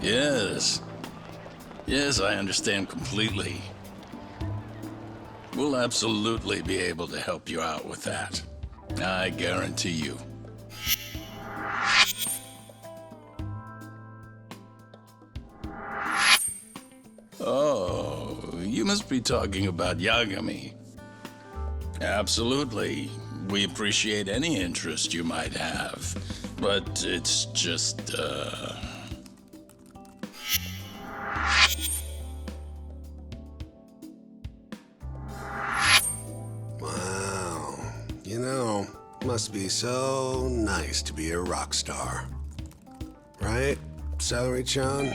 Yes. Yes, I understand completely. We'll absolutely be able to help you out with that. I guarantee you. Oh, you must be talking about Yagami. Absolutely. We appreciate any interest you might have. But it's just, Wow. You know, must be so nice to be a rock star. Right, Celery-chan?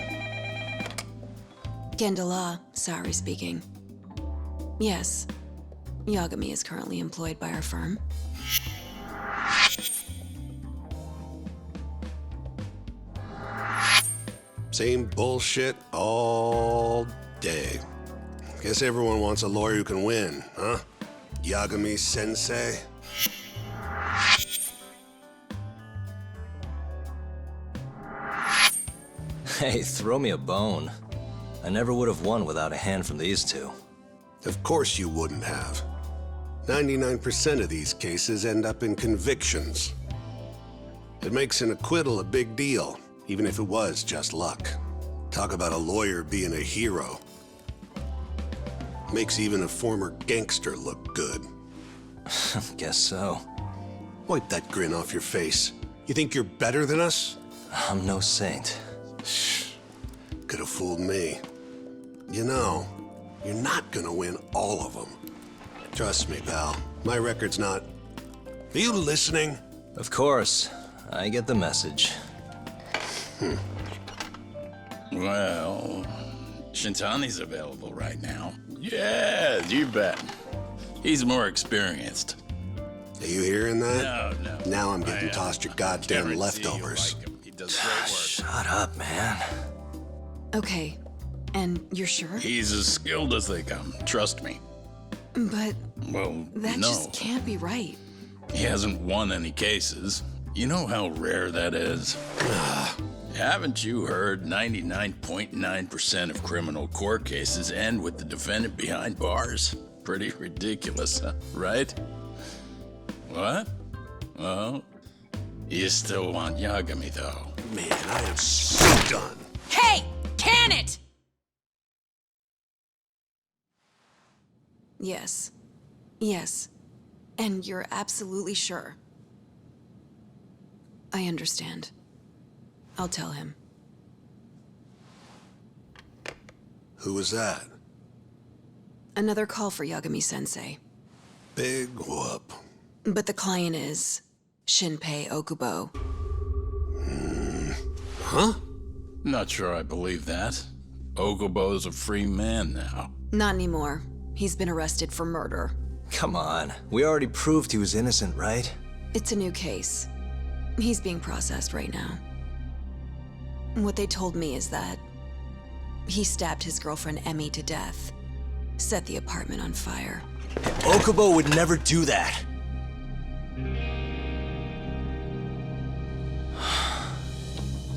Gendala, Saori speaking. Yes, Yagami is currently employed by our firm. Same bullshit all day. Guess everyone wants a lawyer who can win, huh? Yagami-sensei? Hey, throw me a bone. I never would have won without a hand from these two. Of course you wouldn't have. 99% of these cases end up in convictions. It makes an acquittal a big deal, even if it was just luck. Talk about a lawyer being a hero. Makes even a former gangster look good. Guess so. Wipe that grin off your face. You think you're better than us? I'm no saint. Could have fooled me. You know, you're not gonna win all of them. Trust me, pal. My record's not... Are you listening? Of course. I get the message. well, Shintani's available right now. Yeah, you bet. He's more experienced. Are you hearing that? No. Now I'm getting tossed your goddamn Guarantee leftovers. you'll like him. He does great work. Shut up, man. Okay, and you're sure? He's as skilled as they come, trust me. But Well, that no. just can't be right. He hasn't won any cases. You know how rare that is? Haven't you heard 99.9% of criminal court cases end with the defendant behind bars? Pretty ridiculous, huh? Right? What? Well, you still want Yagami, though. Man, I am so done. Hey! Can it! Yes. Yes. And you're absolutely sure. I understand. I'll tell him. Who was that? Another call for Yagami-sensei. Big whoop. But the client is Shinpei Okubo. Huh? Not sure I believe that. Okubo's a free man now. Not anymore. He's been arrested for murder. Come on. We already proved he was innocent, right? It's a new case. He's being processed right now. What they told me is that he stabbed his girlfriend Emmy to death, set the apartment on fire. Okubo would never do that.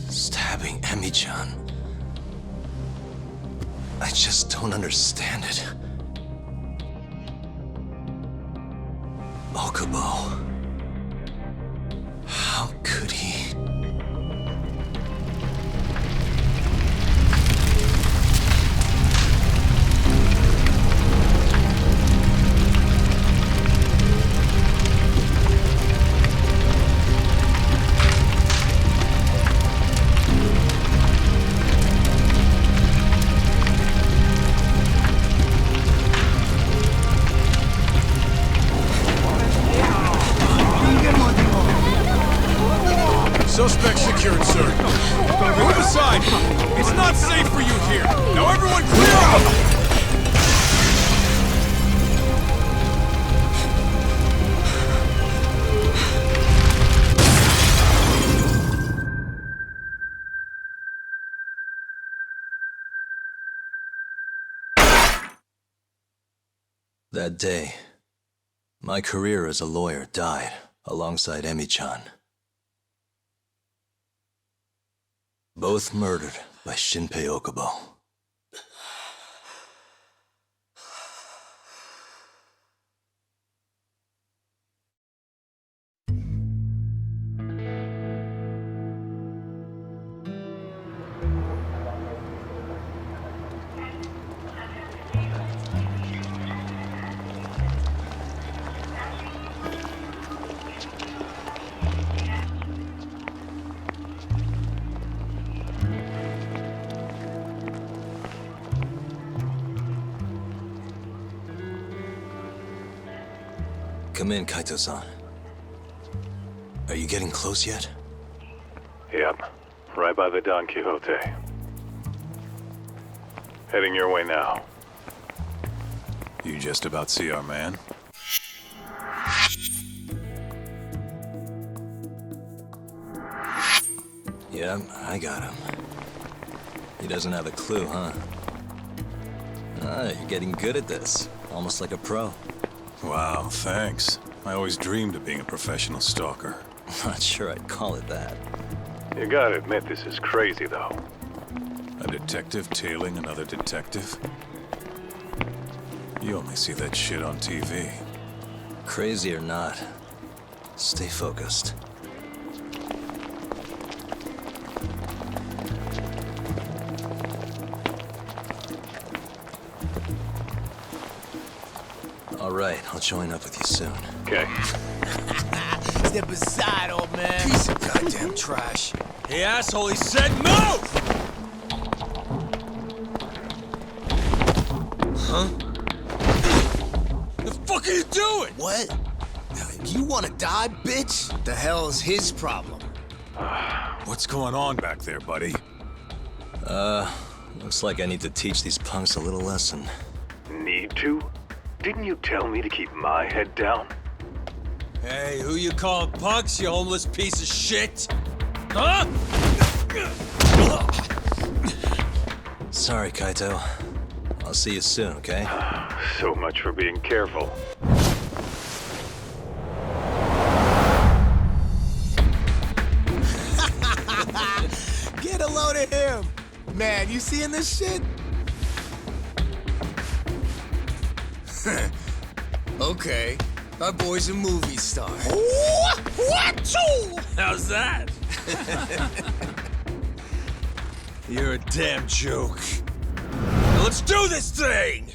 Stabbing Emmy-chan. I just don't understand it. Okubo. How could he? Suspect secured, sir. Move aside! It's not safe for you here! Now everyone clear out! That day, my career as a lawyer died alongside Emmy-chan. Both murdered by Shinpei Okubo. Come in, Kaito-san. Are you getting close yet? Yep, right by the Don Quixote. Heading your way now. You just about see our man? Yeah, I got him. He doesn't have a clue, huh? Ah, you're getting good at this. Almost like a pro. Wow, thanks. I always dreamed of being a professional stalker. Not sure I'd call it that. You gotta admit this is crazy, though. A detective tailing another detective? You only see that shit on TV. Crazy or not, stay focused. All right, I'll join up with you soon. Okay. Step aside, old man. Piece of goddamn trash. Hey, asshole, he said move! Huh? The fuck are you doing? What? You wanna die, bitch? The hell's his problem? What's going on back there, buddy? Looks like I need to teach these punks a little lesson. Need to? Didn't you tell me to keep my head down? Hey, who you calling punks, you homeless piece of shit? Huh? Sorry, Kaito. I'll see you soon, okay? So much for being careful. Get a load of him. Man, you seeing this shit? Okay, our boy's a movie star. How's that? You're a damn joke. Now let's do this thing!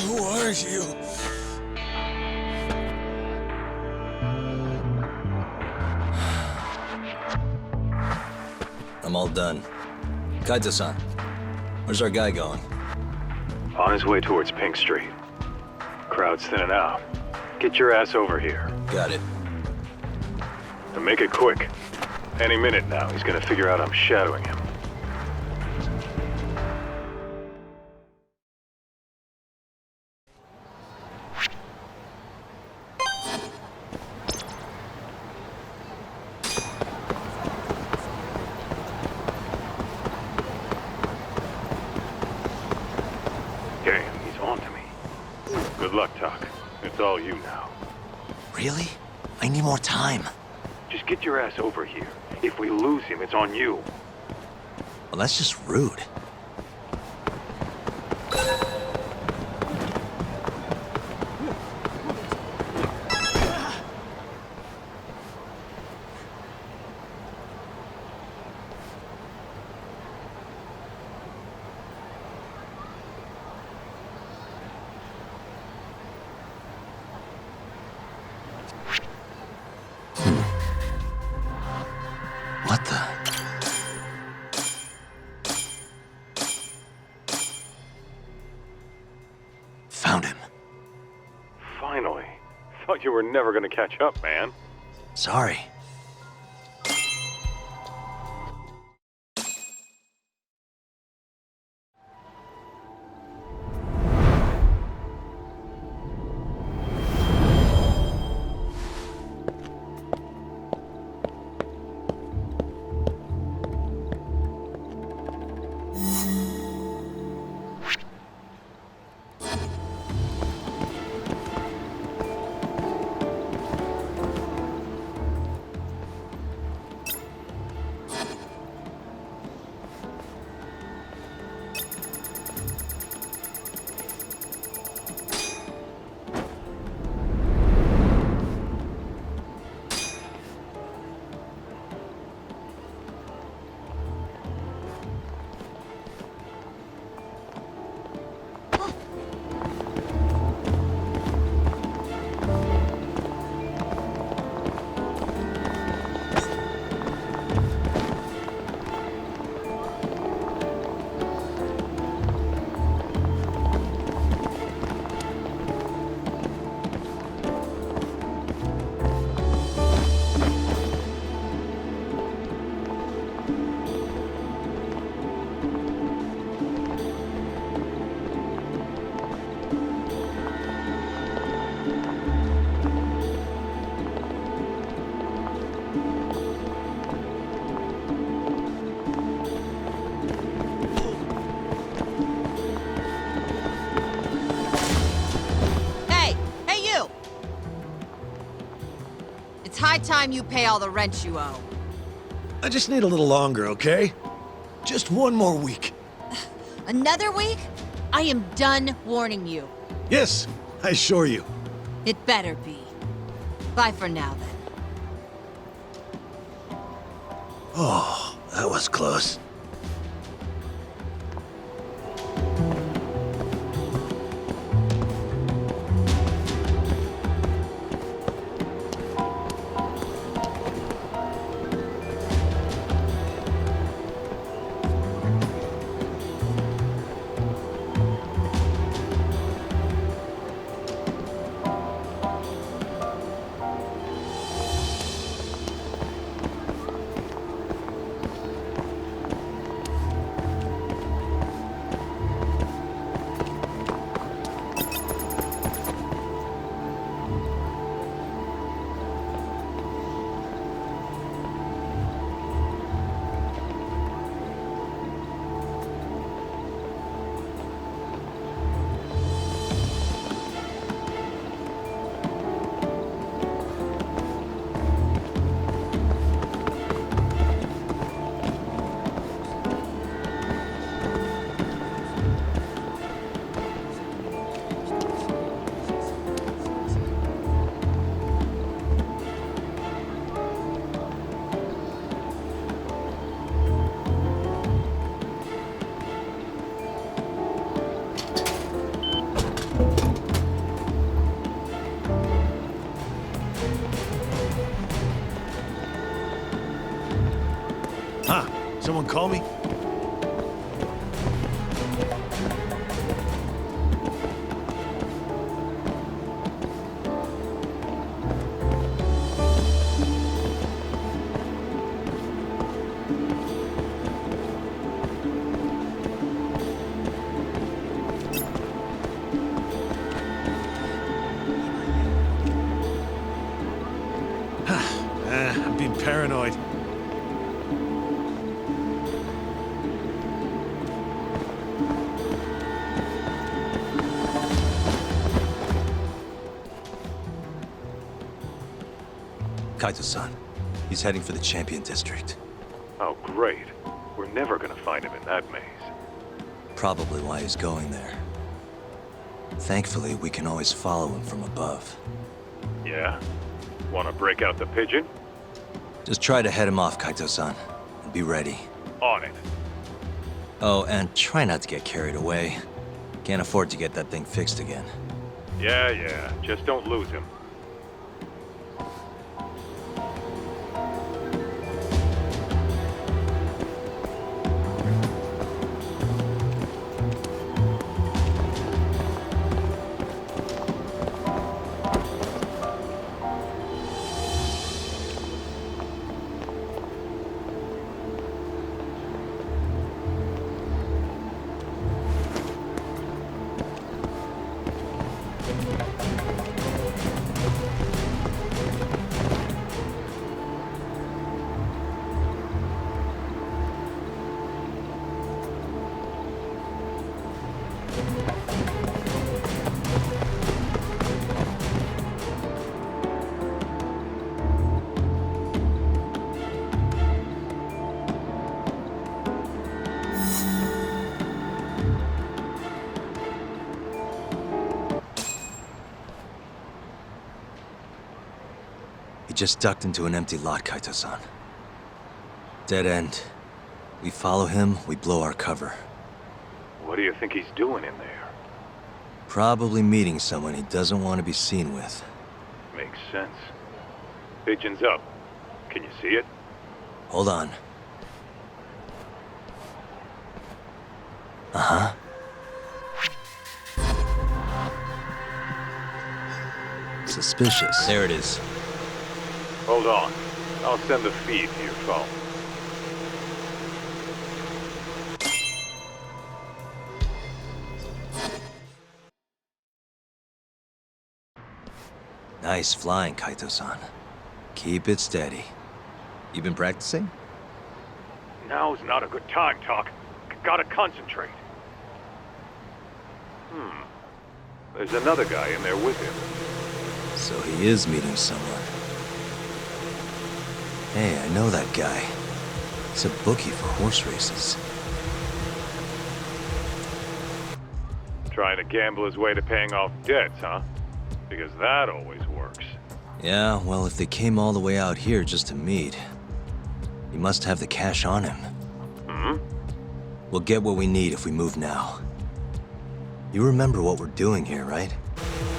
Who are you? I'm all done. Kaito-san, where's our guy going? On his way towards Pink Street. Crowd's thinning out. Get your ass over here. Got it. And make it quick. Any minute now, he's gonna figure out I'm shadowing him. Okay, he's on to me. Good luck, Doc. It's all you now. Really? I need more time. Just get your ass over here. If we lose him, it's on you. Well, that's just rude. What the? Found him. Finally. Thought you were never gonna catch up, man. Sorry. It's high time you pay all the rent you owe. I just need a little longer, okay? Just one more week. Another week? I am done warning you. Yes, I assure you. It better be. Bye for now, then. Oh, that was close. Someone call me? I'm being paranoid. Kaito-san. He's heading for the Champion District. Oh, great. We're never gonna find him in that maze. Probably why he's going there. Thankfully, we can always follow him from above. Yeah? Wanna break out the pigeon? Just try to head him off, Kaito-san, and be ready. On it. Oh, and try not to get carried away. Can't afford to get that thing fixed again. Yeah. Just don't lose him. He just ducked into an empty lot, Kaito-san. Dead end. We follow him, we blow our cover. What do you think he's doing in there? Probably meeting someone he doesn't want to be seen with. Makes sense. Pigeon's up. Can you see it? Hold on. Uh-huh. Suspicious. There it is. Hold on. I'll send the feed to your phone. Nice flying, Kaito-san. Keep it steady. You been practicing? Now's not a good time, Talk. Gotta concentrate. There's another guy in there with him. So he is meeting someone. Hey, I know that guy. He's a bookie for horse races. Trying to gamble his way to paying off debts, huh? Because that always works. Yeah, well, if they came all the way out here just to meet, he must have the cash on him. We'll get what we need if we move now. You remember what we're doing here, right?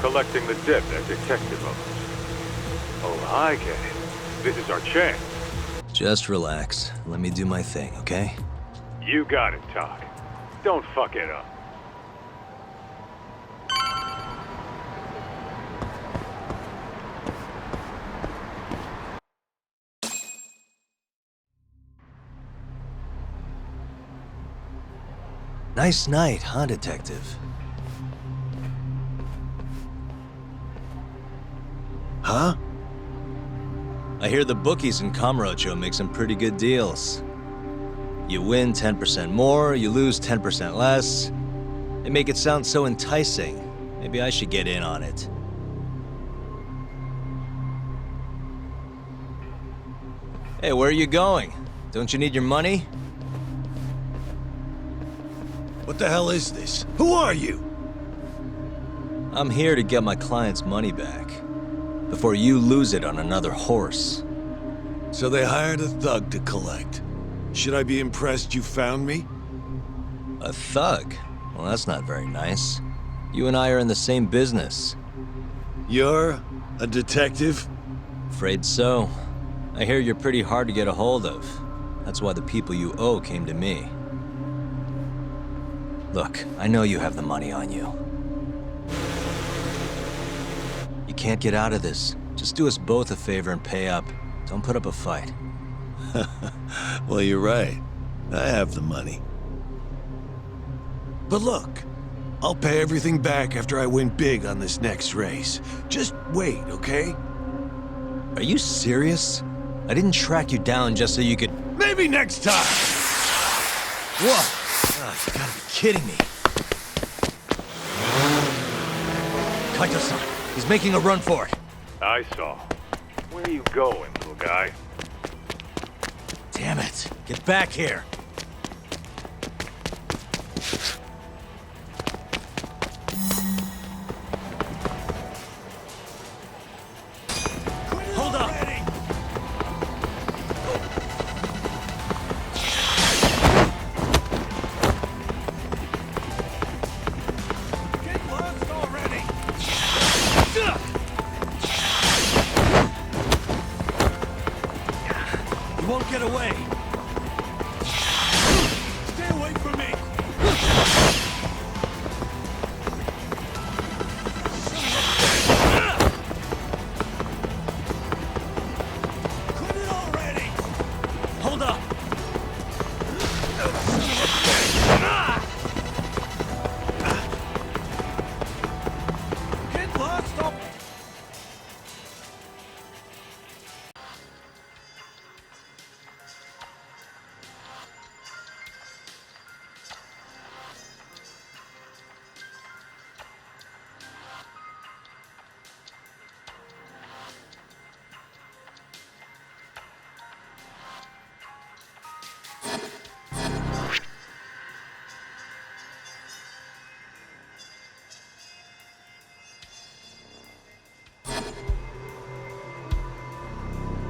Collecting the debt that detective owes. Oh, I get it. This is our chance. Just relax. Let me do my thing, okay? You got it, Talk. Don't fuck it up. Nice night, huh, detective? Huh? I hear the bookies in Kamurocho make some pretty good deals. You win 10% more, you lose 10% less. They make it sound so enticing. Maybe I should get in on it. Hey, where are you going? Don't you need your money? What the hell is this? Who are you? I'm here to get my client's money back. Before you lose it on another horse. So they hired a thug to collect. Should I be impressed you found me? A thug? Well, that's not very nice. You and I are in the same business. You're a detective? Afraid so. I hear you're pretty hard to get a hold of. That's why the people you owe came to me. Look, I know you have the money on you. You can't get out of this. Just do us both a favor and pay up. Don't put up a fight. Well, you're right. I have the money. But look, I'll pay everything back after I win big on this next race. Just wait, okay? Are you serious? I didn't track you down just so you could... Maybe next time! Whoa! You gotta be kidding me. Kaito-san, he's making a run for it. I saw. Where are you going, little guy? Damn it. Get back here. Hold up. Get lost already! You won't get away. Stay away from me! Quit it already! Hold up. Get lost al-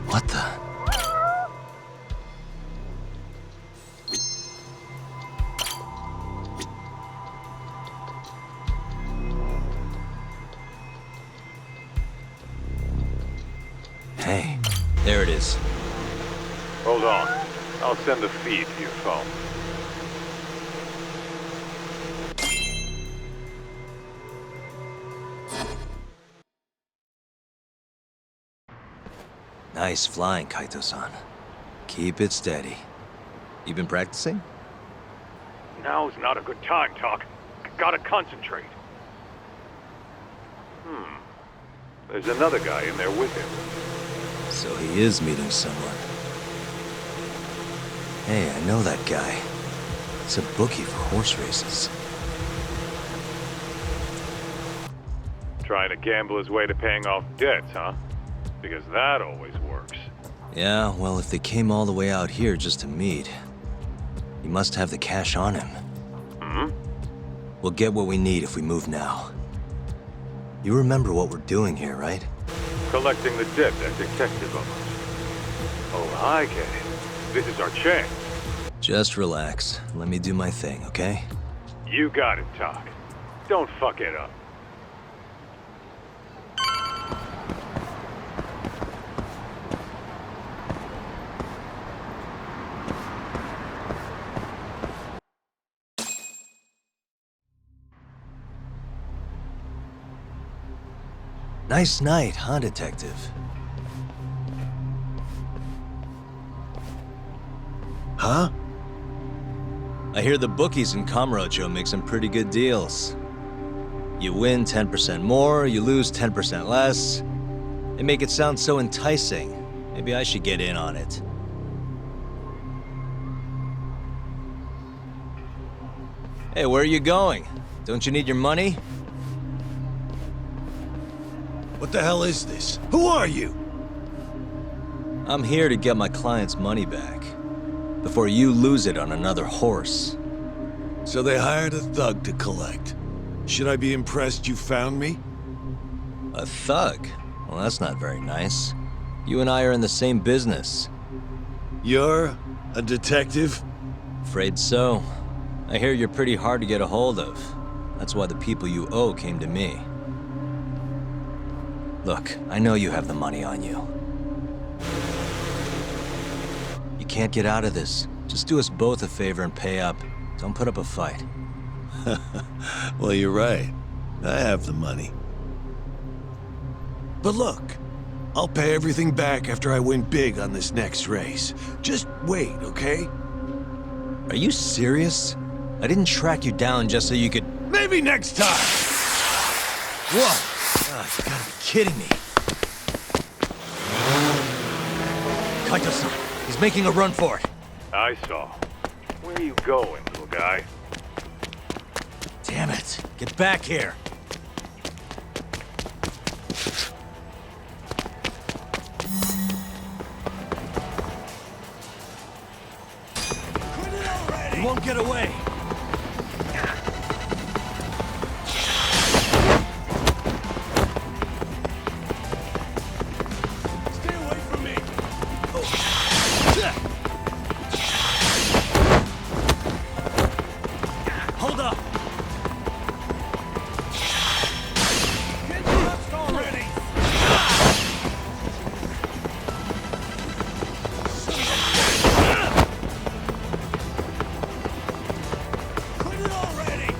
What the? Hey, there it is. Hold on. I'll send the feed to your phone. Nice flying, Kaito-san. Keep it steady. You been practicing? Now's not a good time, Talk. Gotta concentrate. There's another guy in there with him. So he is meeting someone. Hey, I know that guy. He's a bookie for horse races. Trying to gamble his way to paying off debts, huh? Because that always works. Yeah, well, if they came all the way out here just to meet, he must have the cash on him. We'll get what we need if we move now. You remember what we're doing here, right? Collecting the debt that detective owes. Oh, I get it. This is our chance. Just relax. Let me do my thing, okay? You got it, Talk. Don't fuck it up. Nice night, huh, detective? Huh? I hear the bookies in Kamurocho make some pretty good deals. You win 10% more, you lose 10% less. They make it sound so enticing. Maybe I should get in on it. Hey, where are you going? Don't you need your money? What the hell is this? Who are you? I'm here to get my client's money back. Before you lose it on another horse. So they hired a thug to collect. Should I be impressed you found me? A thug? Well, that's not very nice. You and I are in the same business. You're a detective? Afraid so. I hear you're pretty hard to get a hold of. That's why the people you owe came to me. Look, I know you have the money on you. You can't get out of this. Just do us both a favor and pay up. Don't put up a fight. Well, you're right. I have the money. But look, I'll pay everything back after I win big on this next race. Just wait, okay? Are you serious? I didn't track you down just so you could... Maybe next time! Whoa! You gotta be kidding me. Kaito-san. He's making a run for it. I saw. Where are you going, little guy? Damn it. Get back here. You won't get away. Stay away from me! Hold up. Get lost already! Quit it already!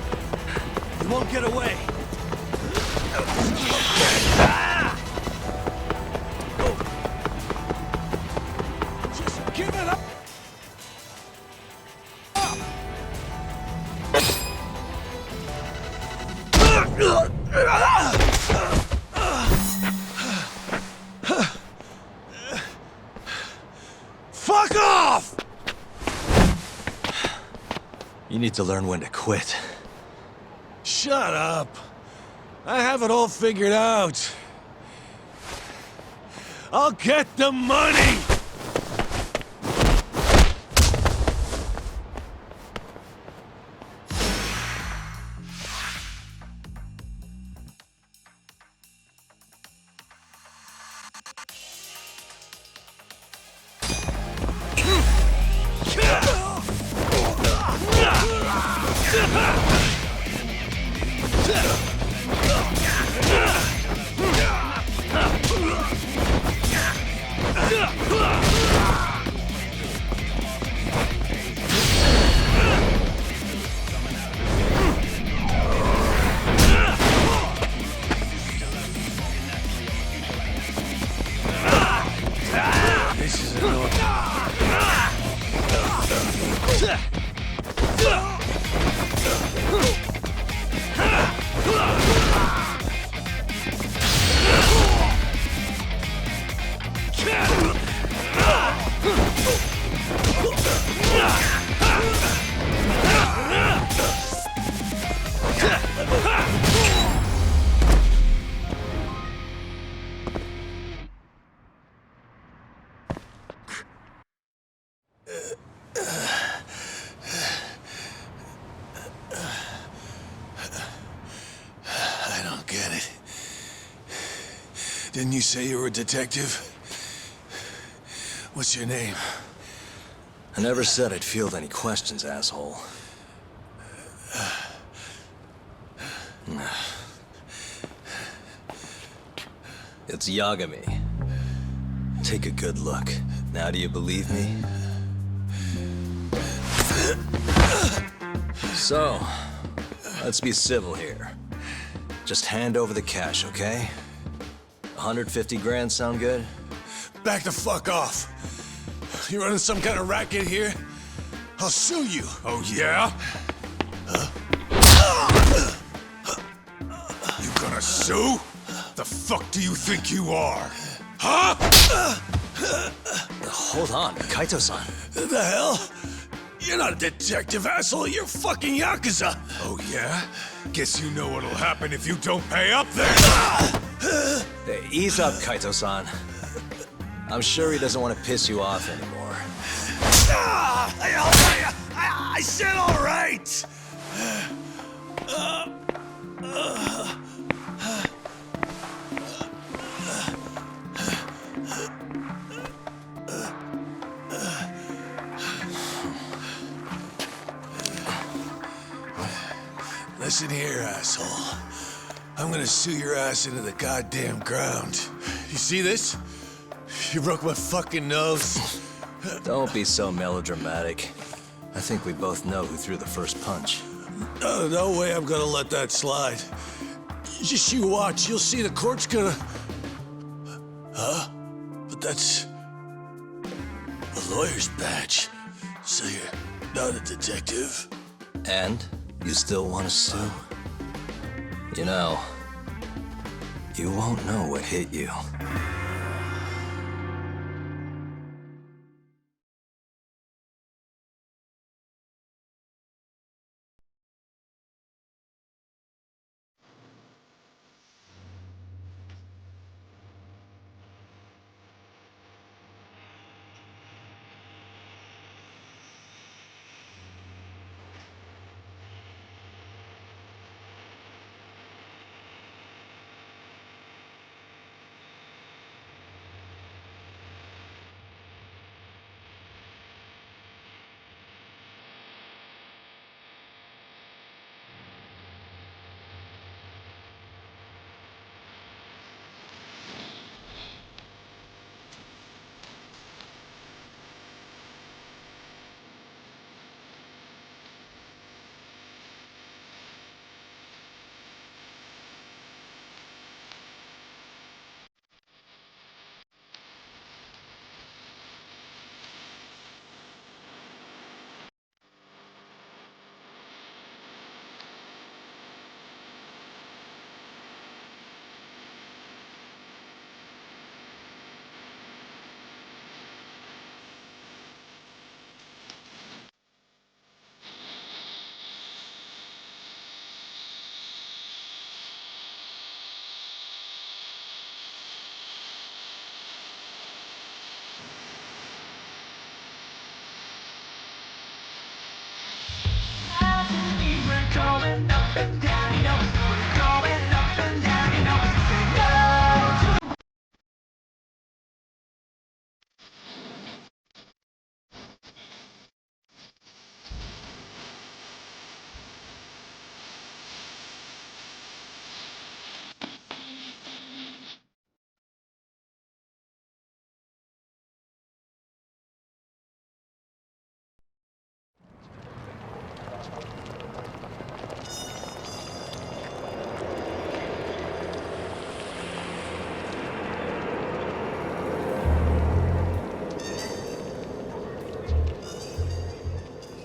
You won't get away. Just give it up! Fuck off! You need to learn when to quit. Shut up. I have it all figured out. I'll get the money! This is annoying. I don't get it. Didn't you say you were a detective? What's your name? I never said I'd field any questions, asshole. It's Yagami. Take a good look. Now do you believe me? So, let's be civil here. Just hand over the cash, okay? 150 grand sound good? Back the fuck off. You running some kind of racket here? I'll sue you. Oh, yeah? You gonna sue? The fuck do you think you are? Huh? Hold on, Kaito-san. The hell? You're not a detective, asshole. You're fucking Yakuza. Oh, yeah? Guess you know what'll happen if you don't pay up then! Hey, ease up, Kaito-san. I'm sure he doesn't want to piss you off anymore. I said all right. Listen here, asshole. I'm gonna sue your ass into the goddamn ground. You see this? You broke my fucking nose. Don't be so melodramatic. I think we both know who threw the first punch. No way I'm gonna let that slide. Just you watch, you'll see the court's gonna... Huh? But that's... a lawyer's badge. So you're not a detective? And? You still want to sue? You know, you won't know what hit you.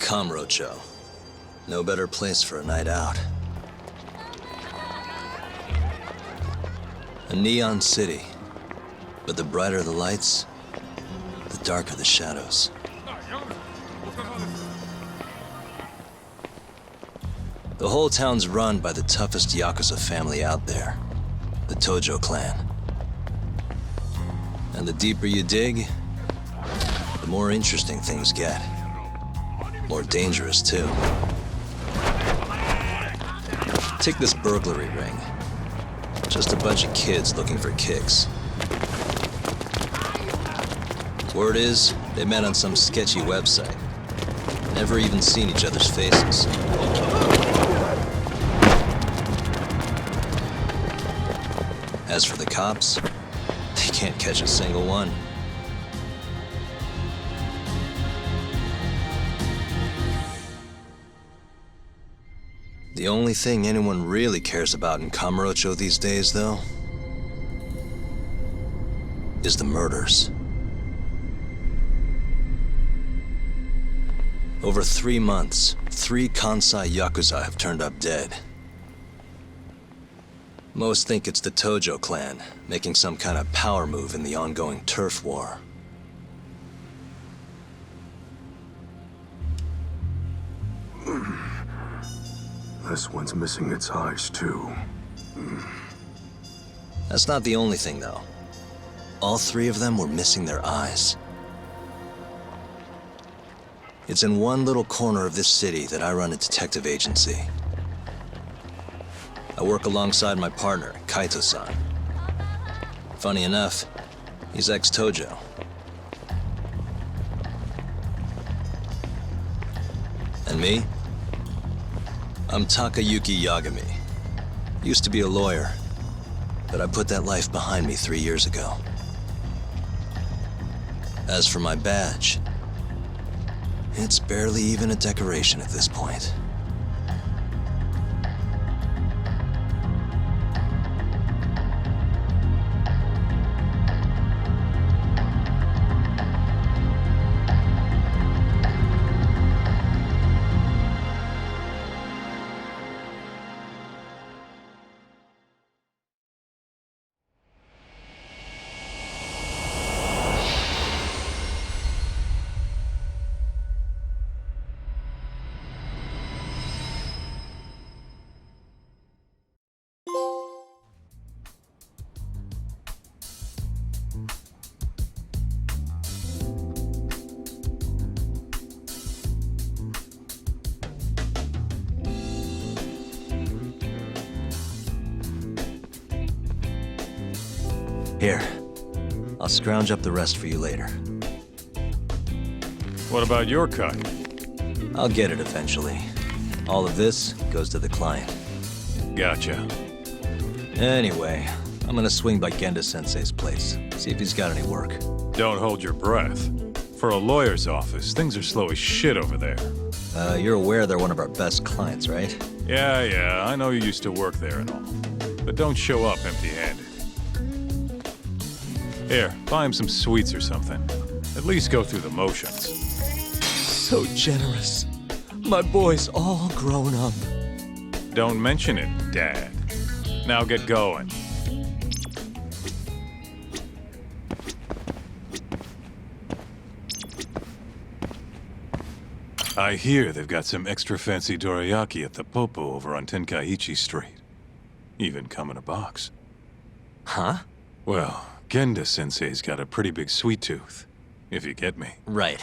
Kamrocho. No better place for a night out. A neon city. But the brighter the lights, the darker the shadows. The whole town's run by the toughest Yakuza family out there. The Tojo clan. And the deeper you dig, the more interesting things get. More dangerous, too. Take this burglary ring. Just a bunch of kids looking for kicks. Word is, they met on some sketchy website. Never even seen each other's faces. As for the cops, they can't catch a single one. The only thing anyone really cares about in Kamurocho these days, though, is the murders. Over 3 months, 3 Kansai Yakuza have turned up dead. Most think it's the Tojo clan, making some kind of power move in the ongoing turf war. This one's missing its eyes, too. That's not the only thing, though. All 3 of them were missing their eyes. It's in one little corner of this city that I run a detective agency. I work alongside my partner, Kaito-san. Funny enough, he's ex-Tojo. And me? I'm Takayuki Yagami. Used to be a lawyer, but I put that life behind me 3 years ago. As for my badge, it's barely even a decoration at this point. Here, I'll scrounge up the rest for you later. What about your cut? I'll get it eventually. All of this goes to the client. Gotcha. Anyway, I'm gonna swing by Genda-sensei's place, see if he's got any work. Don't hold your breath. For a lawyer's office, things are slow as shit over there. You're aware they're one of our best clients, right? Yeah, I know you used to work there and all. But don't show up empty-handed. Here, buy him some sweets or something. At least go through the motions. So generous. My boy's all grown up. Don't mention it, Dad. Now get going. I hear they've got some extra fancy dorayaki at the Popo over on Tenkaichi Street. Even come in a box. Huh? Well, Genda-sensei's got a pretty big sweet tooth, if you get me. Right.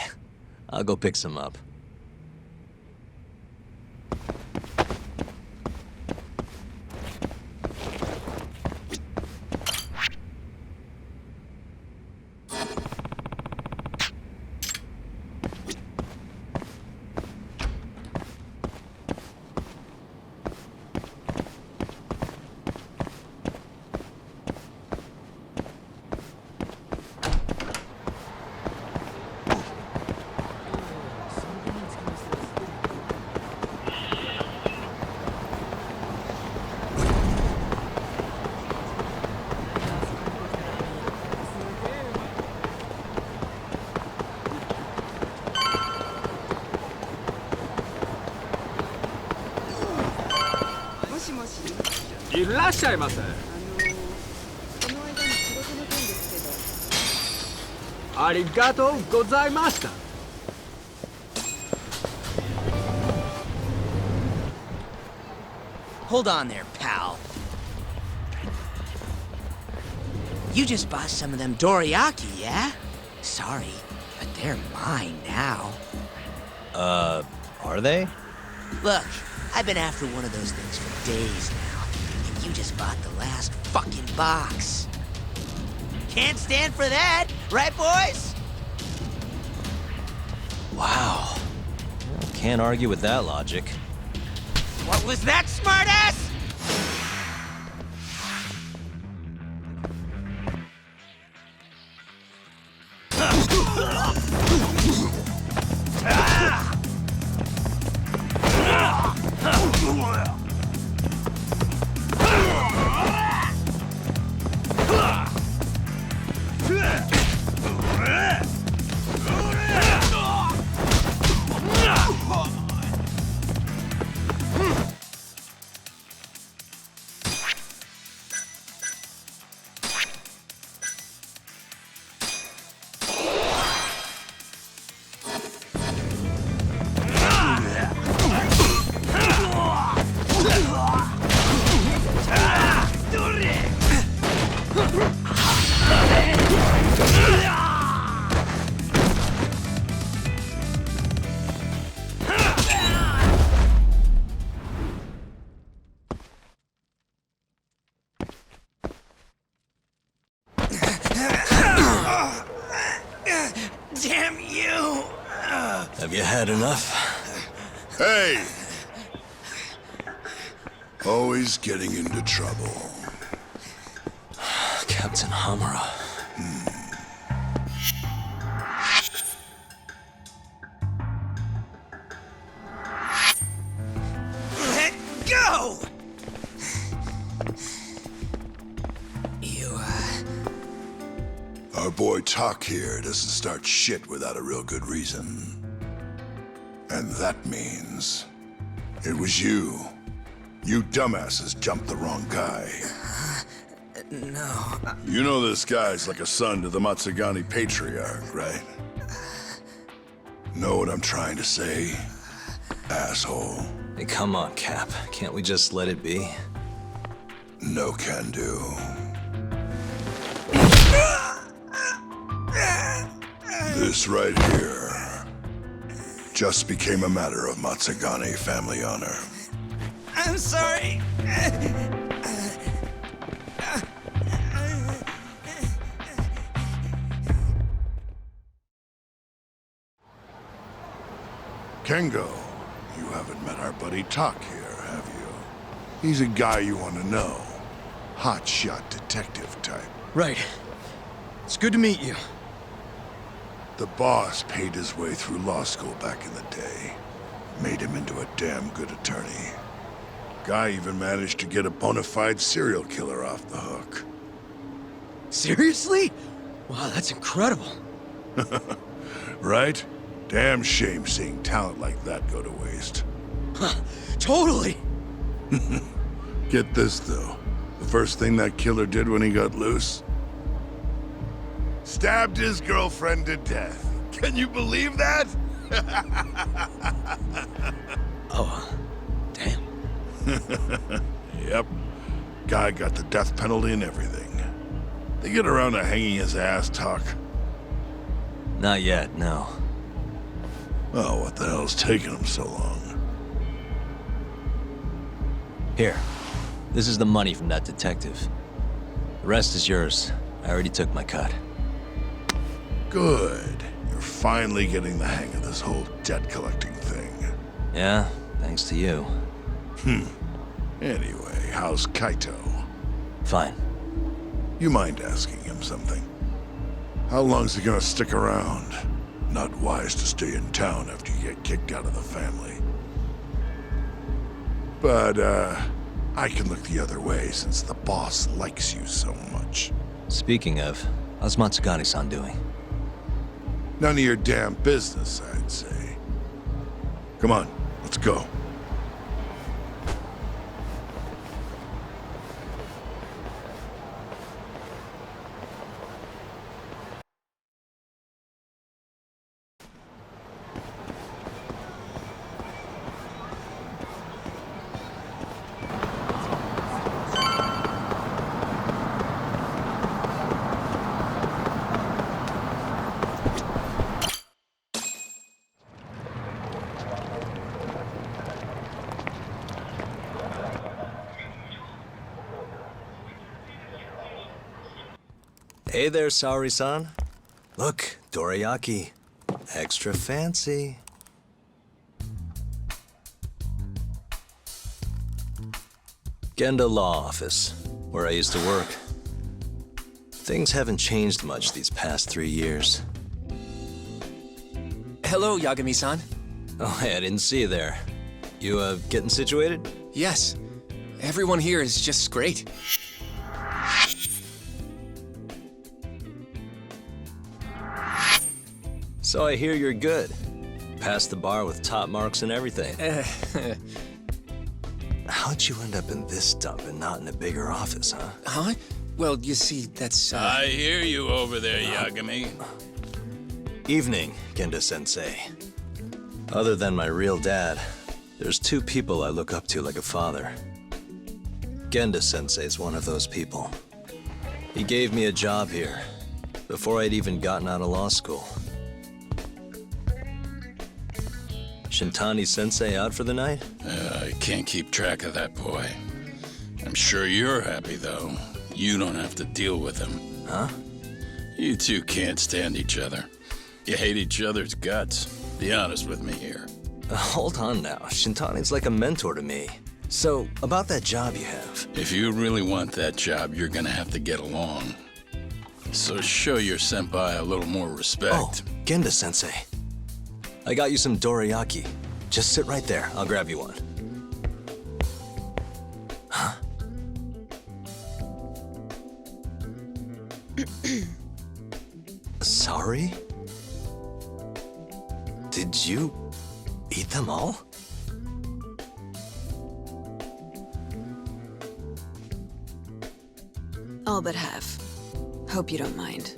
I'll go pick some up. いらっしゃいませ。ありがとうございました。Hold on there, pal. You just bought some of them dorayaki, yeah? Sorry, but they're mine now. Are they? Look, I've been after one of those things for days now, and you just bought the last fucking box. Can't stand for that, right, boys? Wow. Can't argue with that logic. What was that, smartass? Damn you! Have you had enough? Hey! Always getting into trouble. Captain Hamura. Let go! You, Our boy Tak here doesn't start shit without a real good reason. And that means it was you. You dumbasses jumped the wrong guy. No. You know this guy's like a son to the Matsugani patriarch, right? Know what I'm trying to say? Asshole. Hey, come on, Cap. Can't we just let it be? No can do. This right here just became a matter of Matsugani family honor. I'm sorry. Kengo, you haven't met our buddy Tak here, have you? He's a guy you want to know. Hotshot detective type. Right. It's good to meet you. The boss paid his way through law school back in the day. Made him into a damn good attorney. Guy even managed to get a bona fide serial killer off the hook. Seriously? Wow, that's incredible. Right? Damn shame seeing talent like that go to waste. Huh, totally. Get this, though. The first thing that killer did when he got loose? Stabbed his girlfriend to death. Can you believe that? Oh, damn. Yep. Guy got the death penalty and everything. They get around to hanging his ass, Tak? Not yet, no. Oh, what the hell's taking him so long? Here. This is the money from that detective. The rest is yours. I already took my cut. Good. You're finally getting the hang of this whole debt collecting thing. Yeah, thanks to you. Anyway, how's Kaito? Fine. You mind asking him something? How long's he gonna stick around? Not wise to stay in town after you get kicked out of the family. But, I can look the other way since the boss likes you so much. Speaking of, how's Matsugani-san doing? None of your damn business, I'd say. Come on, let's go. Hey there, Saori-san. Look, dorayaki. Extra fancy. Genda Law Office, where I used to work. Things haven't changed much these past 3 years. Hello, Yagami-san. Oh, hey, I didn't see you there. You, getting situated? Yes. Everyone here is just great. So I hear you're good. Passed the bar with top marks and everything. How'd you end up in this dump and not in a bigger office, huh? Huh? Well, you see, that's, I hear you over there, Yagami. Evening, Genda-sensei. Other than my real dad, there's 2 people I look up to like a father. Genda-sensei's one of those people. He gave me a job here, before I'd even gotten out of law school. Shintani-sensei out for the night? I can't keep track of that boy. I'm sure you're happy, though. You don't have to deal with him. Huh? You two can't stand each other. You hate each other's guts. Be honest with me here. Hold on now. Shintani's like a mentor to me. So, about that job you have. If you really want that job, you're gonna have to get along. So show your senpai a little more respect. Oh, Genda-sensei. I got you some dorayaki. Just sit right there. I'll grab you one. Huh? Sorry? Did you eat them all? All but half. Hope you don't mind.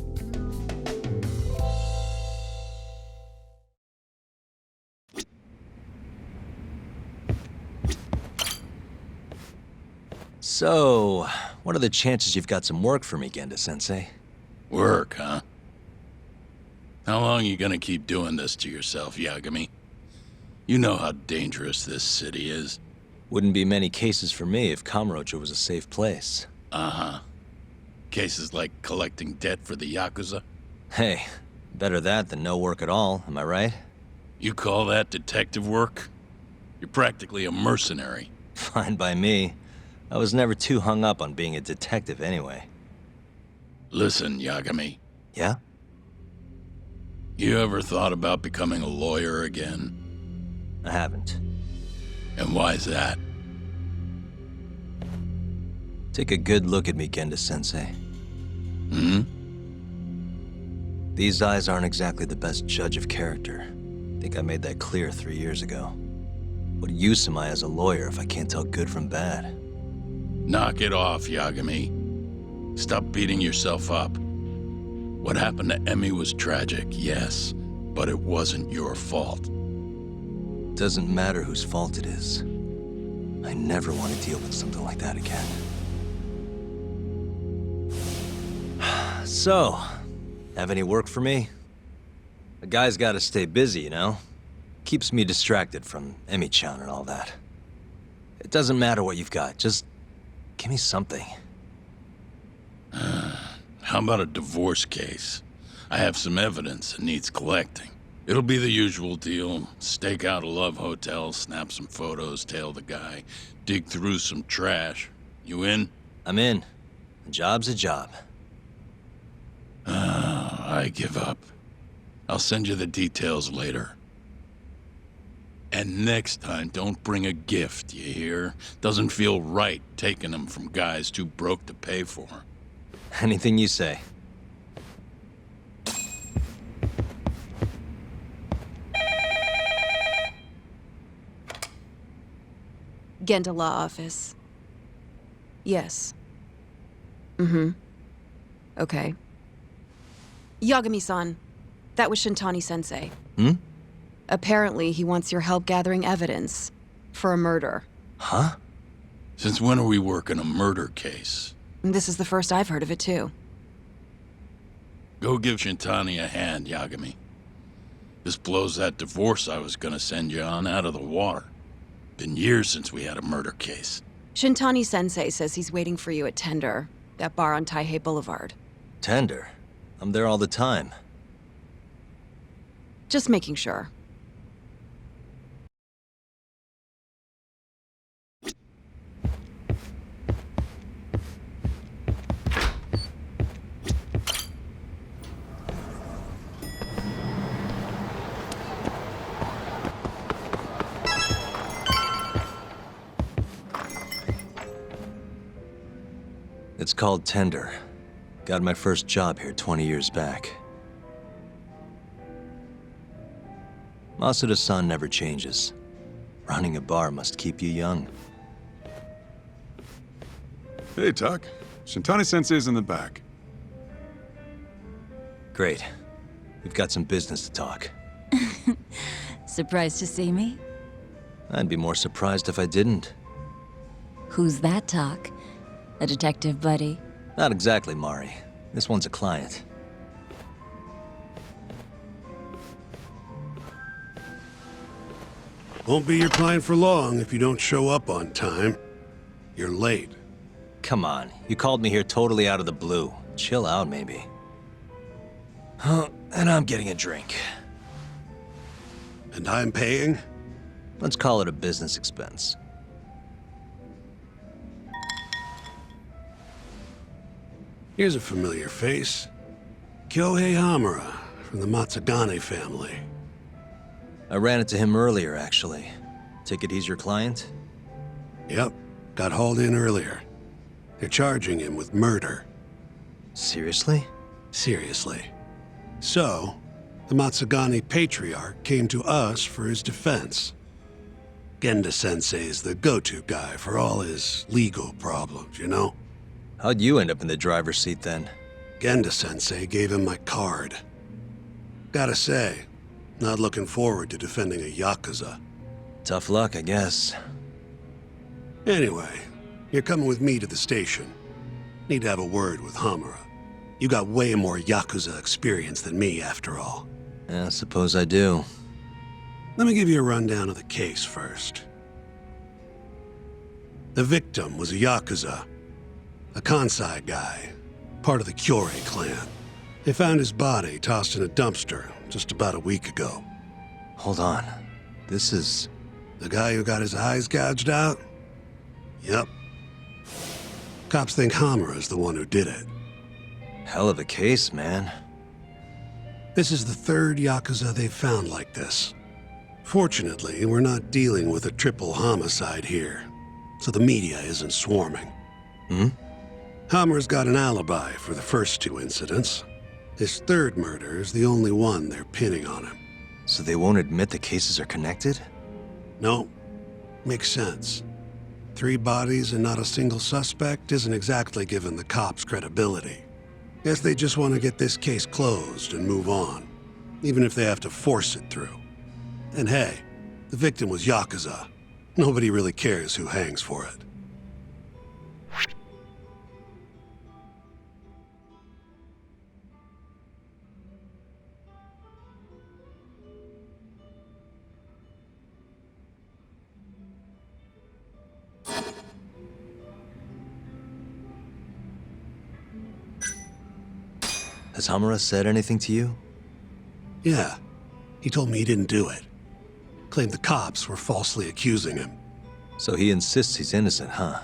So, what are the chances you've got some work for me, Genda-sensei? Work, huh? How long you gonna keep doing this to yourself, Yagami? You know how dangerous this city is. Wouldn't be many cases for me if Kamurocho was a safe place. Uh-huh. Cases like collecting debt for the Yakuza? Hey, better that than no work at all, am I right? You call that detective work? You're practically a mercenary. Fine by me. I was never too hung up on being a detective anyway. Listen, Yagami. Yeah? You ever thought about becoming a lawyer again? I haven't. And why's that? Take a good look at me, Genda-sensei. Hmm? These eyes aren't exactly the best judge of character. Think I made that clear 3 years ago. What use am I as a lawyer if I can't tell good from bad? Knock it off, Yagami. Stop beating yourself up. What happened to Emmy was tragic, yes, but it wasn't your fault. Doesn't matter whose fault it is. I never want to deal with something like that again. So, have any work for me? A guy's gotta stay busy, you know? Keeps me distracted from Emmy-chan and all that. It doesn't matter what you've got, just give me something. How about a divorce case? I have some evidence that needs collecting. It'll be the usual deal. Stake out a love hotel, snap some photos, tail the guy, dig through some trash. You in? I'm in. A job's a job. I give up. I'll send you the details later. And next time, don't bring a gift, you hear? Doesn't feel right taking them from guys too broke to pay for. Anything you say. Genda Law Office. Yes. Mm-hmm. Okay. Yagami-san, that was Shintani-sensei. Hmm? Apparently, he wants your help gathering evidence for a murder. Huh? Since when are we working a murder case? This is the first I've heard of it, too. Go give Shintani a hand, Yagami. This blows that divorce I was gonna send you on out of the water. Been years since we had a murder case. Shintani-sensei says he's waiting for you at Tender, that bar on Taihei Boulevard. Tender? I'm there all the time. Just making sure. It's called Tender. Got my first job here 20 years back. Masuda-san never changes. Running a bar must keep you young. Hey, Tuck. Shintani-sensei's in the back. Great. We've got some business to talk. Surprised to see me? I'd be more surprised if I didn't. Who's that, Talk? A detective buddy? Not exactly, Mari. This one's a client. Won't be your client for long if you don't show up on time. You're late. Come on, you called me here totally out of the blue. Chill out, maybe. Huh, and I'm getting a drink. And I'm paying? Let's call it a business expense. Here's a familiar face. Kyohei Hamura, from the Matsugane family. I ran into him earlier, actually. Take it he's your client? Yep, got hauled in earlier. They're charging him with murder. Seriously? Seriously. So, the Matsugane patriarch came to us for his defense. Genda-sensei's the go-to guy for all his legal problems, you know? How'd you end up in the driver's seat then? Genda-sensei gave him my card. Gotta say, not looking forward to defending a Yakuza. Tough luck, I guess. Anyway, you're coming with me to the station. Need to have a word with Hamura. You got way more Yakuza experience than me, after all. Yeah, I suppose I do. Let me give you a rundown of the case first. The victim was a Yakuza. A Kansai guy, part of the Kyorei clan. They found his body tossed in a dumpster just about a week ago. Hold on. This is... The guy who got his eyes gouged out? Yep. Cops think Hamura's the one who did it. Hell of a case, man. This is the third Yakuza they've found like this. Fortunately, we're not dealing with a triple homicide here, so the media isn't swarming. Hmm? Hammer's got an alibi for the first two incidents. His third murder is the only one they're pinning on him. So they won't admit the cases are connected? No. Makes sense. 3 bodies and not a single suspect isn't exactly giving the cops credibility. Guess they just want to get this case closed and move on, even if they have to force it through. And hey, the victim was Yakuza. Nobody really cares who hangs for it. Has Hamura said anything to you? Yeah. He told me he didn't do it. Claimed the cops were falsely accusing him. So he insists he's innocent, huh?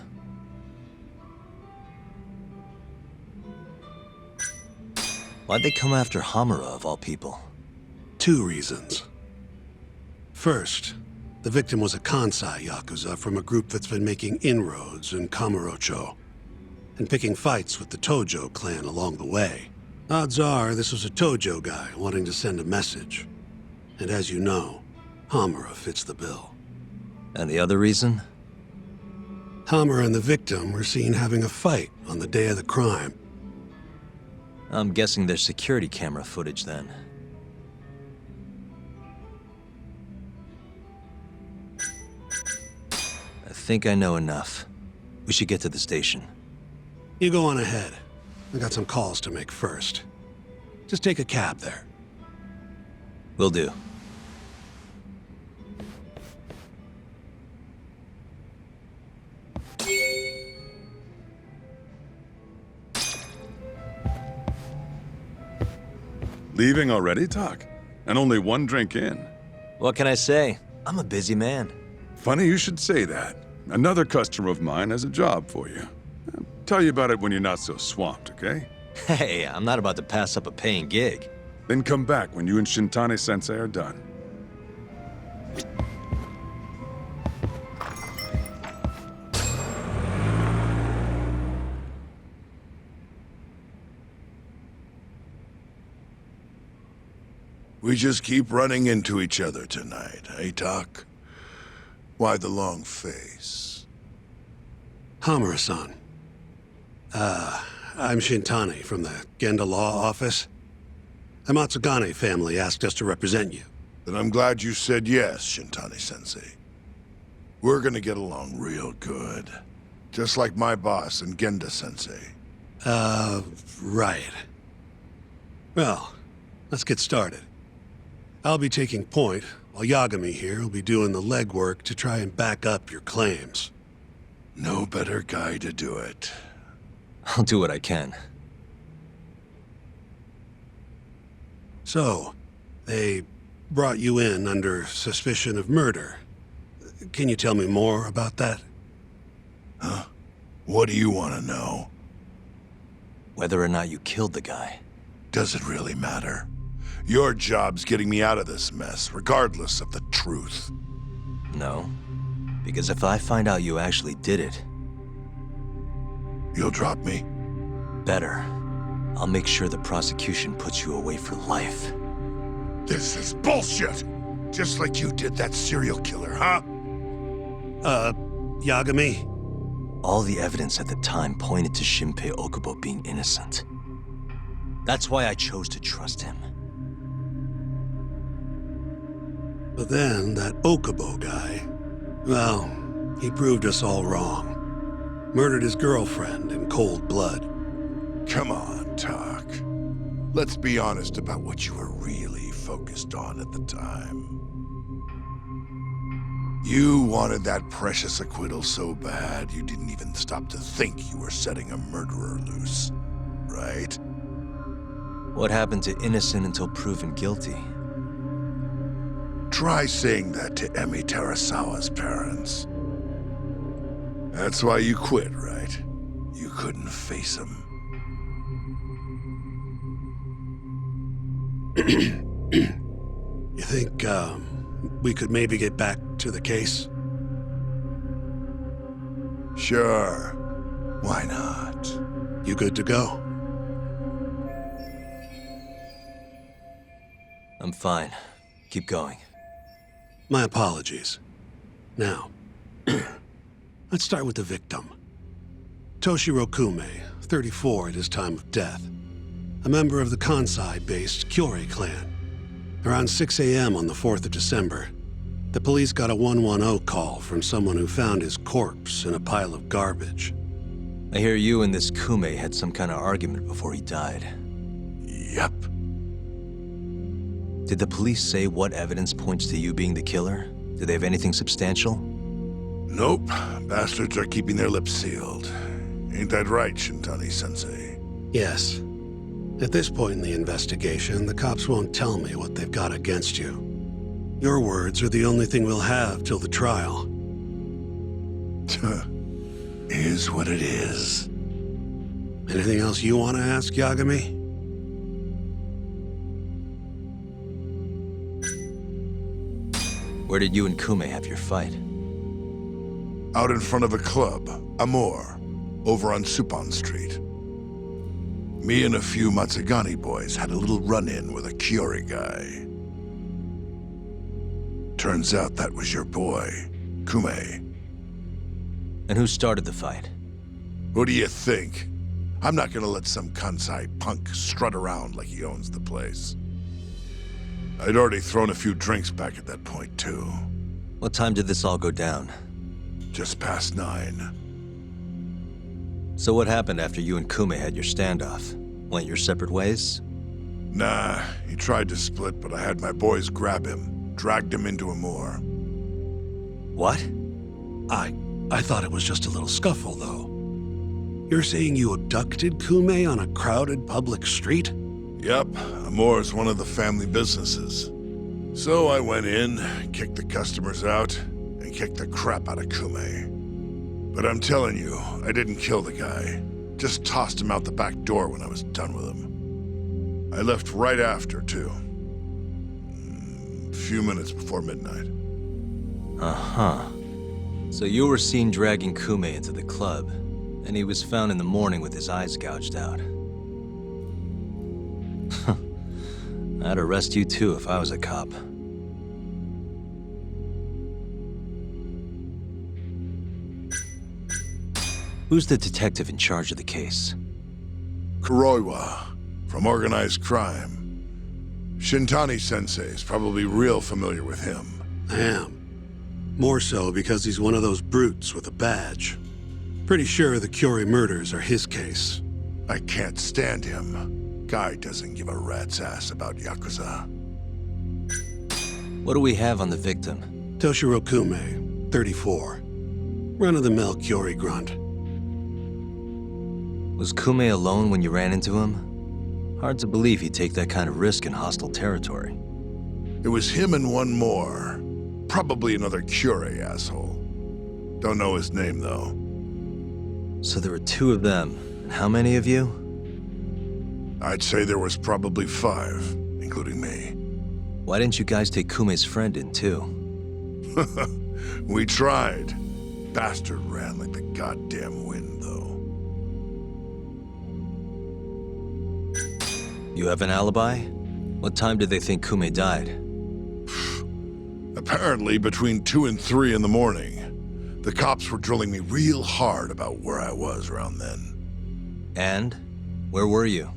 Why'd they come after Hamura, of all people? 2 reasons. First, the victim was a Kansai Yakuza from a group that's been making inroads in Kamurocho, and picking fights with the Tojo clan along the way. Odds are this was a Tojo guy wanting to send a message. And as you know, Hamura fits the bill. And the other reason? Hamura and the victim were seen having a fight on the day of the crime. I'm guessing there's security camera footage then. I think I know enough. We should get to the station. You go on ahead. I got some calls to make first. Just take a cab there. Will do. Leaving already, Tak? And only one drink in. What can I say? I'm a busy man. Funny you should say that. Another customer of mine has a job for you. I'll tell you about it when you're not so swamped, okay? Hey, I'm not about to pass up a paying gig. Then come back when you and Shintani-sensei are done. We just keep running into each other tonight, eh, Tak? Why the long face? Hamura-san. I'm Shintani from the Genda Law Office. The Matsugane family asked us to represent you. Then I'm glad you said yes, Shintani-sensei. We're gonna get along real good. Just like my boss and Genda-sensei. Right. Well, let's get started. I'll be taking point, while Yagami here will be doing the legwork to try and back up your claims. No better guy to do it. I'll do what I can. So, they brought you in under suspicion of murder. Can you tell me more about that? Huh? What do you want to know? Whether or not you killed the guy. Does it really matter? Your job's getting me out of this mess, regardless of the truth. No. Because if I find out you actually did it... You'll drop me? Better. I'll make sure the prosecution puts you away for life. This is bullshit! Just like you did that serial killer, huh? Yagami? All the evidence at the time pointed to Shinpei Okubo being innocent. That's why I chose to trust him. But then, that Okubo guy, well, he proved us all wrong. Murdered his girlfriend in cold blood. Come on, Tak. Let's be honest about what you were really focused on at the time. You wanted that precious acquittal so bad, you didn't even stop to think you were setting a murderer loose, right? What happened to innocent until proven guilty? Try saying that to Emi Terasawa's parents. That's why you quit, right? You couldn't face him. You think, we could maybe get back to the case? Sure. Why not? You good to go? I'm fine. Keep going. My apologies. Now, let's start with the victim. Toshiro Kume, 34 at his time of death. A member of the Kansai-based Kyorei clan. Around 6 a.m. on the 4th of December, the police got a 110 call from someone who found his corpse in a pile of garbage. I hear you and this Kume had some kind of argument before he died. Yep. Did the police say what evidence points to you being the killer? Did they have anything substantial? Nope. Bastards are keeping their lips sealed. Ain't that right, Shintani-sensei? Yes. At this point in the investigation, the cops won't tell me what they've got against you. Your words are the only thing we'll have till the trial. Is what it is. Anything else you want to ask, Yagami? Where did you and Kume have your fight? Out in front of a club, Amor, over on Supon Street. Me and a few Matsugane boys had a little run-in with a Kyorei guy. Turns out that was your boy, Kume. And who started the fight? What do you think? I'm not gonna let some Kansai punk strut around like he owns the place. I'd already thrown a few drinks back at that point, too. What time did this all go down? Just past 9. So what happened after you and Kume had your standoff? Went your separate ways? Nah, he tried to split, but I had my boys grab him, dragged him into Amor. What? I thought it was just a little scuffle, though. You're saying you abducted Kume on a crowded public street? Yep, Amore's one of the family businesses. So I went in, kicked the customers out, and kicked the crap out of Kume. But I'm telling you, I didn't kill the guy. Just tossed him out the back door when I was done with him. I left right after, too. A few minutes before midnight. Uh-huh. So you were seen dragging Kume into the club, and he was found in the morning with his eyes gouged out. I'd arrest you too if I was a cop. Who's the detective in charge of the case? Kuroiwa, from organized crime. Shintani-sensei is probably real familiar with him. I am. More so because he's one of those brutes with a badge. Pretty sure the Curie murders are his case. I can't stand him. Guy doesn't give a rat's ass about Yakuza. What do we have on the victim? Toshiro Kume, 34. Run-of-the-mill Curie grunt. Was Kume alone when you ran into him? Hard to believe he'd take that kind of risk in hostile territory. It was him and one more. Probably another Curie asshole. Don't know his name, though. So there were two of them. And how many of you? I'd say there was probably 5, including me. Why didn't you guys take Kume's friend in, too? We tried. Bastard ran like the goddamn wind, though. You have an alibi? What time did they think Kume died? Apparently between 2 and 3 in the morning. The cops were drilling me real hard about where I was around then. And? Where were you?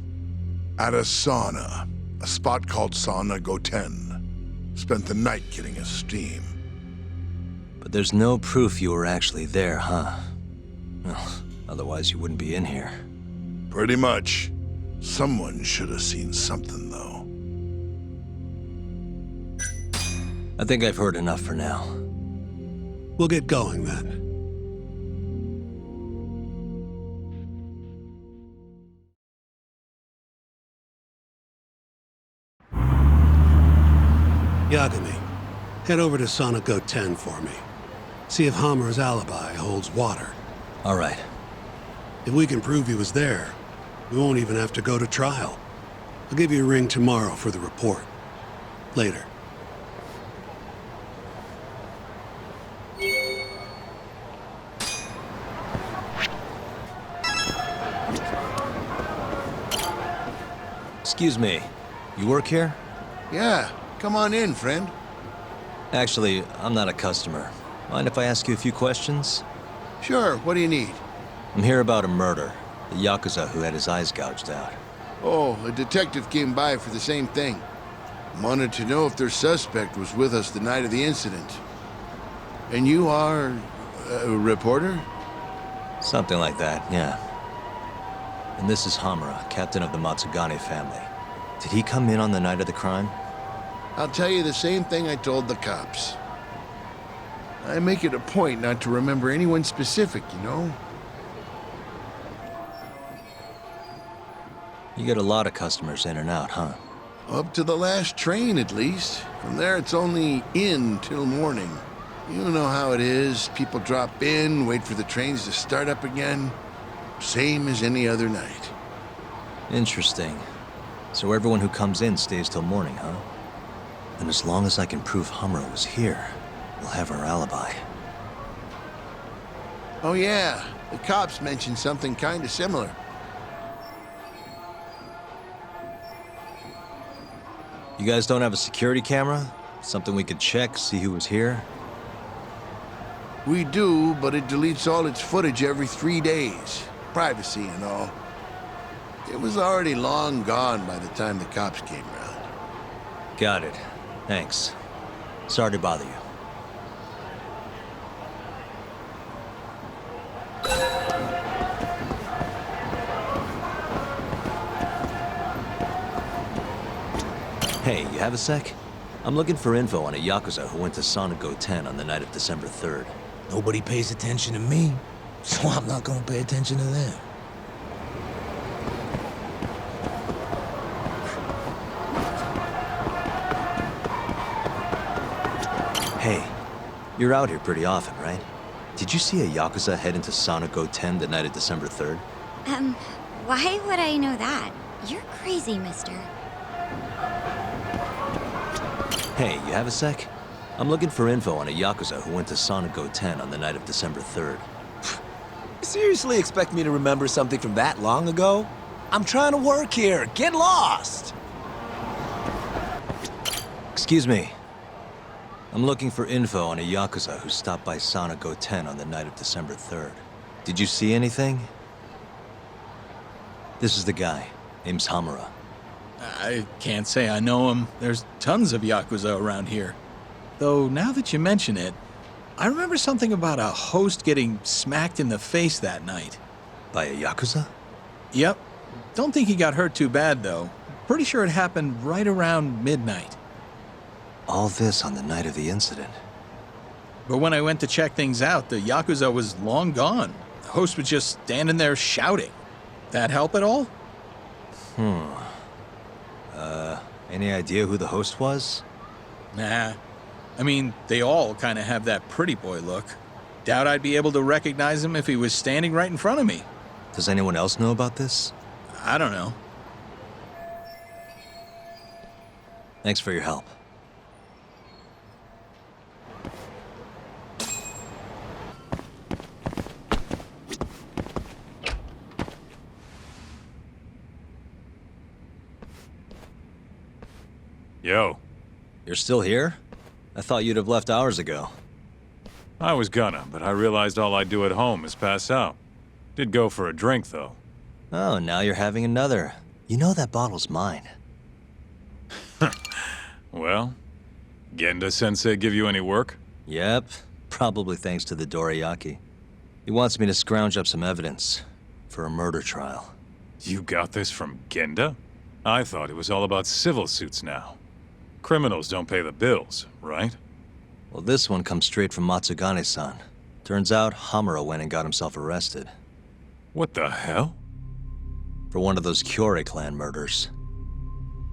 At a sauna. A spot called Sauna Goten. Spent the night getting a steam. But there's no proof you were actually there, huh? Well, otherwise you wouldn't be in here. Pretty much. Someone should have seen something, though. I think I've heard enough for now. We'll get going, then. Yagami, head over to Sauna Goten for me. See if Hammer's alibi holds water. All right. If we can prove he was there, we won't even have to go to trial. I'll give you a ring tomorrow for the report. Later. Excuse me, you work here? Yeah, come on in, friend. Actually, I'm not a customer. Mind if I ask you a few questions? Sure, what do you need? I'm here about a murder. The Yakuza who had his eyes gouged out. Oh, a detective came by for the same thing. Wanted to know if their suspect was with us the night of the incident. And you are a reporter? Something like that, yeah. And this is Hamura, captain of the Matsugane family. Did he come in on the night of the crime? I'll tell you the same thing I told the cops. I make it a point not to remember anyone specific, you know? You get a lot of customers in and out, huh? Up to the last train, at least. From there, it's only in till morning. You know how it is. People drop in, wait for the trains to start up again. Same as any other night. Interesting. So everyone who comes in stays till morning, huh? And as long as I can prove Hamura was here, we'll have our alibi. Oh yeah, the cops mentioned something kinda similar. You guys don't have a security camera? Something we could check, see who was here? We do, but it deletes all its footage every 3 days. Privacy and all. It was already long gone by the time the cops came around. Got it. Thanks. Sorry to bother you. Hey, you have a sec? I'm looking for info on a Yakuza who went to Sauna Goten on the night of December 3rd. Nobody pays attention to me, so I'm not gonna pay attention to them. Hey, you're out here pretty often, right? Did you see a Yakuza head into Sonic 10 the night of December 3rd? Why would I know that? You're crazy, mister. Hey, you have a sec? I'm looking for info on a Yakuza who went to Sonic 10 on the night of December 3rd. You seriously expect me to remember something from that long ago? I'm trying to work here. Get lost! Excuse me. I'm looking for info on a Yakuza who stopped by Sonic 10 on the night of December 3rd. Did you see anything? This is the guy. Name's Hamura. I can't say I know him. There's tons of Yakuza around here. Though, now that you mention it, I remember something about a host getting smacked in the face that night. By a Yakuza? Yep. Don't think he got hurt too bad, though. Pretty sure it happened right around midnight. All this on the night of the incident. But when I went to check things out, the Yakuza was long gone. The host was just standing there shouting. That help at all? Any idea who the host was? Nah. I mean, they all kind of have that pretty boy look. Doubt I'd be able to recognize him if he was standing right in front of me. Does anyone else know about this? I don't know. Thanks for your help. Yo. You're still here? I thought you'd have left hours ago. I was gonna, but I realized all I do at home is pass out. Did go for a drink, though. Oh, now you're having another. You know that bottle's mine. Well, Genda-sensei give you any work? Yep, probably thanks to the dorayaki. He wants me to scrounge up some evidence for a murder trial. You got this from Genda? I thought it was all about civil suits now. Criminals don't pay the bills, right? Well, this one comes straight from Matsugane-san. Turns out Hamura went and got himself arrested. What the hell? For one of those Kyorei clan murders.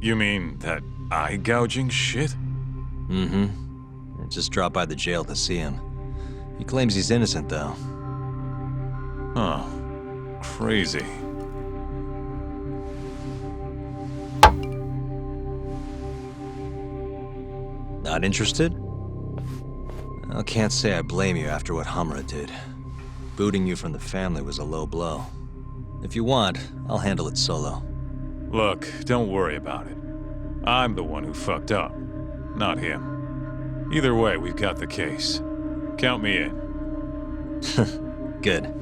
You mean that eye-gouging shit? Mm-hmm. Just dropped by the jail to see him. He claims he's innocent, though. Huh. Crazy. Not interested? I can't say I blame you after what Hamura did. Booting you from the family was a low blow. If you want, I'll handle it solo. Look, don't worry about it. I'm the one who fucked up, not him. Either way, we've got the case. Count me in. Good.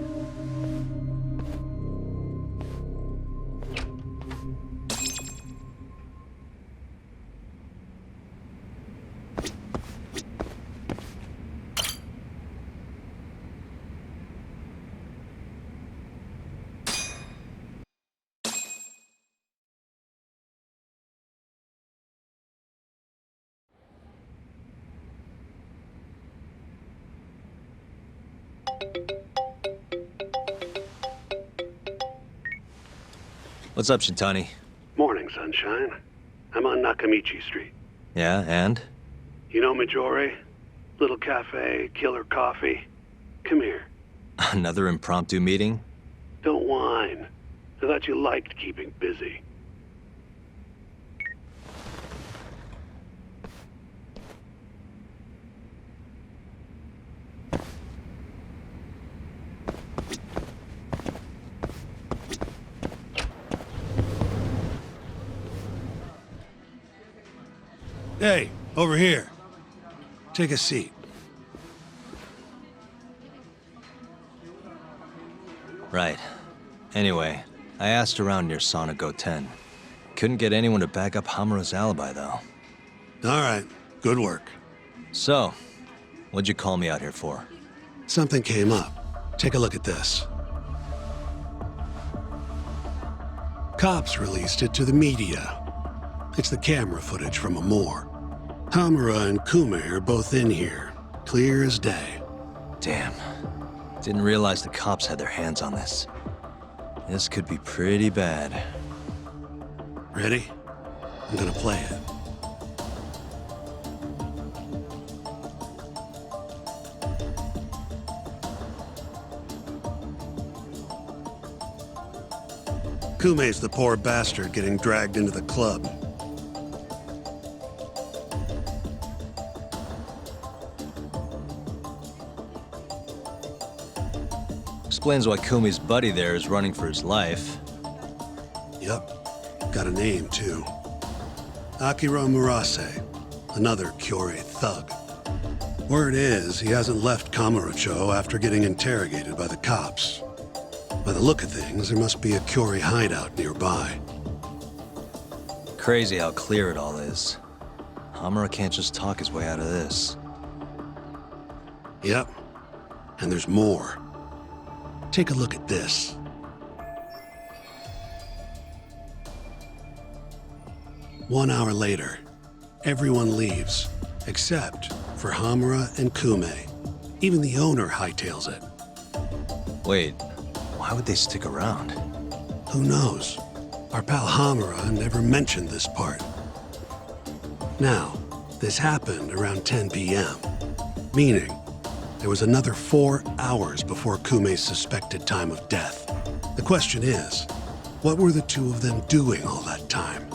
What's up, Shintani? Morning, sunshine. I'm on Nakamichi Street. Yeah, and? You know Majore? Little cafe, killer coffee. Come here. Another impromptu meeting? Don't whine. I thought you liked keeping busy. Hey, over here. Take a seat. Right. Anyway, I asked around near Sonic 10. Couldn't get anyone to back up Hamura's alibi, though. All right. Good work. So, what'd you call me out here for? Something came up. Take a look at this. Cops released it to the media. It's the camera footage from a morgue. Hamura and Kume are both in here. Clear as day. Damn. Didn't realize the cops had their hands on this. This could be pretty bad. Ready? I'm gonna play it. Kume's the poor bastard getting dragged into the club. Explains why Kumi's buddy there is running for his life. Yup. Got a name, too. Akira Murase, another Kyorei thug. Word is, he hasn't left Kamurocho after getting interrogated by the cops. By the look of things, there must be a Kyorei hideout nearby. Crazy how clear it all is. Hamura can't just talk his way out of this. Yep. And there's more. Take a look at this. One hour later, everyone leaves, except for Hamura and Kume. Even the owner hightails it. Wait, why would they stick around? Who knows? Our pal Hamura never mentioned this part. Now, this happened around 10 p.m., meaning there was another 4 hours before Kume's suspected time of death. The question is, what were the two of them doing all that time?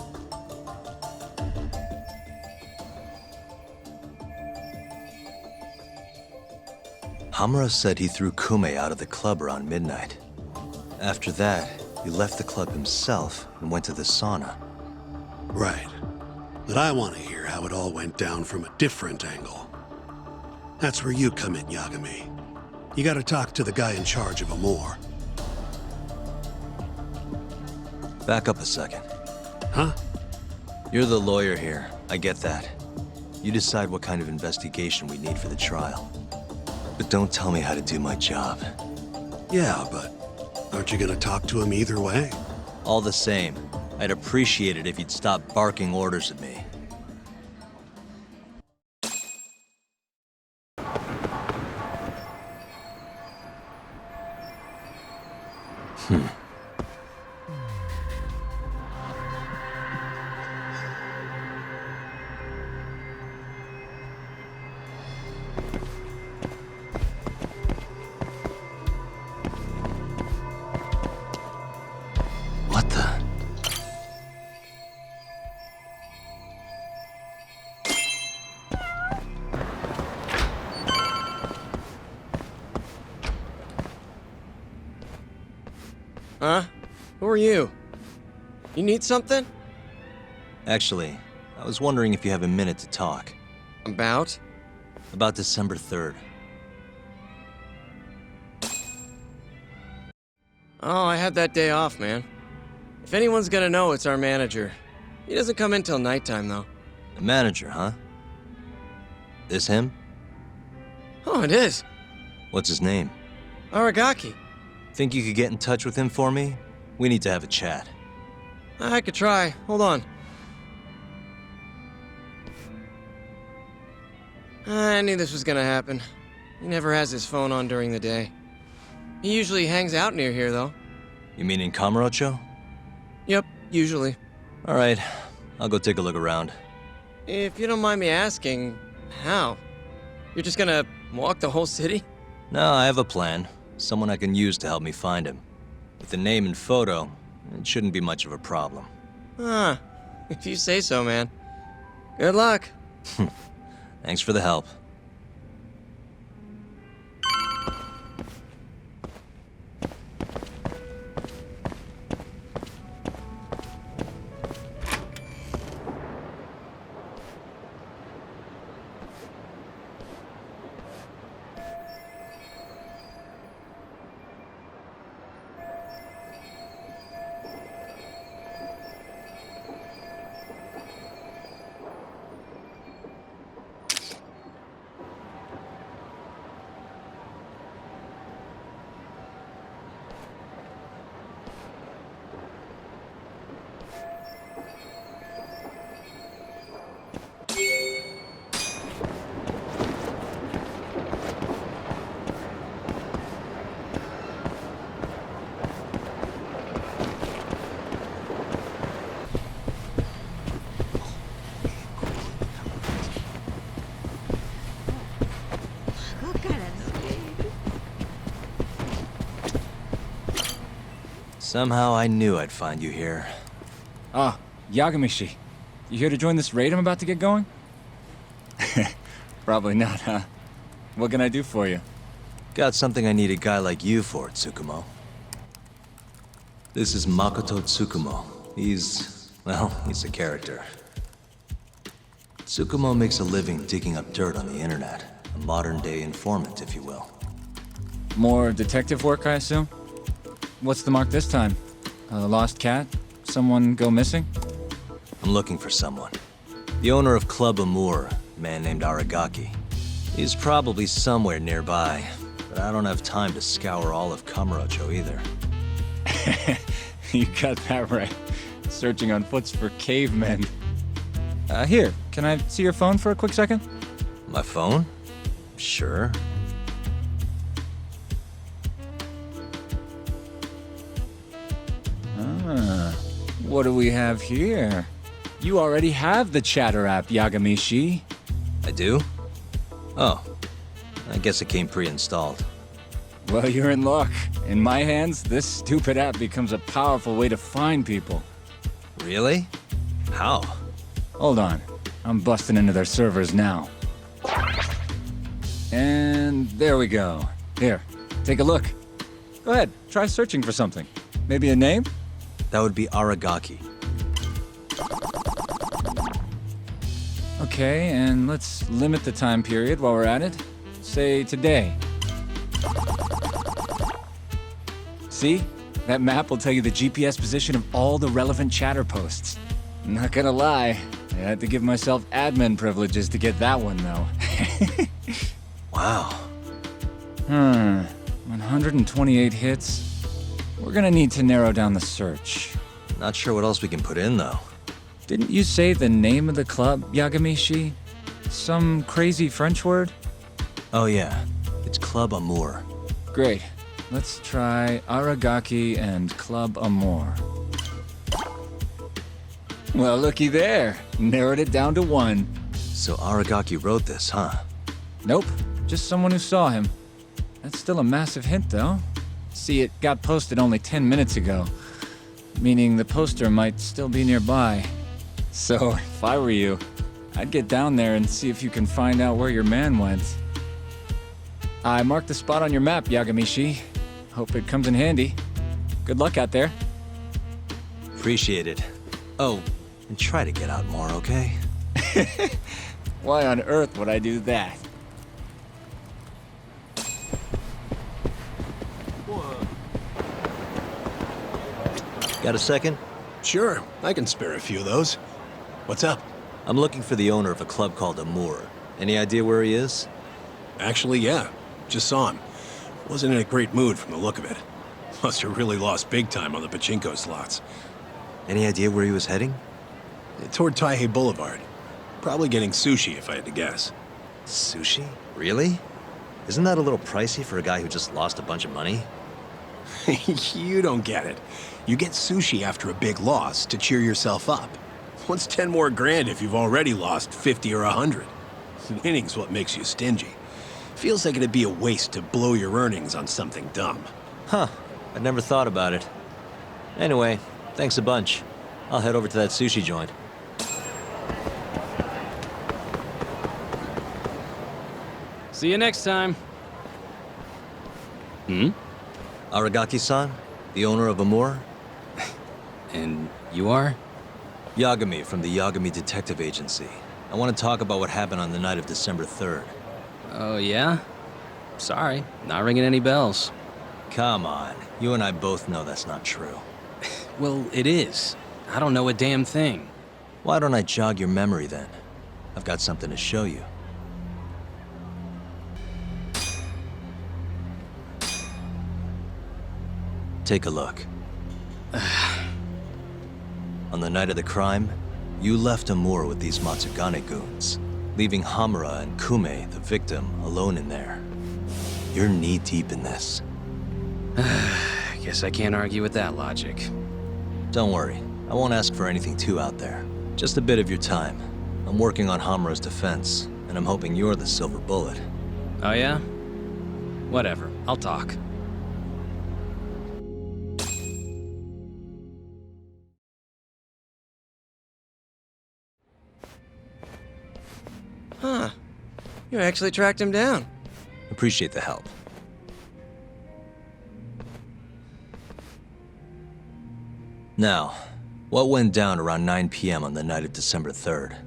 Hamura said he threw Kume out of the club around midnight. After that, he left the club himself and went to the sauna. Right. But I want to hear how it all went down from a different angle. That's where you come in, Yagami. You gotta talk to the guy in charge of Amor. Back up a second. Huh? You're the lawyer here. I get that. You decide what kind of investigation we need for the trial. But don't tell me how to do my job. Yeah, but aren't you gonna talk to him either way? All the same, I'd appreciate it if you'd stop barking orders at me. What the? Huh? Who are you? You need something? Actually, I was wondering if you have a minute to talk. About? About December 3rd. Oh, I had that day off, man. If anyone's gonna know, it's our manager. He doesn't come in till nighttime, though. The manager, huh? This him? Oh, it is. What's his name? Aragaki. Think you could get in touch with him for me? We need to have a chat. I could try. Hold on. I knew this was gonna happen. He never has his phone on during the day. He usually hangs out near here, though. You mean in Kamurocho? Yep, usually. All right, I'll go take a look around. If you don't mind me asking, how? You're just gonna walk the whole city? No, I have a plan. Someone I can use to help me find him. With the name and photo, it shouldn't be much of a problem. Huh. If you say so, man. Good luck. Thanks for the help. Somehow I knew I'd find you here. Ah, Yagamishi. You here to join this raid I'm about to get going? Probably not, huh? What can I do for you? Got something I need a guy like you for, Tsukumo. This is Makoto Tsukumo. He's a character. Tsukumo makes a living digging up dirt on the internet. A modern-day informant, if you will. More detective work, I assume? What's the mark this time? A lost cat? Someone go missing? I'm looking for someone. The owner of Club Amour, a man named Aragaki. He's probably somewhere nearby, but I don't have time to scour all of Kamurocho either. You got that right. Searching on foots for cavemen. Here, can I see your phone for a quick second? My phone? Sure. What do we have here? You already have the chatter app, Yagamishi. I do? Oh. I guess it came pre-installed. Well, you're in luck. In my hands, this stupid app becomes a powerful way to find people. Really? How? Hold on. I'm busting into their servers now. And there we go. Here, take a look. Go ahead, try searching for something. Maybe a name? That would be Aragaki. Okay, and let's limit the time period while we're at it. Say today. See? That map will tell you the GPS position of all the relevant chatter posts. Not gonna lie, I had to give myself admin privileges to get that one, though. Wow. 128 hits. We're gonna need to narrow down the search. Not sure what else we can put in, though. Didn't you say the name of the club, Yagamishi? Some crazy French word? Oh yeah, it's Club Amour. Great. Let's try Aragaki and Club Amour. Well, looky there. Narrowed it down to 1. So Aragaki wrote this, huh? Nope. Just someone who saw him. That's still a massive hint, though. See, it got posted only 10 minutes ago, meaning the poster might still be nearby. So, if I were you, I'd get down there and see if you can find out where your man went. I marked the spot on your map, Yagamishi. Hope it comes in handy. Good luck out there. Appreciate it. Oh, and try to get out more, okay? Why on earth would I do that? Got a second? Sure, I can spare a few of those. What's up? I'm looking for the owner of a club called Amour. Any idea where he is? Actually, yeah. Just saw him. Wasn't in a great mood from the look of it. Must have really lost big time on the pachinko slots. Any idea where he was heading? Toward Taihei Boulevard. Probably getting sushi, if I had to guess. Sushi? Really? Isn't that a little pricey for a guy who just lost a bunch of money? You don't get it. You get sushi after a big loss to cheer yourself up. What's 10 more grand if you've already lost 50 or 100? Winning's what makes you stingy. Feels like it'd be a waste to blow your earnings on something dumb. Huh. I'd never thought about it. Anyway, thanks a bunch. I'll head over to that sushi joint. See you next time. Aragaki-san, the owner of Amour? And you are? Yagami from the Yagami Detective Agency. I want to talk about what happened on the night of December 3rd. Oh, yeah? Sorry, not ringing any bells. Come on, you and I both know that's not true. Well, it is. I don't know a damn thing. Why don't I jog your memory then? I've got something to show you. Take a look. On the night of the crime, you left Amour with these Matsugane goons, leaving Hamura and Kume, the victim, alone in there. You're knee-deep in this. Guess I can't argue with that logic. Don't worry, I won't ask for anything too out there. Just a bit of your time. I'm working on Hamura's defense, and I'm hoping you're the silver bullet. Oh yeah? Whatever, I'll talk. Huh. You actually tracked him down. Appreciate the help. Now, what went down around 9 p.m. on the night of December 3rd?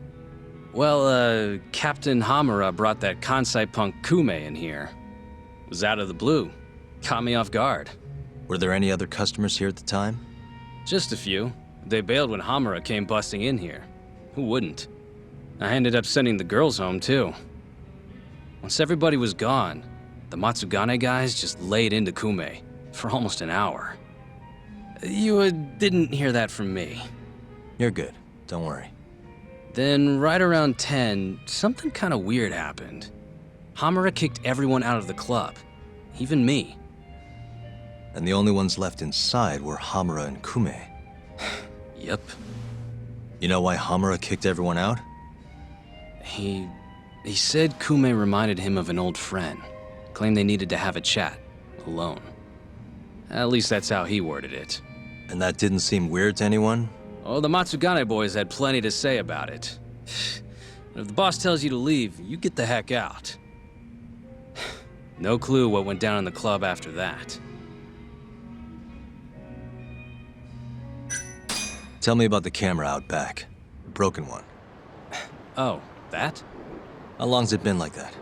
Well, Captain Hamura brought that Kansai punk Kume in here. It was out of the blue. Caught me off guard. Were there any other customers here at the time? Just a few. They bailed when Hamura came busting in here. Who wouldn't? I ended up sending the girls home, too. Once everybody was gone, the Matsugane guys just laid into Kume for almost an hour. You didn't hear that from me. You're good. Don't worry. Then, right around 10, something kind of weird happened. Hamura kicked everyone out of the club, even me. And the only ones left inside were Hamura and Kume. Yep. You know why Hamura kicked everyone out? He said Kume reminded him of an old friend. Claimed they needed to have a chat, alone. At least that's how he worded it. And that didn't seem weird to anyone? Oh, the Matsugane boys had plenty to say about it. If the boss tells you to leave, you get the heck out. No clue what went down in the club after that. Tell me about the camera out back. The broken one. Oh, that? How long's it been like that?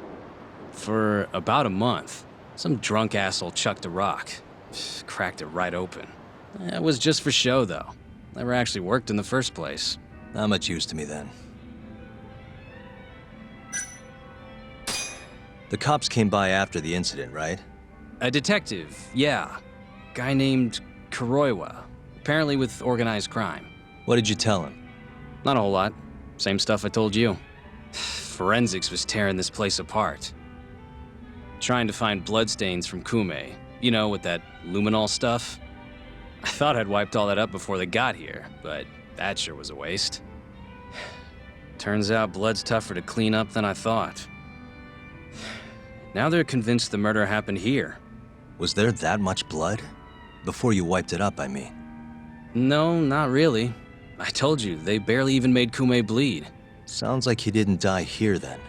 For about a month. Some drunk asshole chucked a rock. Cracked it right open. It was just for show, though. Never actually worked in the first place. Not much use to me, then. The cops came by after the incident, right? A detective, yeah. Guy named Kuroiwa. Apparently with organized crime. What did you tell him? Not a whole lot. Same stuff I told you. Forensics was tearing this place apart. Trying to find bloodstains from Kume. You know, with that luminol stuff. I thought I'd wiped all that up before they got here, but that sure was a waste. Turns out blood's tougher to clean up than I thought. Now they're convinced the murder happened here. Was there that much blood? Before you wiped it up, I mean. No, not really. I told you, they barely even made Kume bleed. Sounds like he didn't die here, then.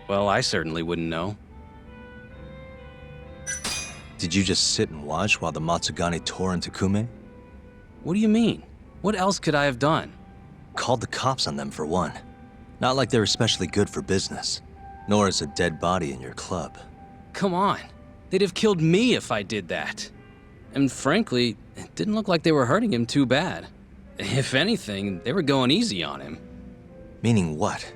Well, I certainly wouldn't know. Did you just sit and watch while the Matsugane tore into Kume? What do you mean? What else could I have done? Called the cops on them, for one. Not like they're especially good for business. Nor is a dead body in your club. Come on. They'd have killed me if I did that. And frankly, it didn't look like they were hurting him too bad. If anything, they were going easy on him. Meaning what?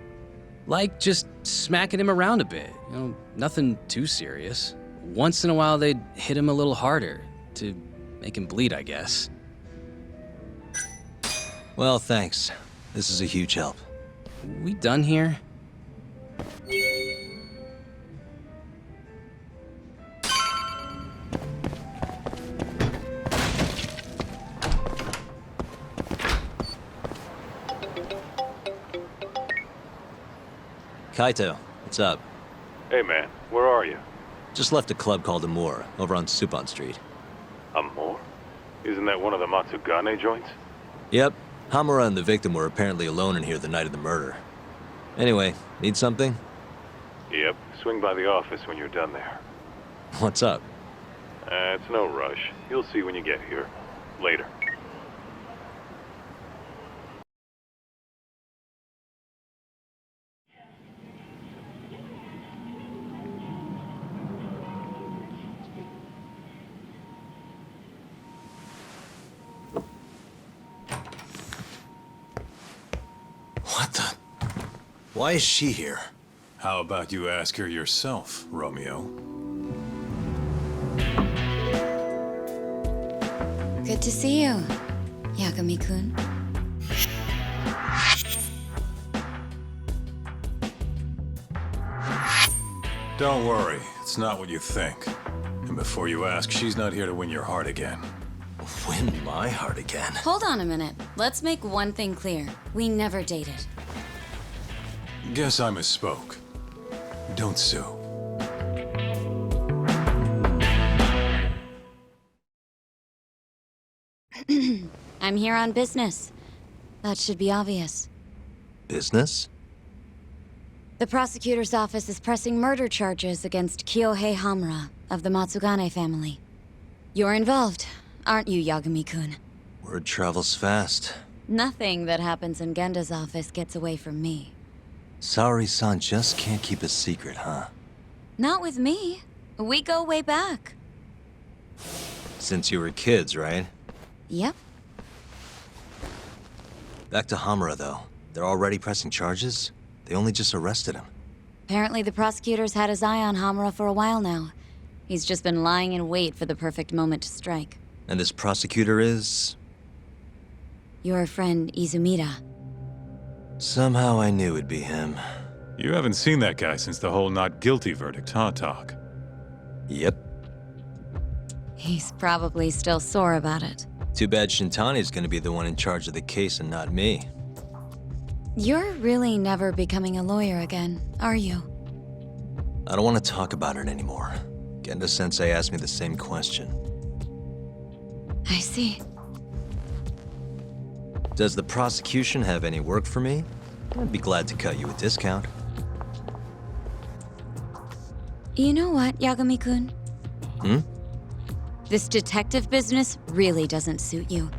Like just smacking him around a bit. You know, nothing too serious. Once in a while, they'd hit him a little harder to make him bleed, I guess. Well, thanks. This is a huge help. We done here? Kaito, what's up? Hey man, where are you? Just left a club called Amur, over on Supon Street. Amor? Isn't that one of the Matsugane joints? Yep. Hamura and the victim were apparently alone in here the night of the murder. Anyway, need something? Yep, swing by the office when you're done there. What's up? It's no rush. You'll see when you get here. Later. What the? Why is she here? How about you ask her yourself, Romeo? Good to see you, Yagami-kun. Don't worry, it's not what you think. And before you ask, she's not here to win your heart again. Win my heart again? Hold on a minute. Let's make one thing clear. We never dated. Guess I misspoke. Don't sue. I'm here on business. That should be obvious. Business? The prosecutor's office is pressing murder charges against Kyohei Hamura of the Matsugane family. You're involved, aren't you, Yagami-kun? Word travels fast. Nothing that happens in Genda's office gets away from me. Saori-san just can't keep a secret, huh? Not with me. We go way back. Since you were kids, right? Yep. Back to Hamura, though. They're already pressing charges? They only just arrested him. Apparently the prosecutor's had his eye on Hamura for a while now. He's just been lying in wait for the perfect moment to strike. And this prosecutor is... Your friend Izumida. Somehow I knew it'd be him. You haven't seen that guy since the whole not guilty verdict, huh, Talk? Yep. He's probably still sore about it. Too bad Shintani's gonna be the one in charge of the case and not me. You're really never becoming a lawyer again, are you? I don't want to talk about it anymore. Genda-sensei asked me the same question. I see. Does the prosecution have any work for me? I'd be glad to cut you a discount. You know what, Yagami-kun? Hmm? This detective business really doesn't suit you.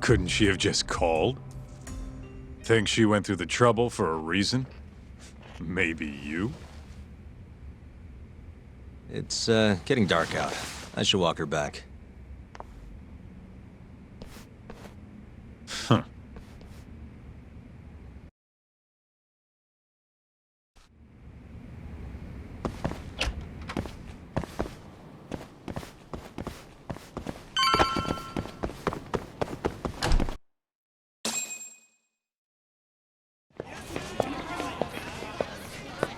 Couldn't she have just called? Think she went through the trouble for a reason? Maybe you? It's, getting dark out. I should walk her back. Huh.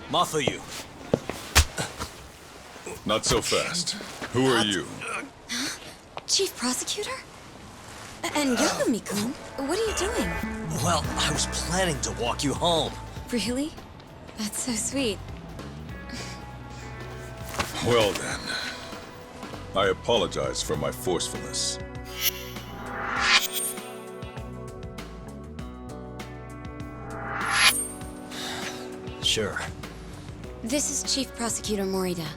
Mafuyu. Not so fast. Who are you? Chief Prosecutor? And Yagami-kun, what are you doing? Well, I was planning to walk you home. Really? That's so sweet. Well then. I apologize for my forcefulness. Sure. This is Chief Prosecutor Morita.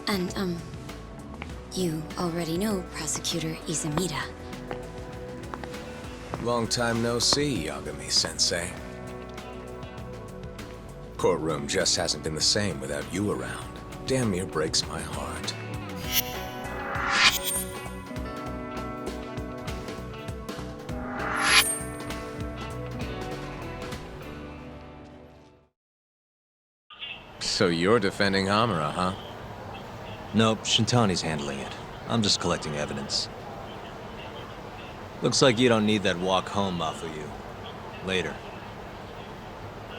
And, you already know Prosecutor Izumida. Long time no see, Yagami-sensei. Courtroom just hasn't been the same without you around. Damn near breaks my heart. So you're defending Hamura, huh? Nope, Shintani's handling it. I'm just collecting evidence. Looks like you don't need that walk home, Mafuyu. Later.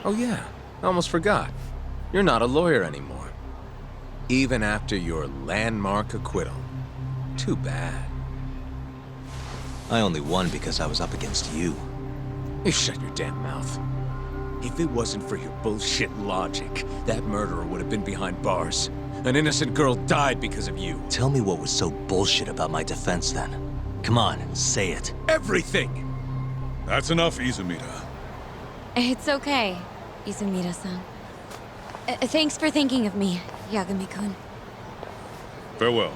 Oh yeah, I almost forgot. You're not a lawyer anymore. Even after your landmark acquittal. Too bad. I only won because I was up against you. You shut your damn mouth. If it wasn't for your bullshit logic, that murderer would have been behind bars. An innocent girl died because of you. Tell me what was so bullshit about my defense then. Come on, say it. Everything! That's enough, Izumida. It's okay, Izumida-san. Thanks for thinking of me, Yagami-kun. Farewell.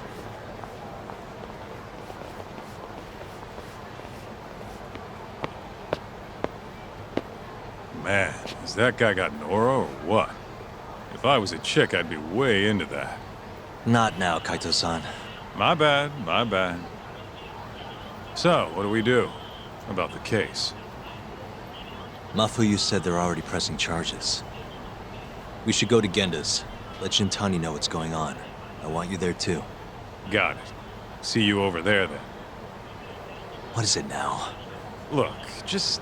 Man, has that guy got Nora or what? If I was a chick, I'd be way into that. Not now, Kaito-san. My bad, my bad. So, what do we do about the case? Mafuyu said they're already pressing charges. We should go to Genda's. Let Shintani know what's going on. I want you there too. Got it. See you over there then. What is it now? Look, just,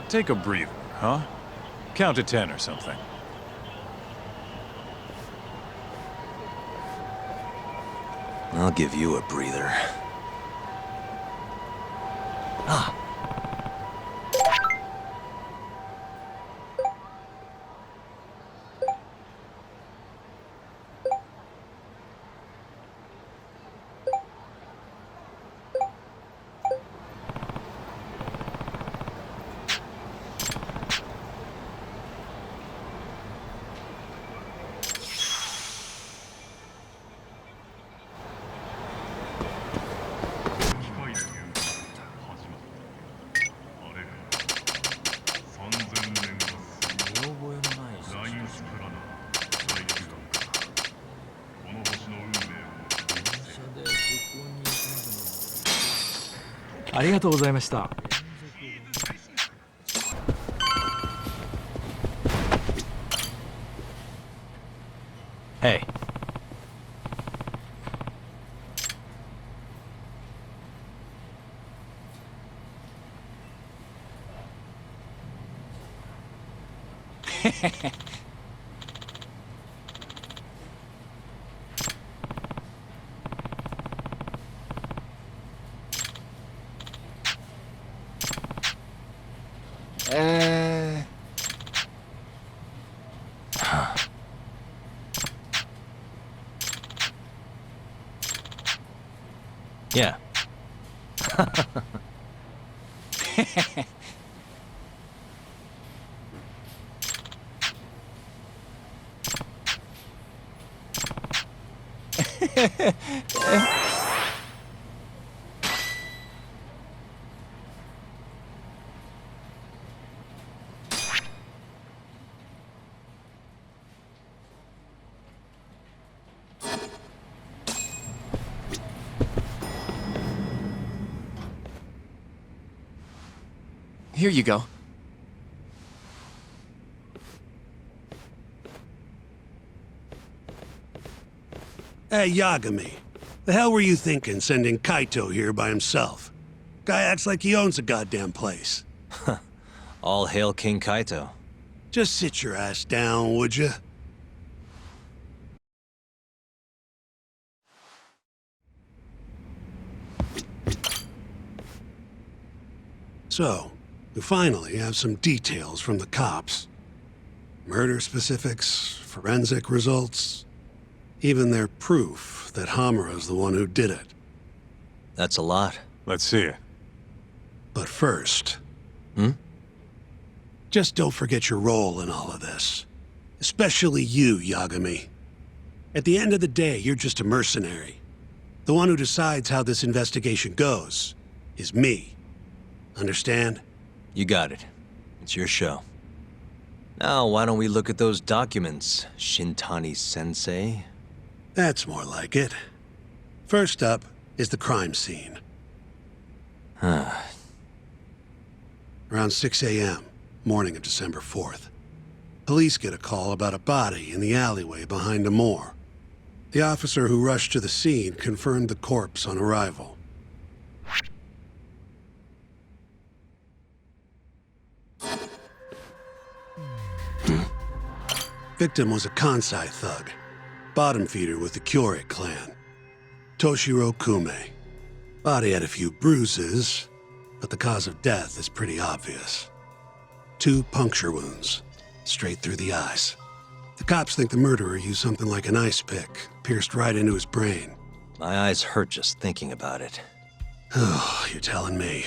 take a breather, huh? Count to 10 or something. I'll give you a breather. Ah. ありがとうございました。Hey. Yeah. Here you go. Hey, Yagami. The hell were you thinking sending Kaito here by himself? Guy acts like he owns the goddamn place. All hail King Kaito. Just sit your ass down, would you? So, we finally have some details from the cops. Murder specifics, forensic results, even their proof that Hamura's the one who did it. That's a lot. Let's see it. But first... Just don't forget your role in all of this. Especially you, Yagami. At the end of the day, you're just a mercenary. The one who decides how this investigation goes is me. Understand? You got it. It's your show. Now, why don't we look at those documents, Shintani-sensei? That's more like it. First up is the crime scene. Around 6 a.m., morning of December 4th. Police get a call about a body in the alleyway behind a moor. The officer who rushed to the scene confirmed the corpse on arrival. Victim was a Kansai thug, bottom feeder with the Kyorei clan. Toshiro Kume. Body had a few bruises, but the cause of death is pretty obvious. 2 puncture wounds, straight through the eyes. The cops think the murderer used something like an ice pick, pierced right into his brain. My eyes hurt just thinking about it. Oh, you're telling me.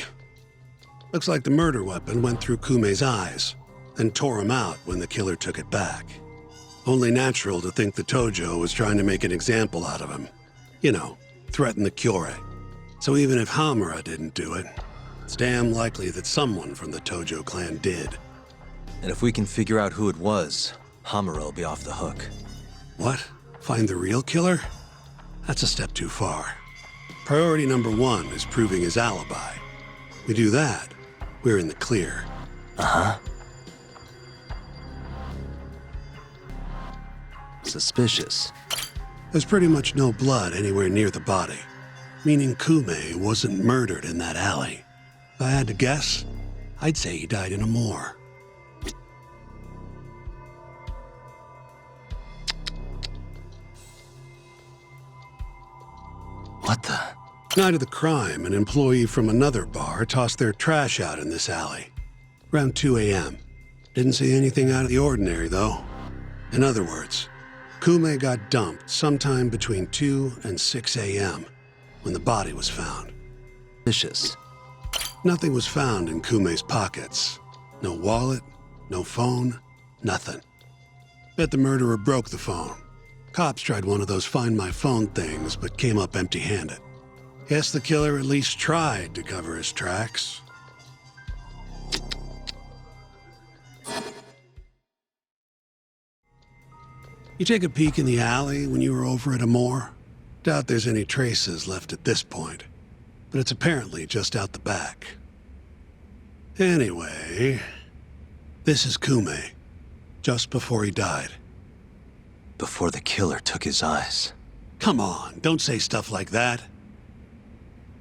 Looks like the murder weapon went through Kume's eyes, then tore him out when the killer took it back. Only natural to think the Tojo was trying to make an example out of him. You know, threaten the Kyorei. So even if Hamura didn't do it, it's damn likely that someone from the Tojo clan did. And if we can figure out who it was, Hamura will be off the hook. What? Find the real killer? That's a step too far. Priority number 1 is proving his alibi. We do that, we're in the clear. Suspicious. There's pretty much no blood anywhere near the body, meaning Kume wasn't murdered in that alley. If I had to guess, I'd say he died in a moor. What the? Night of the crime, an employee from another bar tossed their trash out in this alley. Around 2 a.m. Didn't see anything out of the ordinary, though. In other words, Kume got dumped sometime between 2 and 6 a.m. when the body was found. Vicious. Nothing was found in Kume's pockets. No wallet, no phone, nothing. Bet the murderer broke the phone. Cops tried one of those Find My Phone things, but came up empty-handed. Guess the killer at least tried to cover his tracks. You take a peek in the alley when you were over at Amore? Doubt there's any traces left at this point. but it's apparently just out the back. Anyway, this is Kume, just before he died. Before the killer took his eyes. Come on, don't say stuff like that.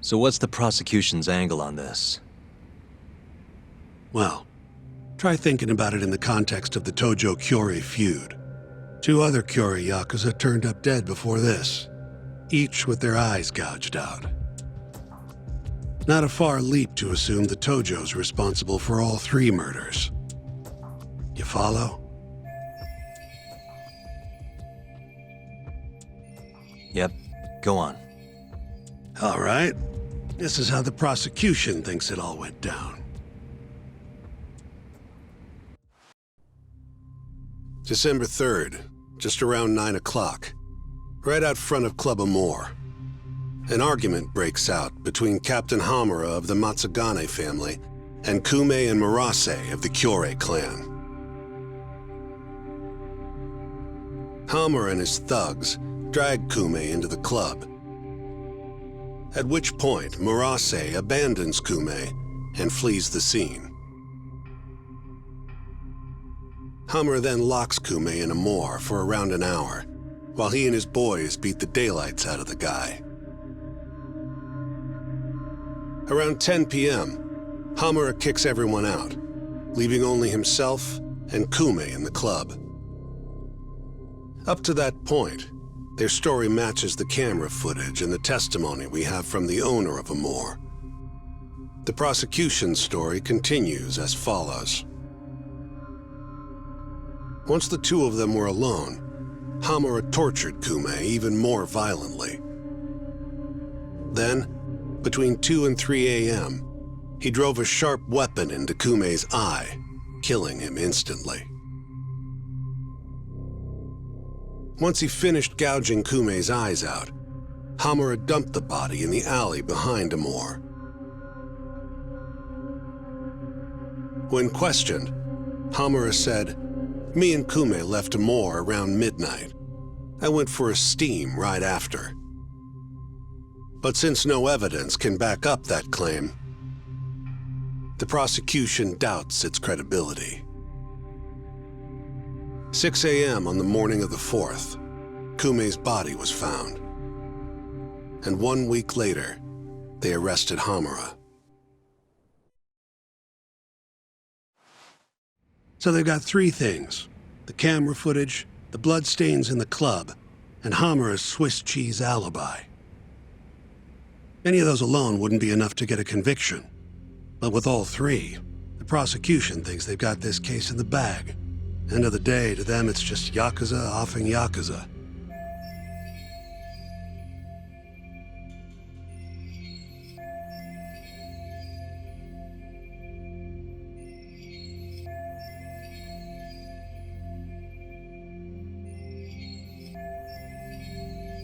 So what's the prosecution's angle on this? Well, try thinking about it in the context of the Tojo-Kyorei feud. 2 other Kyorei Yakuza turned up dead before this, each with their eyes gouged out. Not a far leap to assume the Tojo's responsible for all 3 murders. You follow? Yep, go on. All right. This is how the prosecution thinks it all went down. December 3rd, just around 9 o'clock, right out front of Club Amore. An argument breaks out between Captain Hamura of the Matsugane family and Kume and Murase of the Kyorei clan. Hamura and his thugs drag Kume into the club, at which point Murase abandons Kume and flees the scene. Hamura then locks Kume in Amore for around an hour, while he and his boys beat the daylights out of the guy. Around 10 p.m., Hamura kicks everyone out, leaving only himself and Kume in the club. Up to that point, their story matches the camera footage and the testimony we have from the owner of Amore. The prosecution's story continues as follows. Once the 2 of them were alone, Hamura tortured Kume even more violently. Then, between 2 and 3 a.m., he drove a sharp weapon into Kume's eye, killing him instantly. Once he finished gouging Kume's eyes out, Hamura dumped the body in the alley behind Amore. When questioned, Hamura said, "Me and Kume left Amore around midnight. I went for a steam right after." But since no evidence can back up that claim, the prosecution doubts its credibility. 6 a.m. on the morning of the 4th, Kume's body was found. And 1 week later, they arrested Hamura. So they've got 3 things: the camera footage, the bloodstains in the club, and Hamura's Swiss cheese alibi. Any of those alone wouldn't be enough to get a conviction. But with all 3, the prosecution thinks they've got this case in the bag. End of the day, to them it's just Yakuza offing Yakuza.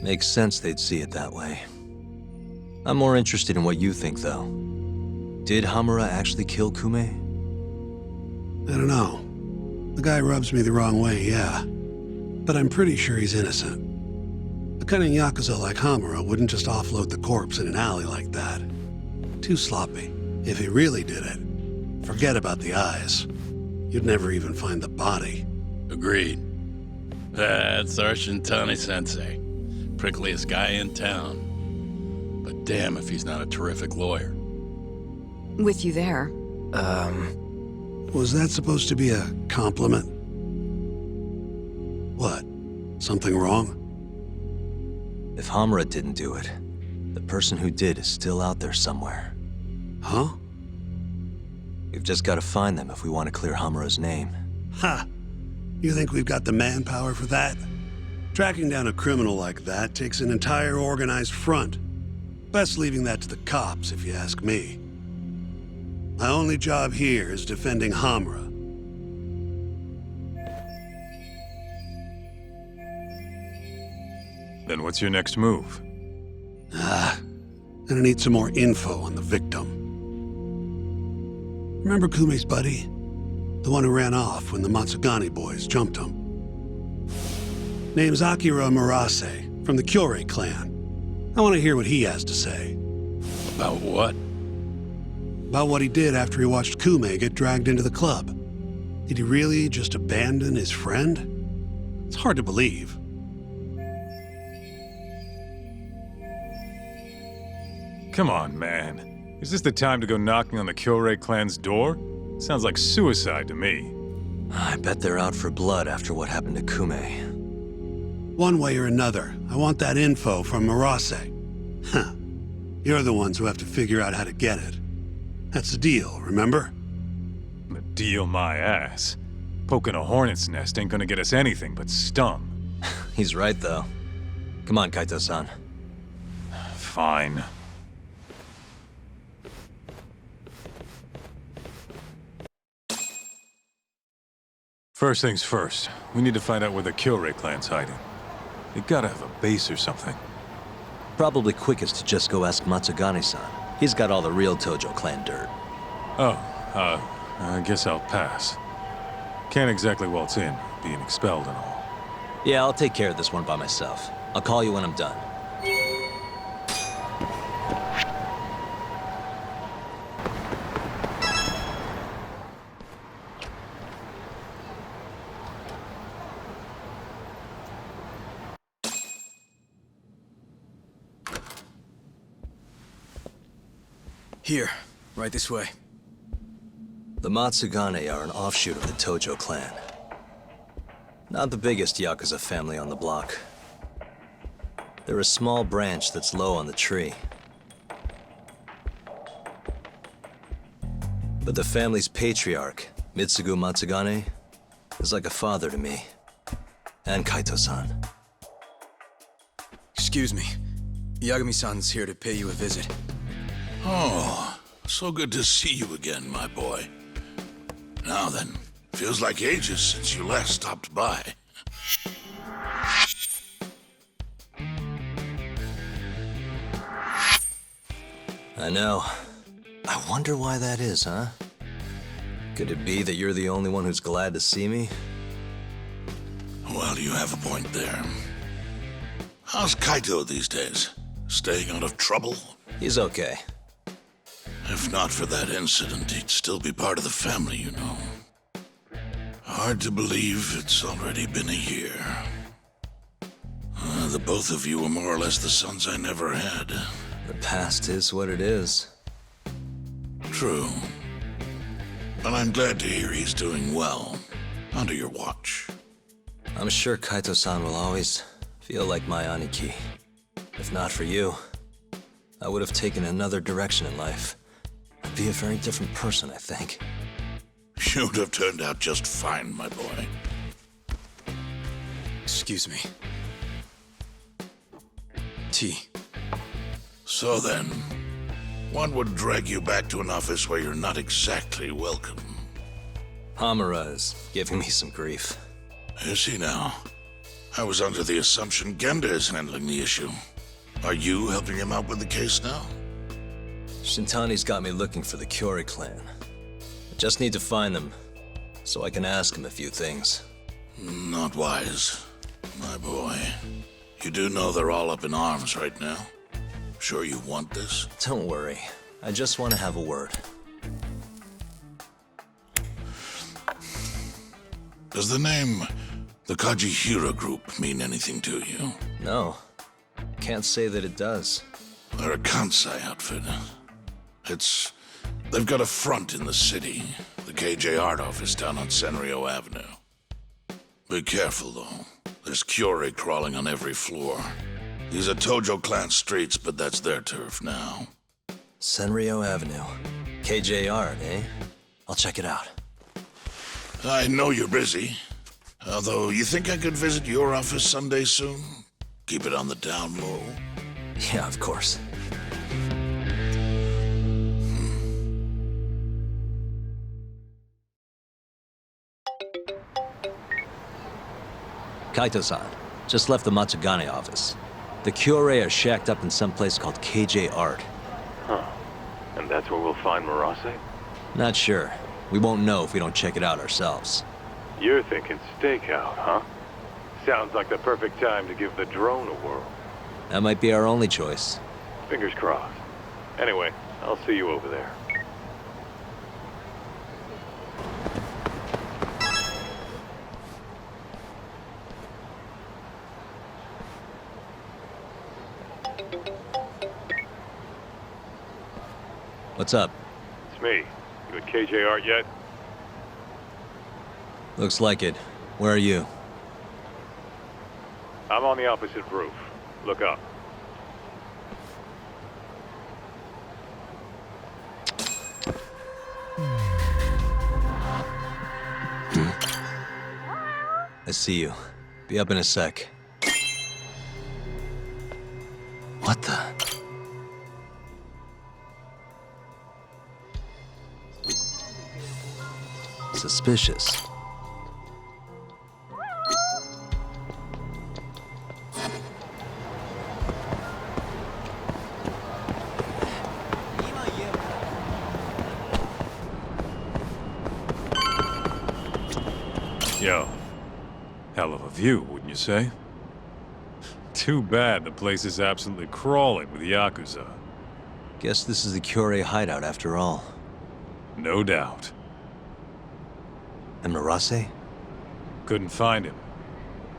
Makes sense they'd see it that way. I'm more interested in what you think, though. Did Hamura actually kill Kume? I don't know. The guy rubs me the wrong way, yeah. But I'm pretty sure he's innocent. A cunning Yakuza like Hamura wouldn't just offload the corpse in an alley like that. Too sloppy. If he really did it, forget about the eyes. You'd never even find the body. Agreed. That's our Shintani-sensei. Prickliest guy in town. But damn if he's not a terrific lawyer. With you there. Was that supposed to be a compliment? What? Something wrong? If Hamura didn't do it, the person who did is still out there somewhere. Huh? We've just got to find them if we want to clear Hamura's name. Ha! You think we've got the manpower for that? Tracking down a criminal like that takes an entire organized front. Best leaving that to the cops, if you ask me. My only job here is defending Hamura. Then what's your next move? Gonna need some more info on the victim. Remember Kume's buddy? The one who ran off when the Matsugane boys jumped him. Name's Akira Murase, from the Kyorei clan. I want to hear what he has to say. About what? About what he did after he watched Kume get dragged into the club. Did he really just abandon his friend? It's hard to believe. Come on, man. Is this the time to go knocking on the Kyorei clan's door? Sounds like suicide to me. I bet they're out for blood after what happened to Kume. One way or another, I want that info from Murase. Huh. You're the ones who have to figure out how to get it. That's the deal, remember? The deal my ass. Poking a hornet's nest ain't gonna get us anything but stung. He's right, though. Come on, Kaito-san. Fine. First things first, we need to find out where the Kyorei clan's hiding. They gotta have a base or something. Probably quickest to just go ask Matsugane-san. He's got all the real Tojo clan dirt. Oh, I guess I'll pass. Can't exactly waltz in, being expelled and all. Yeah, I'll take care of this one by myself. I'll call you when I'm done. Here, right this way. The Matsugane are an offshoot of the Tojo clan. Not the biggest Yakuza family on the block. They're a small branch that's low on the tree. But the family's patriarch, Mitsugu Matsugane, is like a father to me. And Kaito-san. Excuse me. Yagami-san's here to pay you a visit. Oh, so good to see you again, my boy. Now then, feels like ages since you last stopped by. I know. I wonder why that is, huh? Could it be that you're the only one who's glad to see me? Well, you have a point there. How's Kaito these days? Staying out of trouble? He's okay. If not for that incident, he'd still be part of the family, you know. Hard to believe it's already been a year. The both of you were more or less the sons I never had. The past is what it is. True. But I'm glad to hear he's doing well, under your watch. I'm sure Kaito-san will always feel like my aniki. If not for you, I would have taken another direction in life. I'd be a very different person, I think. You'd have turned out just fine, my boy. Excuse me. Tea. So then, what would drag you back to an office where you're not exactly welcome? Hamura is giving me some grief. Is he now? I was under the assumption Genda is handling the issue. Are you helping him out with the case now? Shintani's got me looking for the Kyorei clan. I just need to find them, so I can ask him a few things. Not wise, my boy. You do know they're all up in arms right now? Sure you want this? Don't worry. I just want to have a word. Does the name the Kajihira Group mean anything to you? No. Can't say that it does. They're a Kansai outfit. They've got a front in the city. The KJ Art office down on Senryo Avenue. Be careful, though. There's Kyorei crawling on every floor. These are Tojo clan streets, but that's their turf now. Senryo Avenue. KJ Art, eh? I'll check it out. I know you're busy. Although, you think I could visit your office someday soon? Keep it on the down low? Yeah, of course. Kaito-san, just left the Matsugane office. The Kyorei are shacked up in some place called KJ Art. Huh. And that's where we'll find Murase? Not sure. We won't know if we don't check it out ourselves. You're thinking stakeout, huh? Sounds like the perfect time to give the drone a whirl. That might be our only choice. Fingers crossed. Anyway, I'll see you over there. What's up? It's me. You at KJ Art yet? Looks like it. Where are you? I'm on the opposite roof. Look up. I see you. Be up in a sec. What the? Suspicious. Yo. Hell of a view, wouldn't you say? Too bad the place is absolutely crawling with Yakuza. Guess this is the Kyorei hideout after all. No doubt. And Murase? Couldn't find him.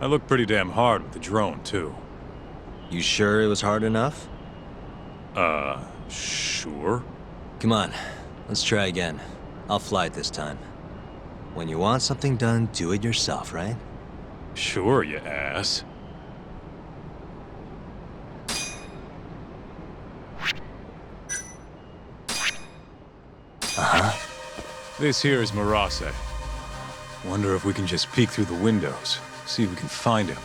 I looked pretty damn hard with the drone, too. You sure it was hard enough? Sure. Come on, let's try again. I'll fly it this time. When you want something done, do it yourself, right? Sure, you ass. Uh-huh. This here is Murase. Wonder if we can just peek through the windows, see if we can find him.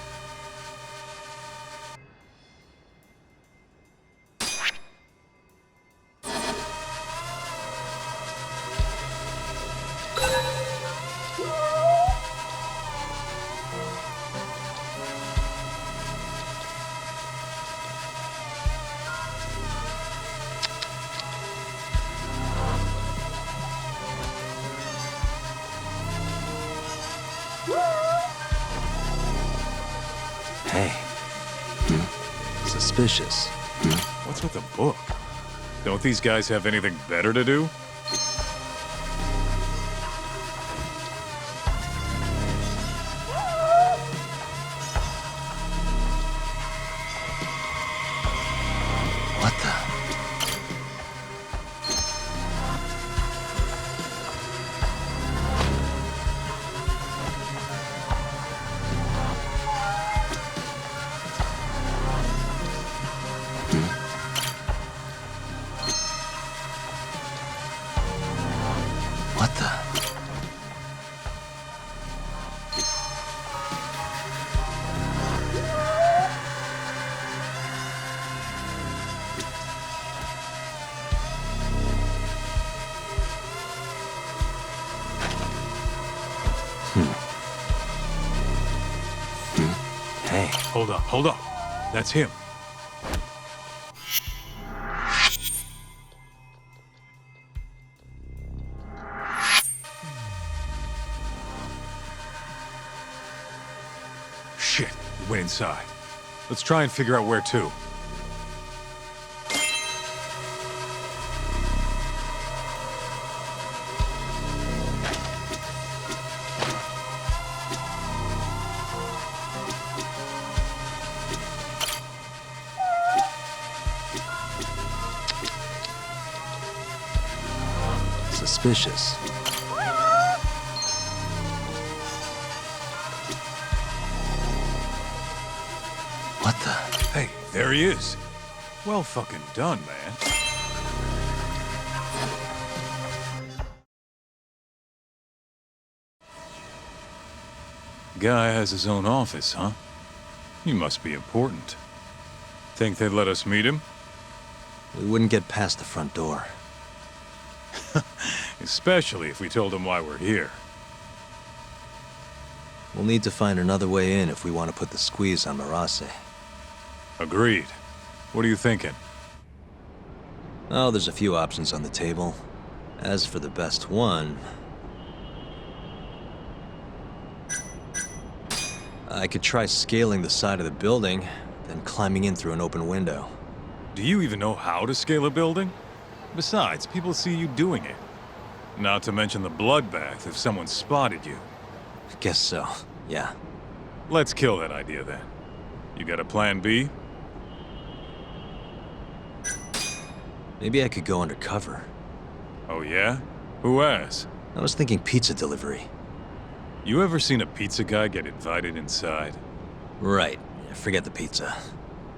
Hey. Suspicious. What's with the book? Don't these guys have anything better to do? What the? What the? Hey. Hold up. That's him. Shit, he went inside. Let's try and figure out where to. Suspicious. What the? Hey, there he is. Well fucking done, man. Guy has his own office, huh? He must be important. Think they'd let us meet him? We wouldn't get past the front door. Especially if we told him why we're here. We'll need to find another way in if we want to put the squeeze on Murase. Agreed. What are you thinking? Oh, there's a few options on the table. As for the best one... I could try scaling the side of the building, then climbing in through an open window. Do you even know how to scale a building? Besides, people see you doing it. Not to mention the bloodbath if someone spotted you. Guess so, yeah. Let's kill that idea then. You got a plan B? Maybe I could go undercover. Oh yeah? Who has? I was thinking pizza delivery. You ever seen a pizza guy get invited inside? Right. Forget the pizza.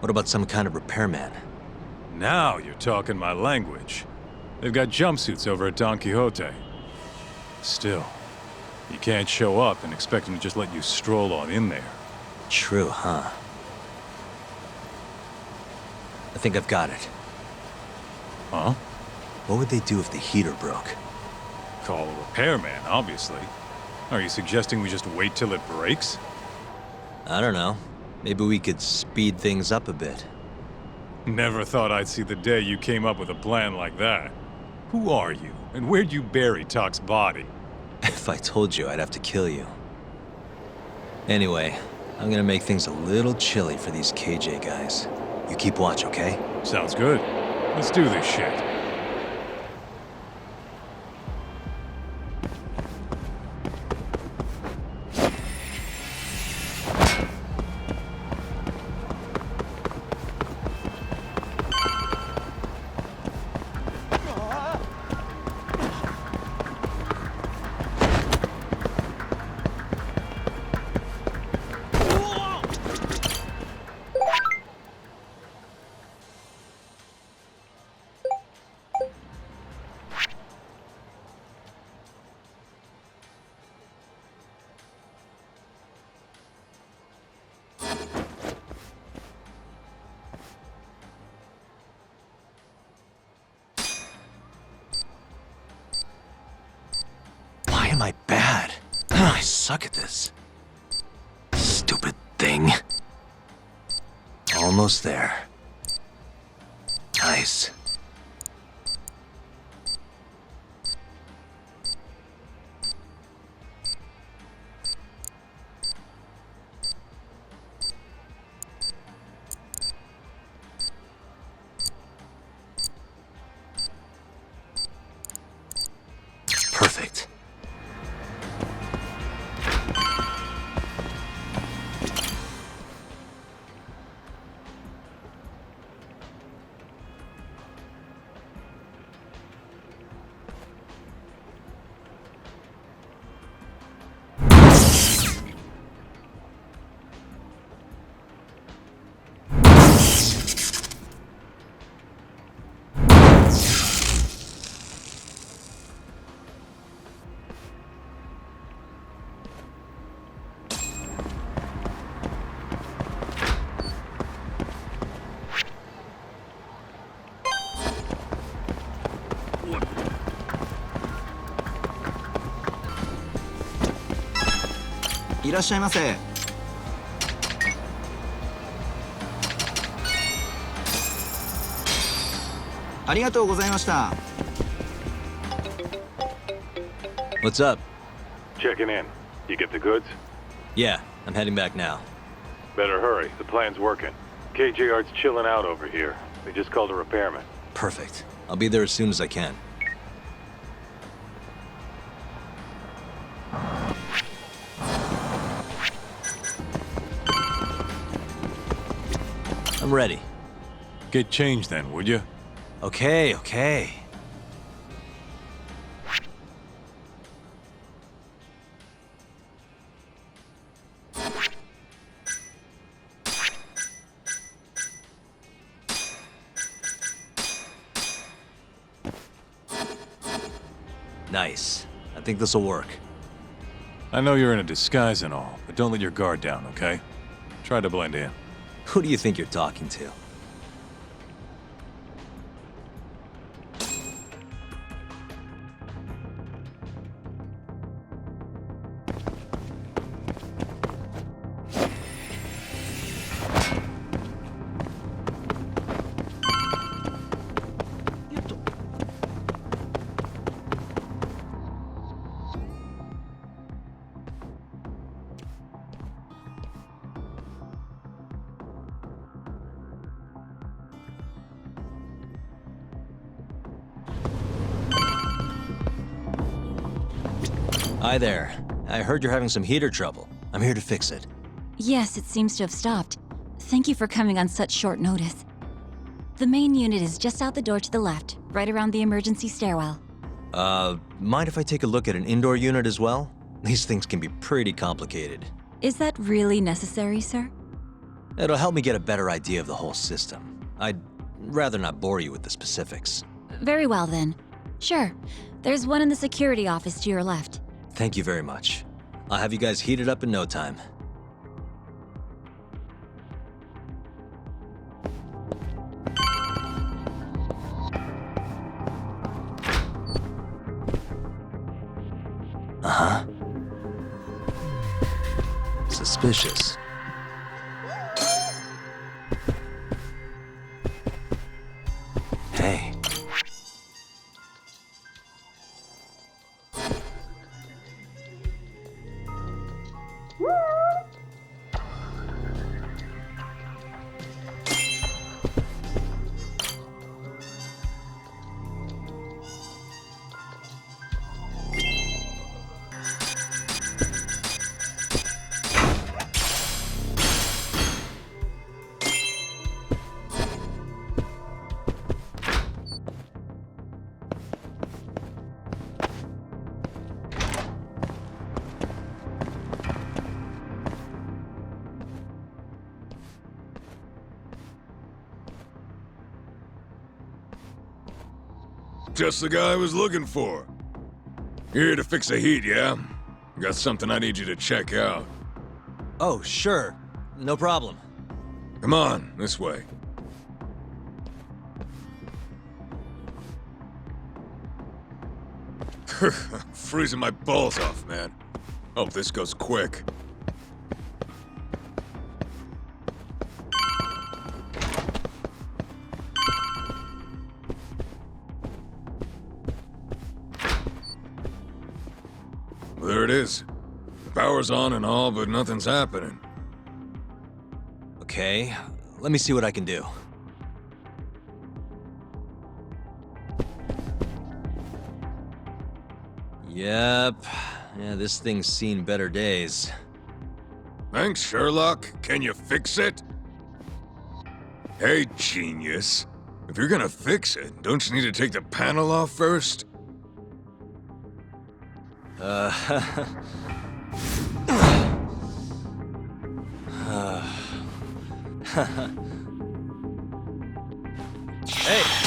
What about some kind of repairman? Now you're talking my language. They've got jumpsuits over at Don Quixote. Still, you can't show up and expect them to just let you stroll on in there. True, huh? I think I've got it. Huh? What would they do if the heater broke? Call a repairman, obviously. Are you suggesting we just wait till it breaks? I don't know. Maybe we could speed things up a bit. Never thought I'd see the day you came up with a plan like that. Who are you, and where'd you bury Talk's body? If I told you, I'd have to kill you. Anyway, I'm gonna make things a little chilly for these KJ guys. You keep watch, okay? Sounds good. Let's do this shit. Why am I bad? I suck at this. Stupid thing. Almost there. Nice. Perfect. What's up? Checking in. You get the goods? Yeah, I'm heading back now. Better hurry. The plan's working. KJR's chilling out over here. They just called a repairman. Perfect. I'll be there as soon as I can. I'm ready. Get changed then, would you? Okay, okay. Nice. I think this'll work. I know you're in a disguise and all, but don't let your guard down, okay? Try to blend in. Who do you think you're talking to? Hi there. I heard you're having some heater trouble. I'm here to fix it. Yes, it seems to have stopped. Thank you for coming on such short notice. The main unit is just out the door to the left, right around the emergency stairwell. Mind if I take a look at an indoor unit as well? These things can be pretty complicated. Is that really necessary, sir? It'll help me get a better idea of the whole system. I'd rather not bore you with the specifics. Very well, then. Sure. There's one in the security office to your left. Thank you very much. I'll have you guys heated up in no time. Uh-huh. Suspicious. Hey. Just the guy I was looking for. You're here to fix the heat, yeah? Got something I need you to check out. Oh, sure. No problem. Come on, this way. Freezing my balls off, man. Hope this goes quick. There it is. Power's on and all, but nothing's happening. Okay, let me see what I can do. Yep. Yeah, this thing's seen better days. Thanks, Sherlock. Can you fix it? Hey, genius. If you're gonna fix it, don't you need to take the panel off first? Hey,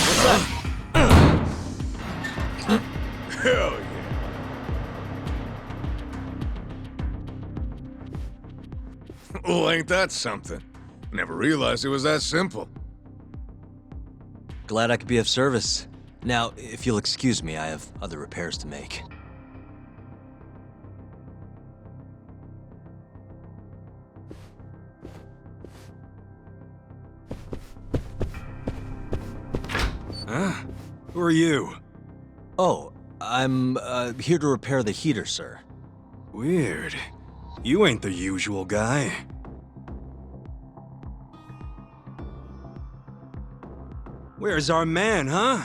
what's up? Hell yeah. Well, ain't that something? Never realized it was that simple. Glad I could be of service. Now, if you'll excuse me, I have other repairs to make. Huh? Who are you? Oh, I'm here to repair the heater, sir. Weird. You ain't the usual guy. Where's our man, huh?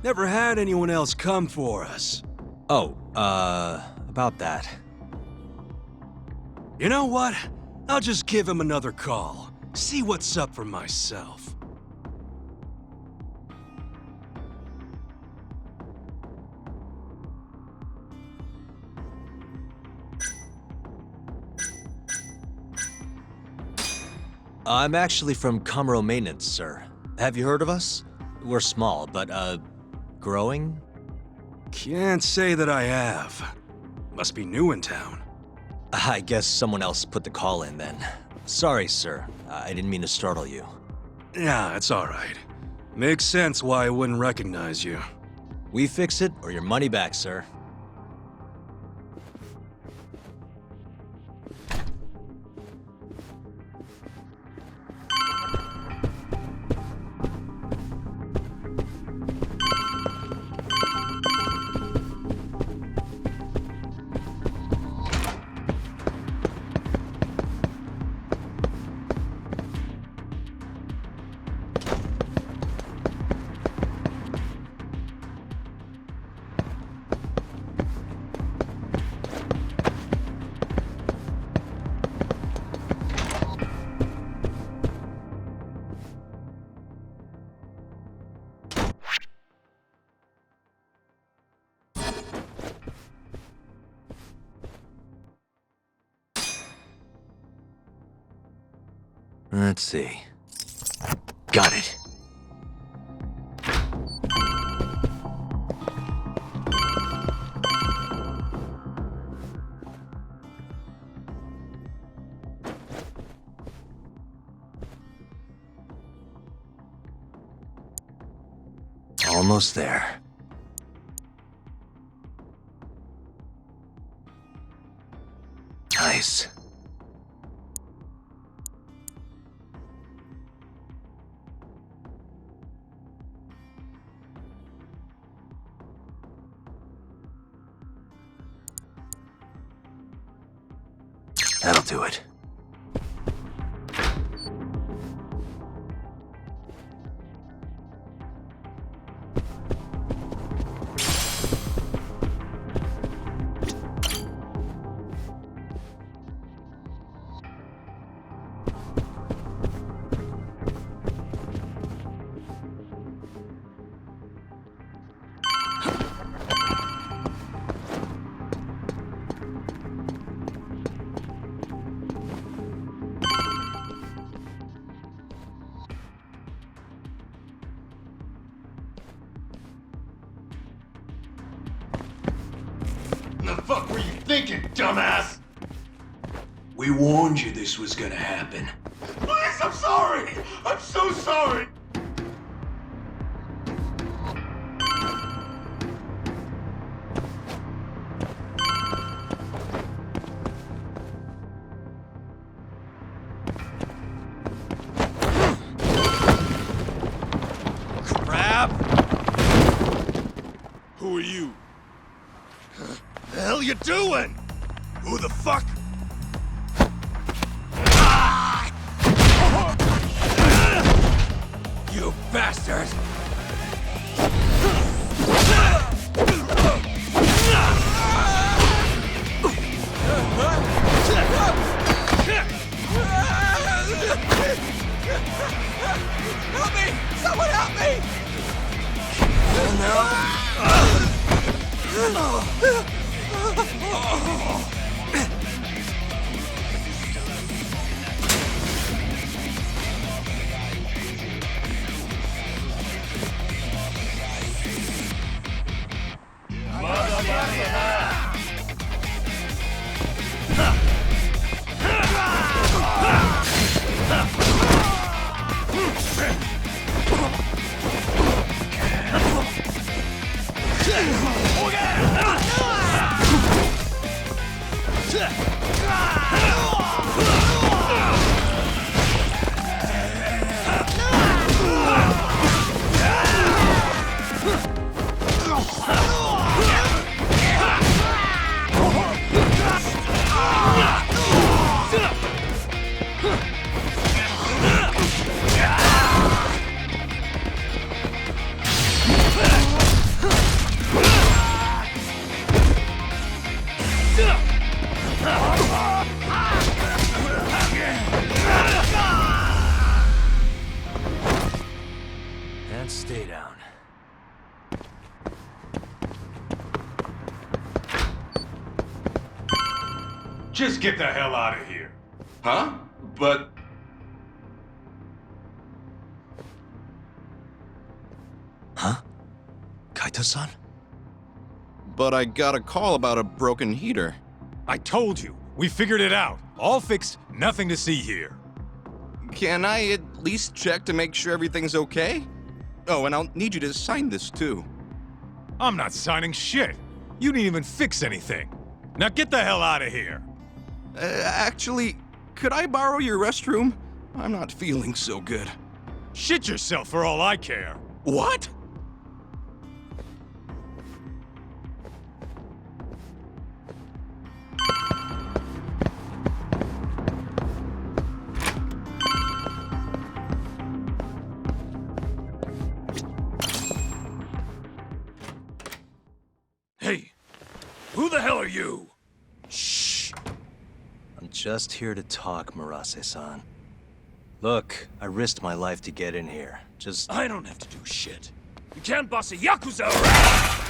Never had anyone else come for us. Oh, about that. You know what? I'll just give him another call. See what's up for myself. I'm actually from Comro Maintenance, sir. Have you heard of us? We're small, but, growing? Can't say that I have. Must be new in town. I guess someone else put the call in then. Sorry, sir. I didn't mean to startle you. Yeah, it's all right. Makes sense why I wouldn't recognize you. We fix it or your money back, sir. Let's see. Got it. Almost there. Nice. That'll do it. The fuck were you thinking, dumbass? We warned you this was gonna happen. Please, I'm sorry! I'm so sorry! Crap! Who are you? The hell you doing? Who the fuck? You bastard! Help me! Someone help me! And stay down. Just get the hell out of here. Huh? But... Huh? Kaito-san? But I got a call about a broken heater. I told you. We figured it out. All fixed, nothing to see here. Can I at least check to make sure everything's okay? Oh, and I'll need you to sign this too. I'm not signing shit. You didn't even fix anything. Now get the hell out of here. Actually, could I borrow your restroom? I'm not feeling so good. Shit yourself for all I care. What? Hey, who the hell are you? Shh. I'm just here to talk, Murase-san. Look, I risked my life to get in here. Just... I don't have to do shit. You can't boss a Yakuza around!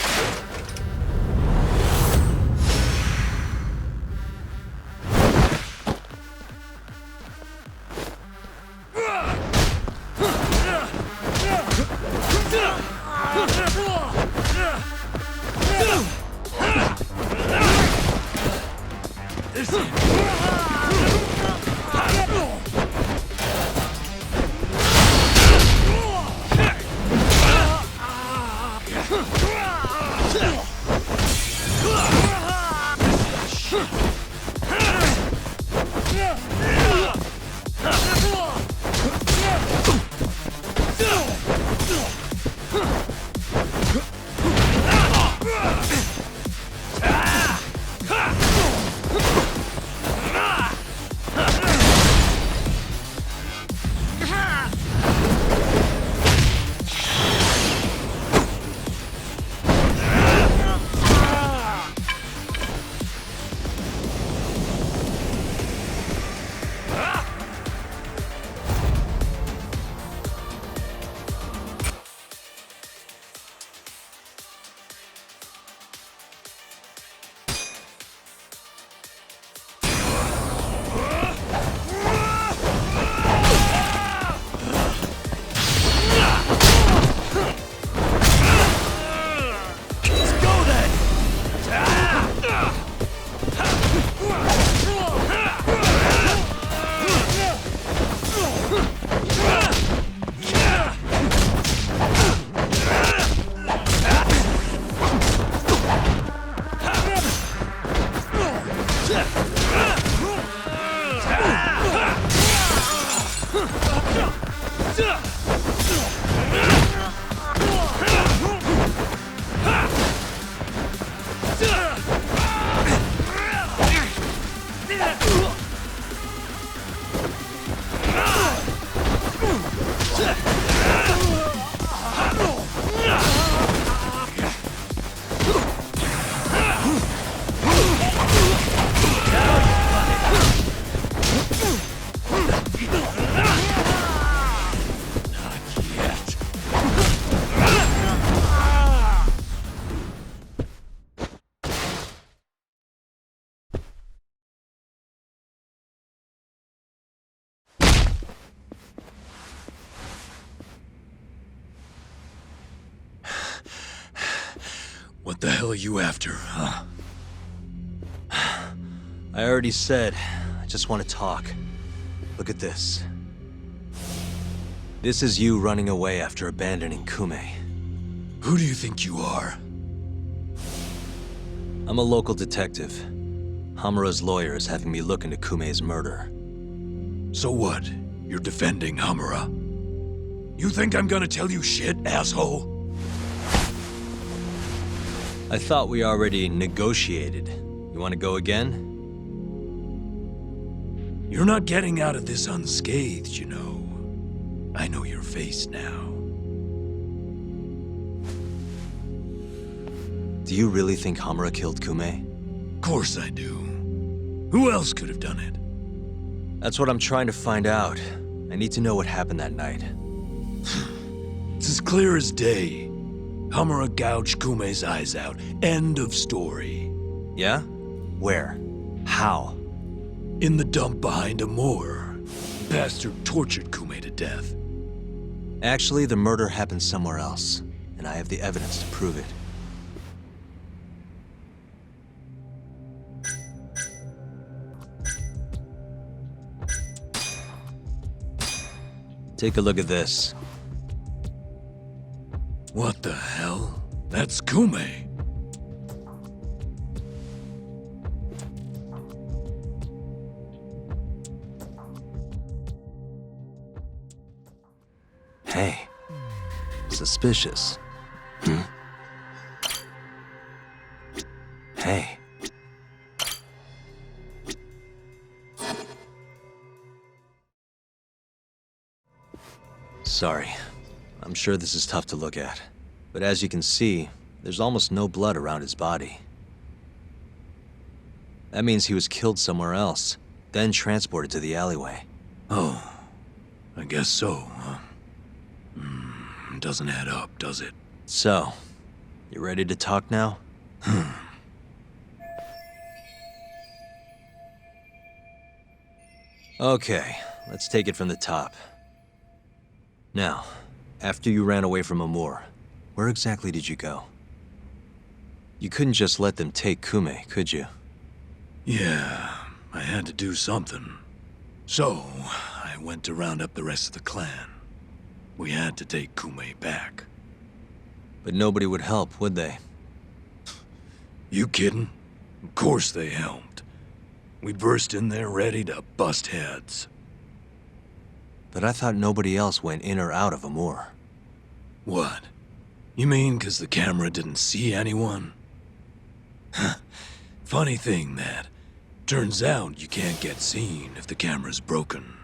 What the hell are you after, huh? I already said, I just want to talk. Look at this. This is you running away after abandoning Kume. Who do you think you are? I'm a local detective. Hamura's lawyer is having me look into Kume's murder. So what? You're defending Hamura? You think I'm gonna tell you shit, asshole? I thought we already negotiated. You want to go again? You're not getting out of this unscathed, you know. I know your face now. Do you really think Hamura killed Kume? Of course I do. Who else could have done it? That's what I'm trying to find out. I need to know what happened that night. It's as clear as day. Hamura gouged Kume's eyes out. End of story. Yeah? Where? How? In the dump behind a moor. Bastard tortured Kume to death. Actually, the murder happened somewhere else, and I have the evidence to prove it. Take a look at this. What the hell? That's Kume. Hey. Suspicious. Hmm? Hey. Sorry. I'm sure this is tough to look at. But as you can see, there's almost no blood around his body. That means he was killed somewhere else, then transported to the alleyway. Oh, I guess so, huh? Doesn't add up, does it? So, you ready to talk now? Okay, let's take it from the top. Now, after you ran away from Amur, where exactly did you go? You couldn't just let them take Kume, could you? Yeah, I had to do something. So, I went to round up the rest of the clan. We had to take Kume back. But nobody would help, would they? You kidding? Of course they helped. We burst in there ready to bust heads. But I thought nobody else went in or out of Amur. What? You mean 'cause the camera didn't see anyone? Funny thing, that. Turns out you can't get seen if the camera's broken.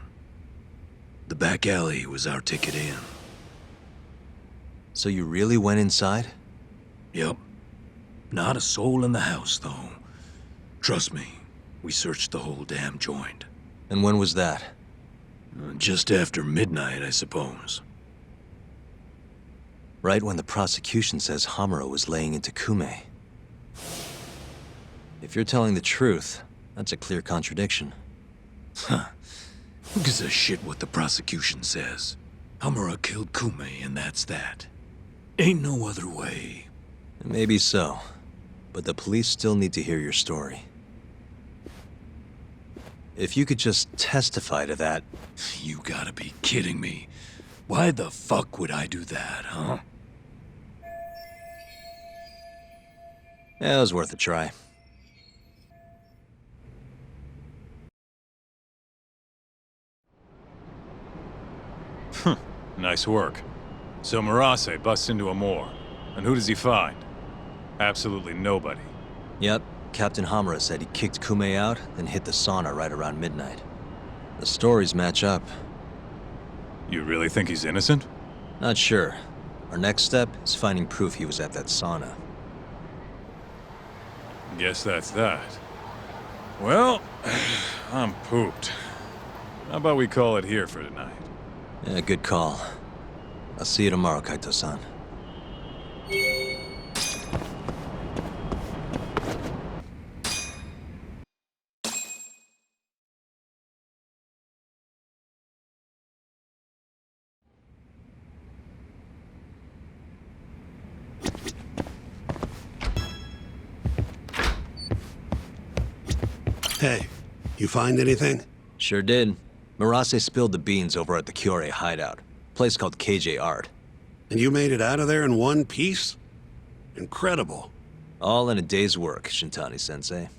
The back alley was our ticket in. So you really went inside? Yep. Not a soul in the house, though. Trust me, we searched the whole damn joint. And when was that? Just after midnight, I suppose. Right when the prosecution says Hamura was laying into Kume. If you're telling the truth, that's a clear contradiction. Huh. Who gives a shit what the prosecution says? Hamura killed Kume, and that's that. Ain't no other way. Maybe so, but the police still need to hear your story. If you could just testify to that... You gotta be kidding me. Why the fuck would I do that, huh? Yeah, it was worth a try. Nice work. So Murase busts into a moor. And who does he find? Absolutely nobody. Yep, Captain Hamura said he kicked Kume out, then hit the sauna right around midnight. The stories match up. You really think he's innocent? Not sure. Our next step is finding proof he was at that sauna. Guess that's that. Well, I'm pooped. How about we call it here for tonight? Yeah, good call. I'll see you tomorrow, Kaito-san. Hey, you find anything? Sure did. Murase spilled the beans over at the Kyorei hideout. Place called KJ Art. And you made it out of there in one piece? Incredible. All in a day's work, Shintani-sensei.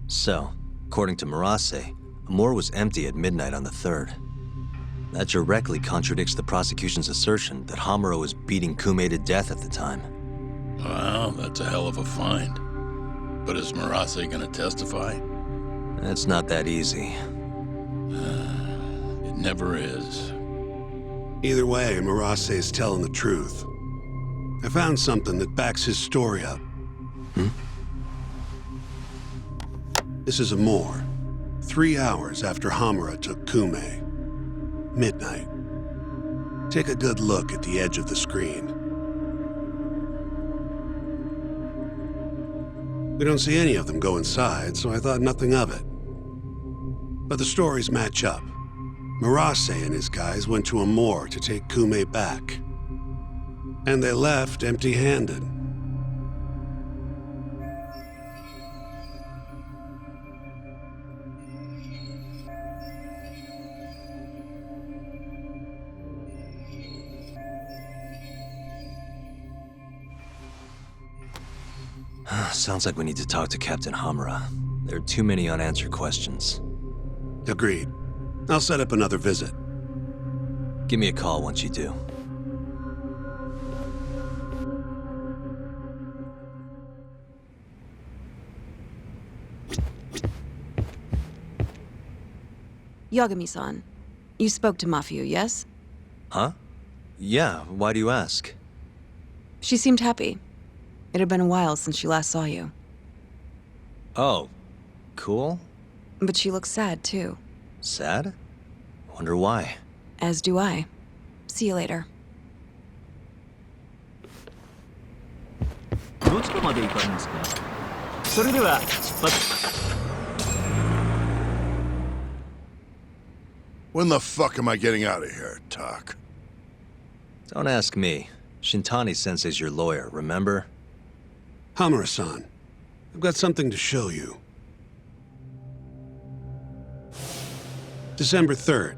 So, according to Murase, Amor was empty at midnight on the 3rd. That directly contradicts the prosecution's assertion that Hamura was beating Kume to death at the time. Well, that's a hell of a find. But is Murase gonna testify? It's not that easy. It never is. Either way, Murase is telling the truth. I found something that backs his story up. This is Amor. 3 hours after Hamura took Kume. Midnight. Take a good look at the edge of the screen. We don't see any of them go inside, so I thought nothing of it. But the stories match up. Murase and his guys went to Amor to take Kume back. And they left empty-handed. Sounds like we need to talk to Captain Hamura. There are too many unanswered questions. Agreed. I'll set up another visit. Give me a call once you do. Yagami-san, you spoke to Mafio, yes? Huh? Yeah, why do you ask? She seemed happy. It had been a while since she last saw you. Oh, cool. But she looks sad, too. Sad? Wonder why. As do I. See you later. When the fuck am I getting out of here, Tak? Don't ask me. Shintani-sensei's your lawyer, remember? Hamura-san, I've got something to show you. December 3rd,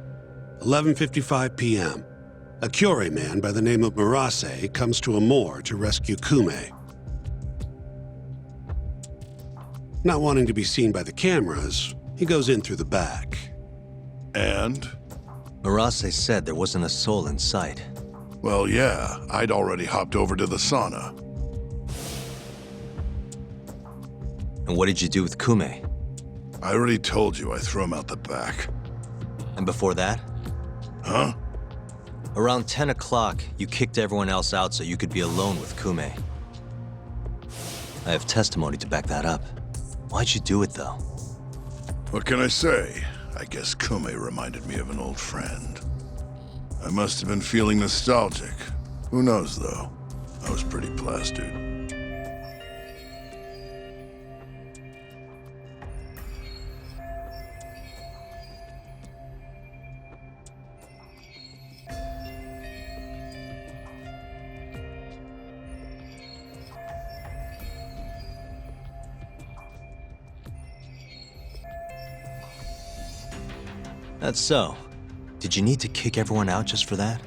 11:55 p.m. A Kyorei man by the name of Murase comes to Amor to rescue Kume. Not wanting to be seen by the cameras, he goes in through the back. And? Murase said there wasn't a soul in sight. Well, yeah, I'd already hopped over to the sauna. And what did you do with Kume? I already told you I threw him out the back. And before that? Huh? Around 10 o'clock, you kicked everyone else out so you could be alone with Kume. I have testimony to back that up. Why'd you do it, though? What can I say? I guess Kume reminded me of an old friend. I must have been feeling nostalgic. Who knows, though? I was pretty plastered. That's so. Did you need to kick everyone out just for that?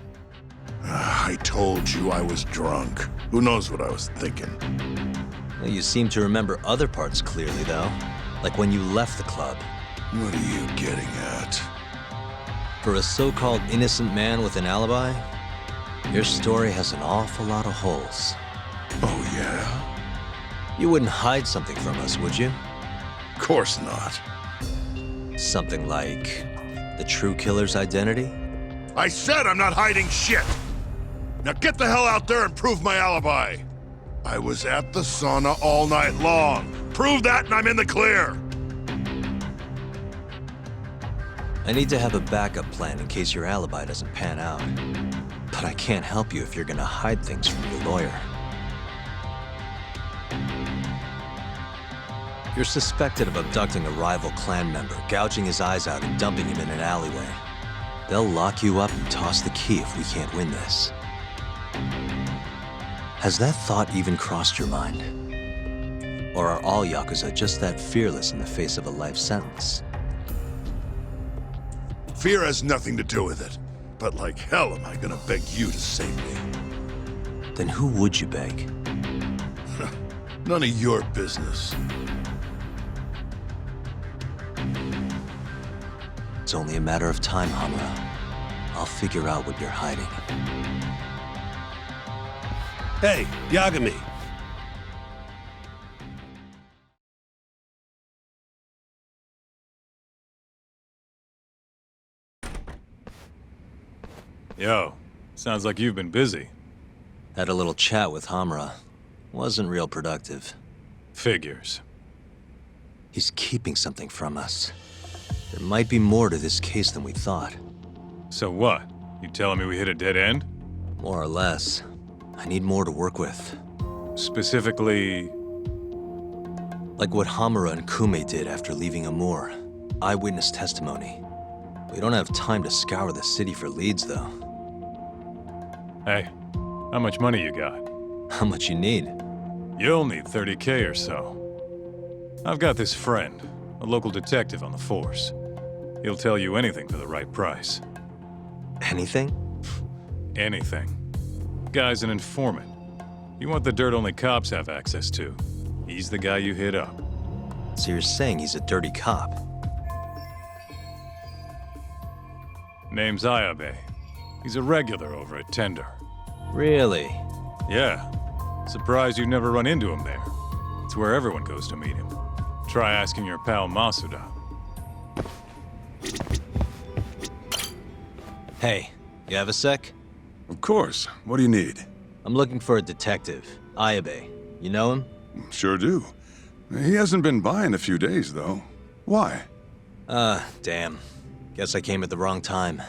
I told you I was drunk. Who knows what I was thinking? Well, you seem to remember other parts clearly, though. Like when you left the club. What are you getting at? For a so-called innocent man with an alibi, your story has an awful lot of holes. Oh, yeah? You wouldn't hide something from us, would you? Of course not. Something like the true killer's identity? I said I'm not hiding shit! Now get the hell out there and prove my alibi! I was at the sauna all night long. Prove that and I'm in the clear! I need to have a backup plan in case your alibi doesn't pan out. But I can't help you if you're gonna hide things from your lawyer. You're suspected of abducting a rival clan member, gouging his eyes out and dumping him in an alleyway. They'll lock you up and toss the key if we can't win this. Has that thought even crossed your mind? Or are all Yakuza just that fearless in the face of a life sentence? Fear has nothing to do with it. But like hell am I gonna beg you to save me? Then who would you beg? None of your business. It's only a matter of time, Hamura. I'll figure out what you're hiding. Hey, Yagami. Yo, sounds like you've been busy. Had a little chat with Hamura. Wasn't real productive. Figures. He's keeping something from us. There might be more to this case than we thought. So what? You telling me we hit a dead end? More or less. I need more to work with. Specifically... Like what Hamura and Kume did after leaving Amur. Eyewitness testimony. We don't have time to scour the city for leads, though. Hey, how much money you got? How much you need? You'll need 30K or so. I've got this friend, a local detective on the force. He'll tell you anything for the right price. Anything? Anything. Guy's an informant. You want the dirt only cops have access to. He's the guy you hit up. So you're saying he's a dirty cop? Name's Ayabe. He's a regular over at Tender. Really? Yeah. Surprised you'd never run into him there. It's where everyone goes to meet him. Try asking your pal Masuda. Hey, you have a sec? Of course. What do you need? I'm looking for a detective. Ayabe. You know him? Sure do. He hasn't been by in a few days, though. Why? Damn. Guess I came at the wrong time.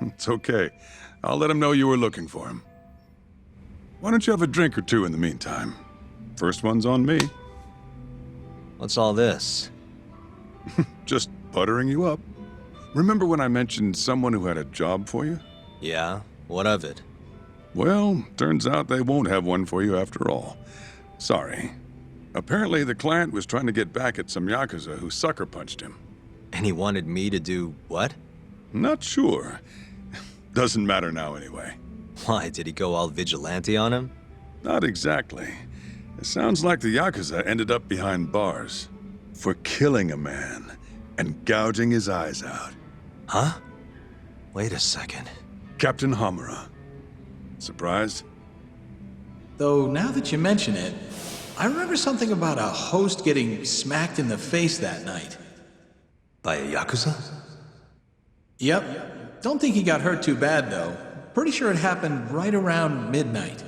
It's okay. I'll let him know you were looking for him. Why don't you have a drink or two in the meantime? First one's on me. What's all this? Just buttering you up. Remember when I mentioned someone who had a job for you? Yeah? What of it? Well, turns out they won't have one for you after all. Sorry. Apparently the client was trying to get back at some Yakuza who sucker punched him. And he wanted me to do what? Not sure. Doesn't matter now anyway. Why, did he go all vigilante on him? Not exactly. It sounds like the Yakuza ended up behind bars for killing a man and gouging his eyes out. Huh? Wait a second. Captain Hamura. Surprised? Though now that you mention it, I remember something about a host getting smacked in the face that night. By a Yakuza? Yep. Don't think he got hurt too bad, though. Pretty sure it happened right around midnight.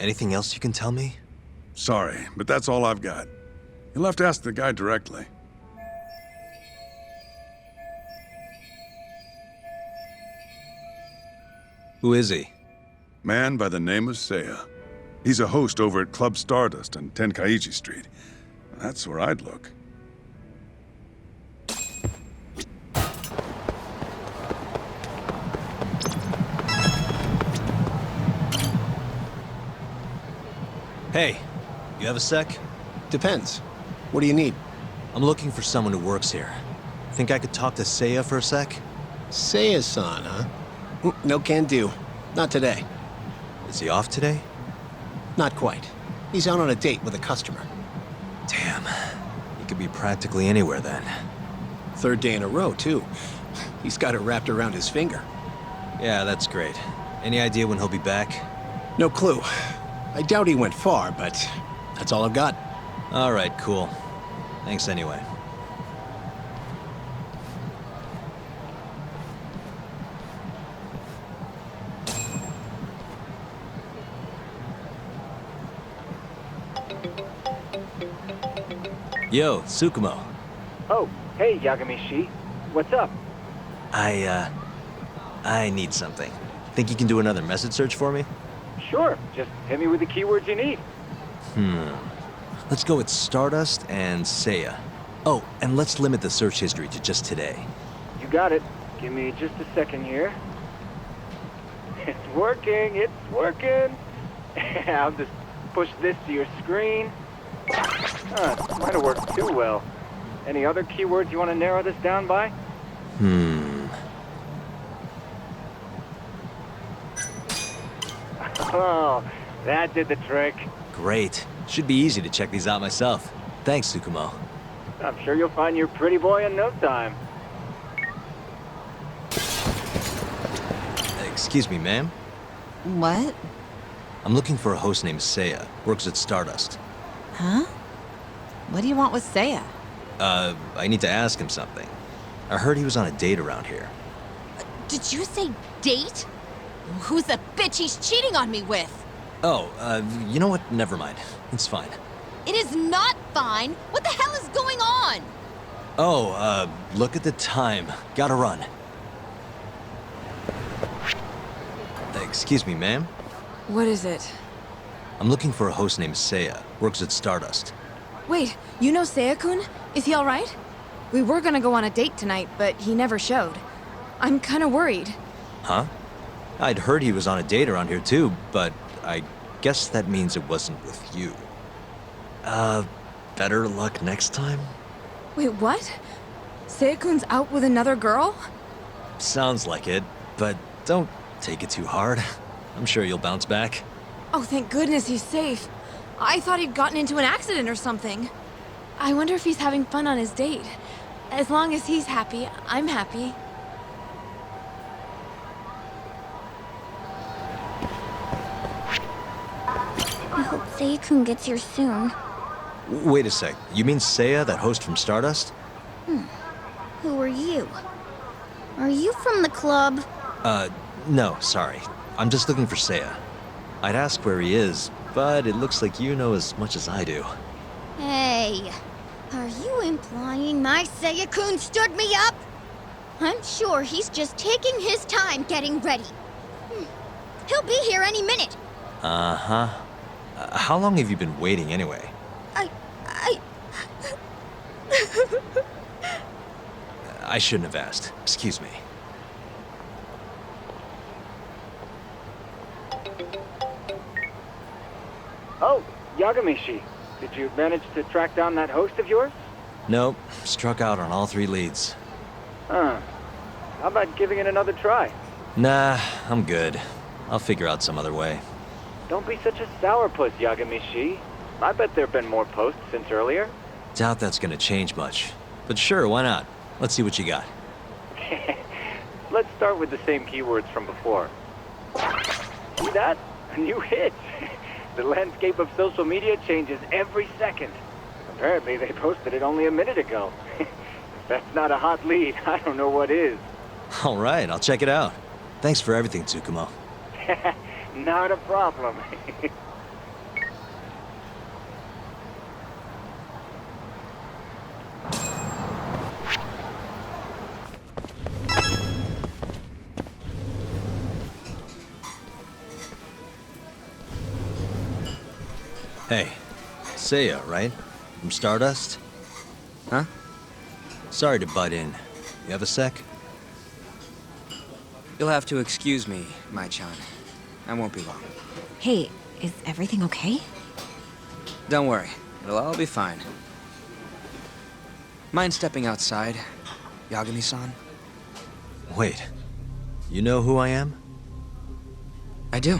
Anything else you can tell me? Sorry, but that's all I've got. You'll have to ask the guy directly. Who is he? Man by the name of Seiya. He's a host over at Club Stardust on Tenkaichi Street. That's where I'd look. Hey, you have a sec? Depends. What do you need? I'm looking for someone who works here. Think I could talk to Seiya for a sec? Seiya-san, huh? No can do. Not today. Is he off today? Not quite. He's out on a date with a customer. Damn. He could be practically anywhere then. Third day in a row, too. He's got it wrapped around his finger. Yeah, that's great. Any idea when he'll be back? No clue. I doubt he went far, but that's all I've got. All right, cool. Thanks anyway. Yo, Tsukumo. Oh, hey, Yagami-shi. What's up? I need something. Think you can do another message search for me? Sure, just hit me with the keywords you need. Let's go with Stardust and Seiya. Oh, and let's limit the search history to just today. You got it. Give me just a second here. It's working, it's working. I'll just push this to your screen. Might have worked too well. Any other keywords you want to narrow this down by? Oh, that did the trick. Great. Should be easy to check these out myself. Thanks, Tsukumo. I'm sure you'll find your pretty boy in no time. Excuse me, ma'am? What? I'm looking for a host named Seiya. Works at Stardust. Huh? What do you want with Seiya? I need to ask him something. I heard he was on a date around here. Did you say date? Who's the bitch he's cheating on me with? Oh, you know what? Never mind. It's fine. It is not fine. What the hell is going on? Oh, look at the time. Gotta run. Excuse me, ma'am? What is it? I'm looking for a host named Seiya. Works at Stardust. Wait, you know Seiya-kun? Is he alright? We were gonna go on a date tonight, but he never showed. I'm kinda worried. Huh? I'd heard he was on a date around here too, but I guess that means it wasn't with you. Better luck next time? Wait, what? Seiya-kun's out with another girl? Sounds like it, but don't take it too hard. I'm sure you'll bounce back. Oh, thank goodness he's safe. I thought he'd gotten into an accident or something. I wonder if he's having fun on his date. As long as he's happy, I'm happy. I hope Seiya-kun gets here soon. Wait a sec. You mean Seiya, that host from Stardust? Who are you? Are you from the club? No, sorry. I'm just looking for Seiya. I'd ask where he is, but it looks like you know as much as I do. Hey, are you implying my Seiya-kun stood me up? I'm sure he's just taking his time getting ready. He'll be here any minute. Uh-huh. How long have you been waiting anyway? I shouldn't have asked. Excuse me. Oh, Yagamishi. Did you manage to track down that host of yours? Nope. Struck out on all 3 leads. Huh. How about giving it another try? Nah, I'm good. I'll figure out some other way. Don't be such a sourpuss, Yagamishi. I bet there have been more posts since earlier. Doubt that's gonna change much. But sure, why not? Let's see what you got. Let's start with the same keywords from before. See that? A new hit. The landscape of social media changes every second. Apparently they posted it only a minute ago. If that's not a hot lead, I don't know what is. All right, I'll check it out. Thanks for everything, Tsukumo. Not a problem. Hey, Seiya, right? From Stardust? Huh? Sorry to butt in. You have a sec? You'll have to excuse me, Mai-chan. I won't be long. Hey, is everything okay? Don't worry. It'll all be fine. Mind stepping outside, Yagami-san? Wait. You know who I am? I do.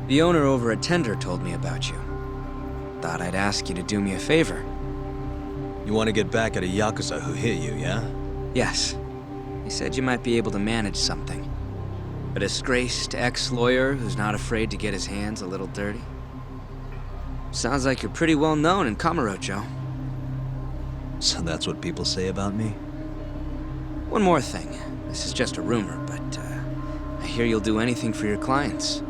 The owner over at Tender told me about you. Thought I'd ask you to do me a favor. You want to get back at a Yakuza who hit you, yeah? Yes. He said you might be able to manage something. A disgraced ex-lawyer who's not afraid to get his hands a little dirty. Sounds like you're pretty well known in Kamurocho. So that's what people say about me? One more thing. This is just a rumor, but I hear you'll do anything for your clients.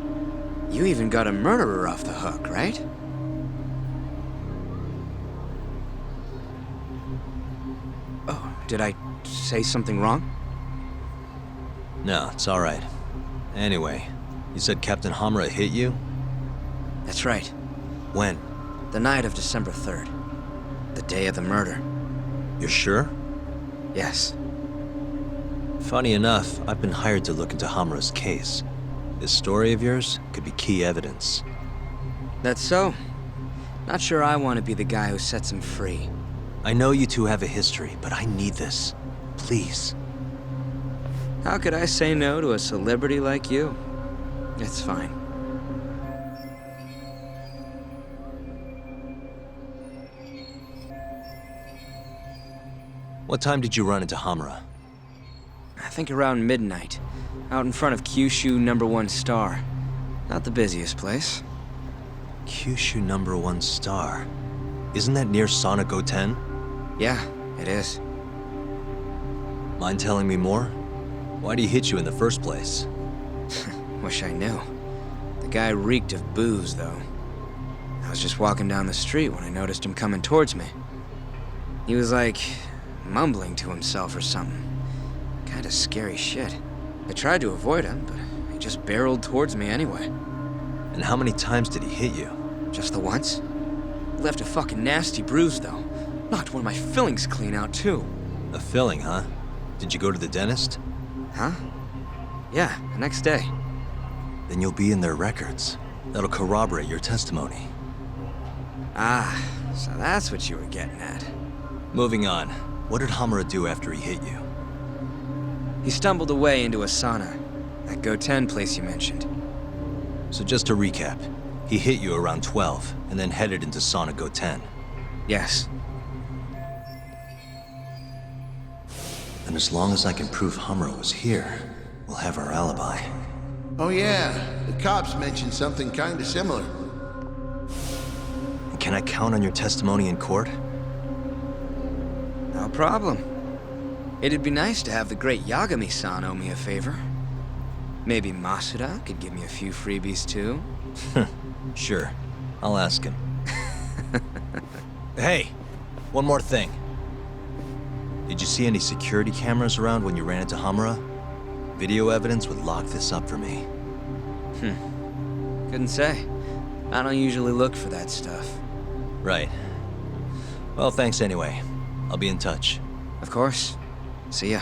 You even got a murderer off the hook, right? Oh, did I say something wrong? No, it's all right. Anyway, you said Captain Hamura hit you? That's right. When? The night of December 3rd. The day of the murder. You're sure? Yes. Funny enough, I've been hired to look into Hamura's case. This story of yours could be key evidence. That's so. Not sure I want to be the guy who sets him free. I know you two have a history, but I need this. Please. How could I say no to a celebrity like you? It's fine. What time did you run into Hamura? I think around midnight, out in front of Kyushu #1 Star. Not the busiest place. Kyushu #1 Star. Isn't that near Sonic 10? Yeah, it is. Mind telling me more? Why'd he hit you in the first place? Wish I knew. The guy reeked of booze, though. I was just walking down the street when I noticed him coming towards me. He was like, mumbling to himself or something. Kinda scary shit. I tried to avoid him, but he just barreled towards me anyway. And how many times did he hit you? Just the once. Left a fucking nasty bruise, though. Knocked one of my fillings clean out, too. A filling, huh? Did you go to the dentist? Huh? Yeah, the next day. Then you'll be in their records. That'll corroborate your testimony. Ah, so that's what you were getting at. Moving on. What did Hamura do after he hit you? He stumbled away into a sauna. That Goten place you mentioned. So just to recap, he hit you around 12, and then headed into sauna Goten. Yes. And as long as I can prove Hamura was here, we'll have our alibi. Oh yeah, the cops mentioned something kinda similar. And can I count on your testimony in court? No problem. It'd be nice to have the great Yagami-san owe me a favor. Maybe Masuda could give me a few freebies too? Sure. I'll ask him. Hey, one more thing. Did you see any security cameras around when you ran into Hamura? Video evidence would lock this up for me. Couldn't say. I don't usually look for that stuff. Right. Well, thanks anyway. I'll be in touch. Of course. See ya.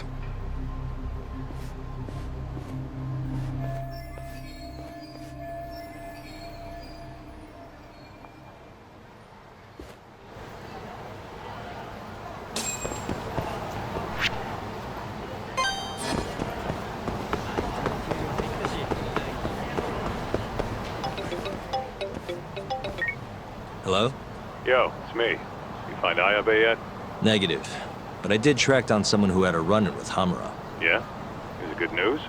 Hello? Yo, it's me. You find Ayabe yet? Negative. But I did track down someone who had a run-in with Hamura. Yeah? Is it good news?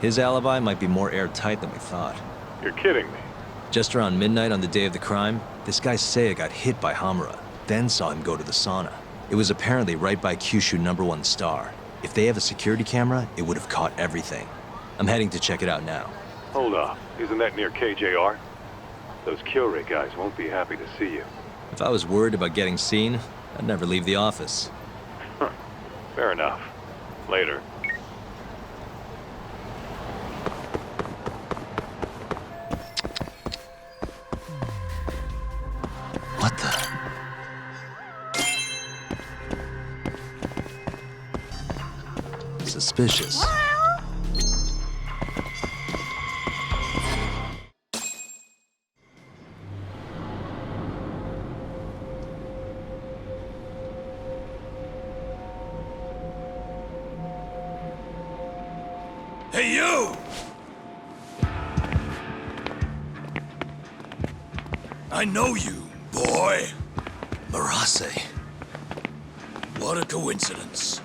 His alibi might be more airtight than we thought. You're kidding me. Just around midnight on the day of the crime, this guy Seiya got hit by Hamura, then saw him go to the sauna. It was apparently right by Kyushu #1 Star. If they have a security camera, it would have caught everything. I'm heading to check it out now. Hold up. Isn't that near KJR? Those Kyorei guys won't be happy to see you. If I was worried about getting seen, I'd never leave the office. Fair enough. Later. What the? Suspicious. Hey, you! I know you, boy. Murase. What a coincidence.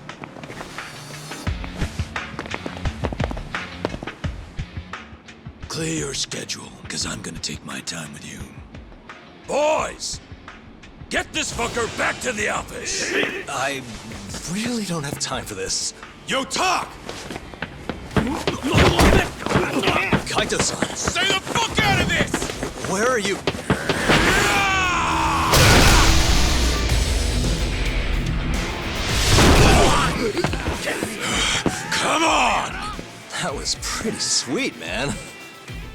Clear your schedule, because I'm gonna take my time with you. Boys! Get this fucker back to the office! I really don't have time for this. You talk! Kaito-san! Stay the fuck out of this! Where are you? Come on! That was pretty sweet, man.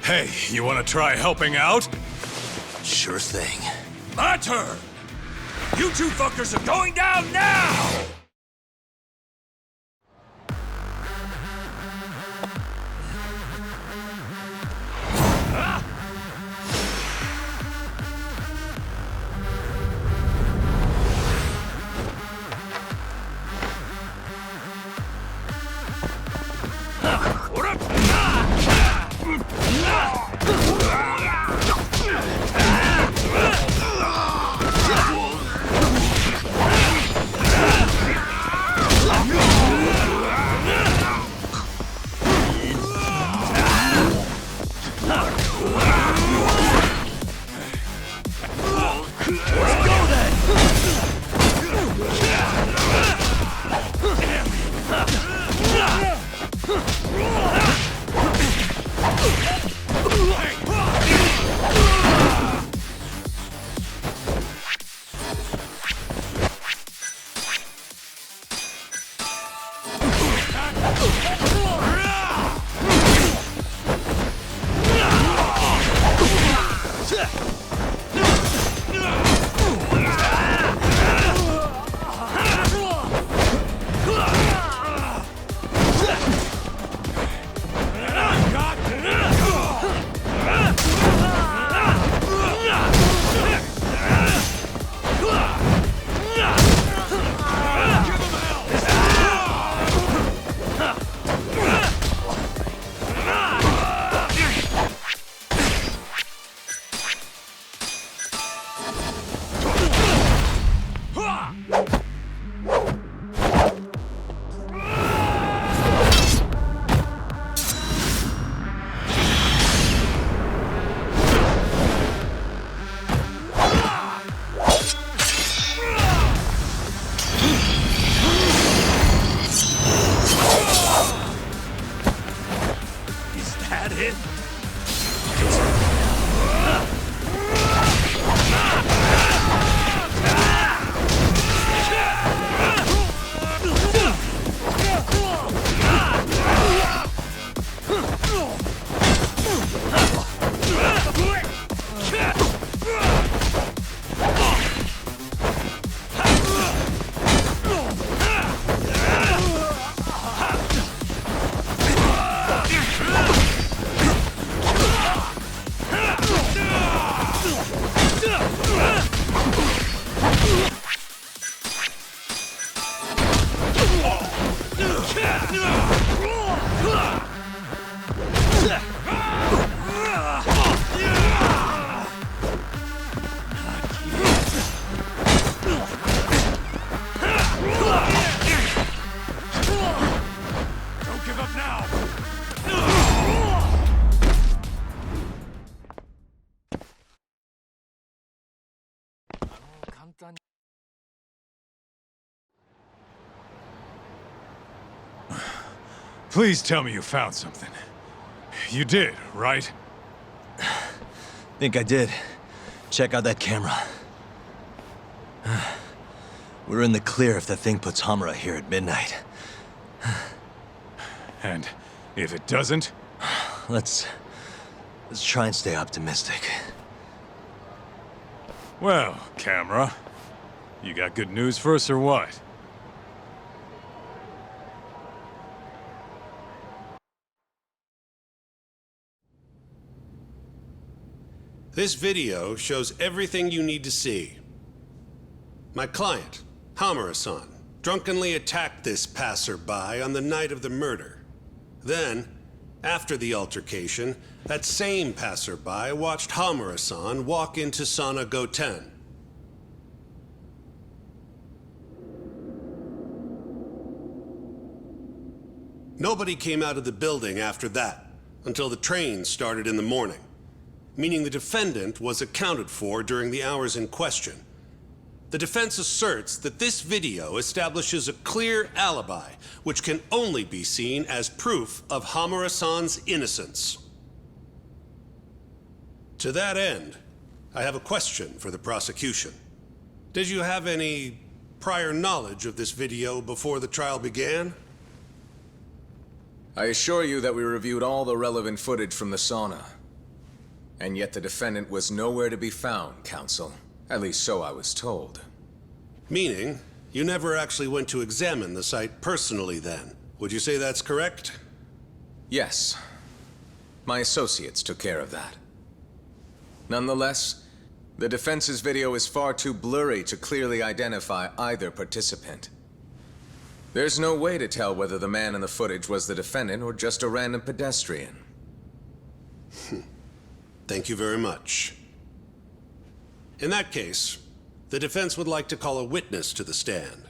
Hey, you wanna try helping out? Sure thing. My turn! You two fuckers are going down now! Please tell me you found something. You did, right? Think I did. Check out that camera. We're in the clear if the thing puts Hamura here at midnight. And if it doesn't? Let's try and stay optimistic. Well, camera, you got good news for us or what? This video shows everything you need to see. My client, Hamura-san, drunkenly attacked this passerby on the night of the murder. Then, after the altercation, that same passerby watched Hamura-san walk into Sana Goten. Nobody came out of the building after that, until the train started in the morning, meaning the defendant was accounted for during the hours in question. The defense asserts that this video establishes a clear alibi, which can only be seen as proof of Hamura-san's innocence. To that end, I have a question for the prosecution. Did you have any prior knowledge of this video before the trial began? I assure you that we reviewed all the relevant footage from the sauna. And yet the defendant was nowhere to be found, counsel. At least so I was told. Meaning, you never actually went to examine the site personally then. Would you say that's correct? Yes. My associates took care of that. Nonetheless, the defense's video is far too blurry to clearly identify either participant. There's no way to tell whether the man in the footage was the defendant or just a random pedestrian. Thank you very much. In that case, the defense would like to call a witness to the stand.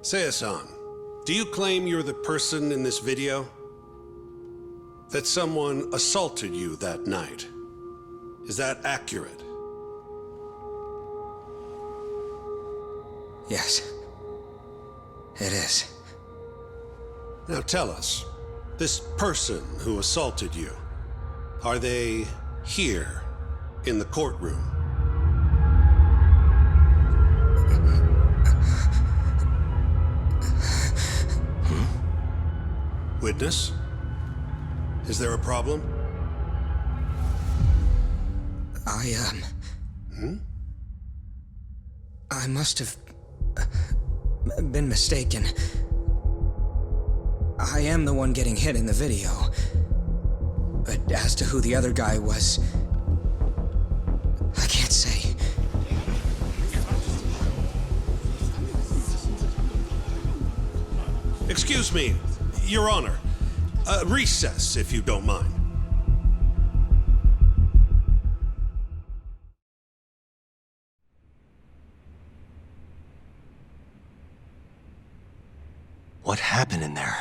Seiya-san, do you claim you're the person in this video? That someone assaulted you that night? Is that accurate? Yes. It is. Now tell us, this person who assaulted you, are they here in the courtroom? Witness? Is there a problem? I must have been mistaken. I am the one getting hit in the video. But as to who the other guy was, I can't say. Excuse me, Your Honor. Recess, if you don't mind. What happened in there?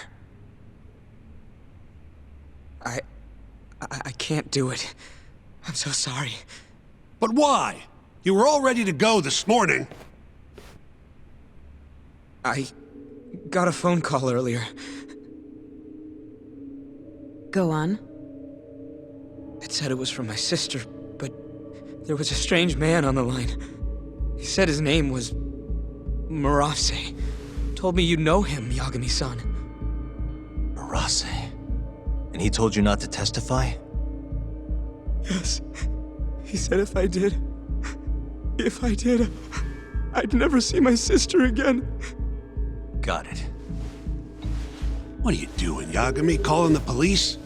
I can't do it. I'm so sorry. But why? You were all ready to go this morning. I got a phone call earlier. Go on. It said it was from my sister, but there was a strange man on the line. He said his name was Murase. Told me you know him, Yagami-san. Murase? And he told you not to testify? Yes. He said if I did, I'd never see my sister again. Got it. What are you doing, Yagami? Calling the police?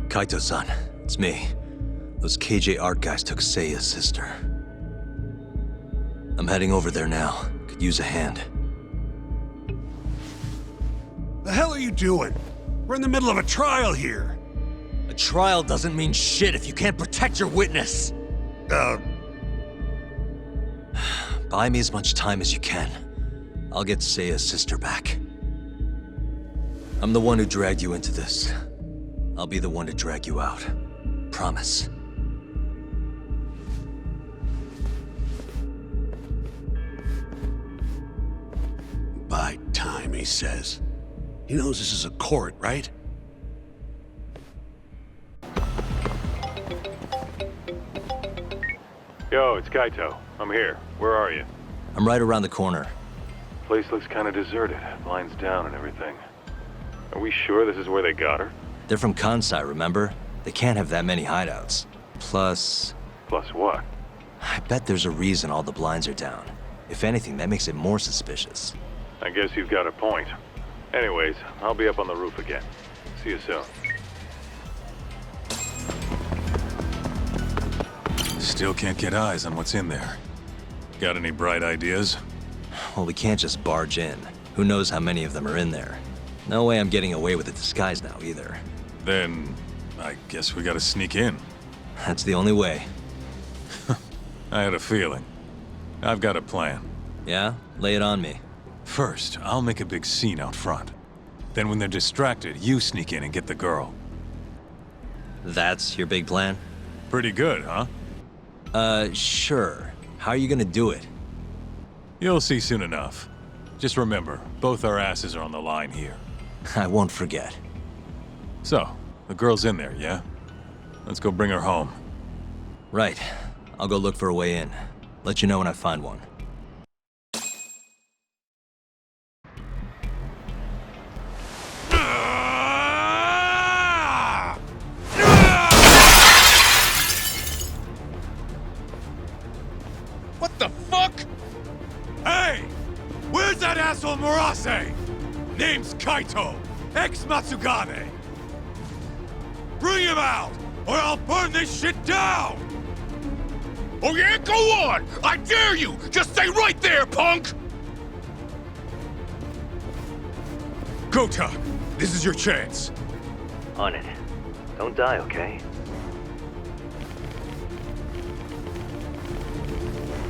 Kaito-san, it's me. Those KJ art guys took Seiya's sister. I'm heading over there now. Could use a hand. The hell are you doing? We're in the middle of a trial here. A trial doesn't mean shit if you can't protect your witness. Buy me as much time as you can. I'll get Seiya's sister back. I'm the one who dragged you into this. I'll be the one to drag you out. Promise. Buy time, he says. He knows this is a court, right? Yo, it's Kaito. I'm here. Where are you? I'm right around the corner. Place looks kind of deserted. Blinds down and everything. Are we sure this is where they got her? They're from Kansai, remember? They can't have that many hideouts. Plus... Plus what? I bet there's a reason all the blinds are down. If anything, that makes it more suspicious. I guess you've got a point. Anyways, I'll be up on the roof again. See you soon. Still can't get eyes on what's in there. Got any bright ideas? Well, we can't just barge in. Who knows how many of them are in there? No way I'm getting away with a disguise now, either. Then, I guess we gotta sneak in. That's the only way. I had a feeling. I've got a plan. Yeah? Lay it on me. First, I'll make a big scene out front. Then when they're distracted, you sneak in and get the girl. That's your big plan? Pretty good, huh? Sure. How are you gonna do it? You'll see soon enough. Just remember, both our asses are on the line here. I won't forget. So, the girl's in there, yeah? Let's go bring her home. Right. I'll go look for a way in. Let you know when I find one. What the fuck? Hey! Where's that asshole Murase? Name's Kaito, ex-Matsugane. Bring him out, or I'll burn this shit down! Oh yeah, go on! I dare you! Just stay right there, punk! Kota, this is your chance. On it. Don't die, okay?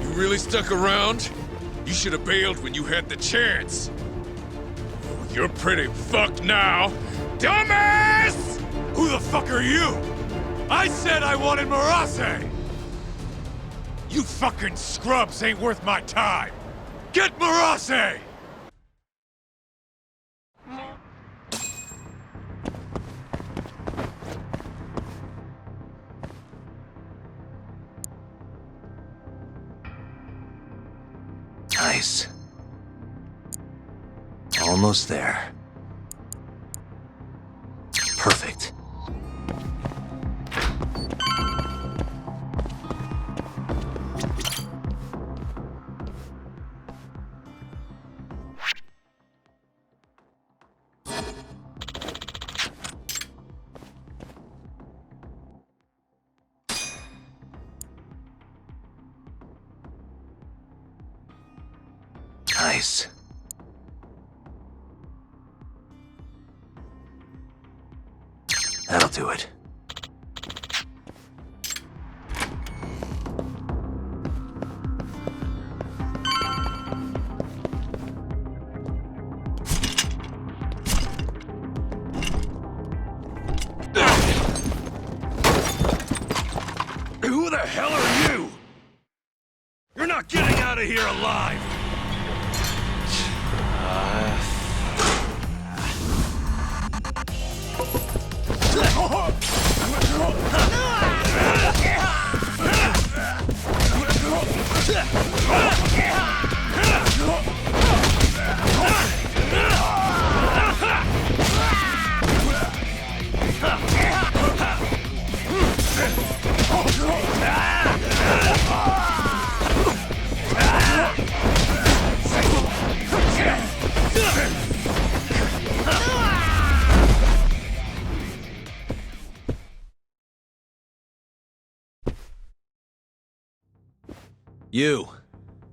You really stuck around? You should have bailed when you had the chance. Oh, you're pretty fucked now. Dumbass! Who the fuck are you? I said I wanted Murase! You fucking scrubs ain't worth my time! Get Murase! Nice. Almost there. Perfect. Nice. That'll do it. Who the hell are you? You're not getting out of here alive! You.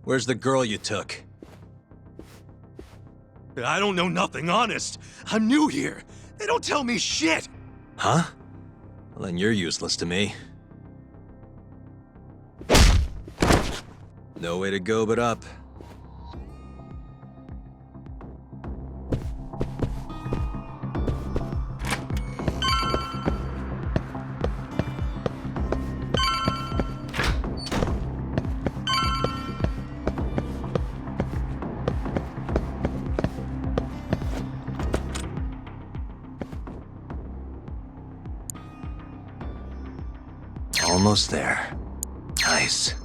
Where's the girl you took? I don't know nothing, honest. I'm new here. They don't tell me shit. Huh? Well, then you're useless to me. No way to go but up. Almost there. Nice.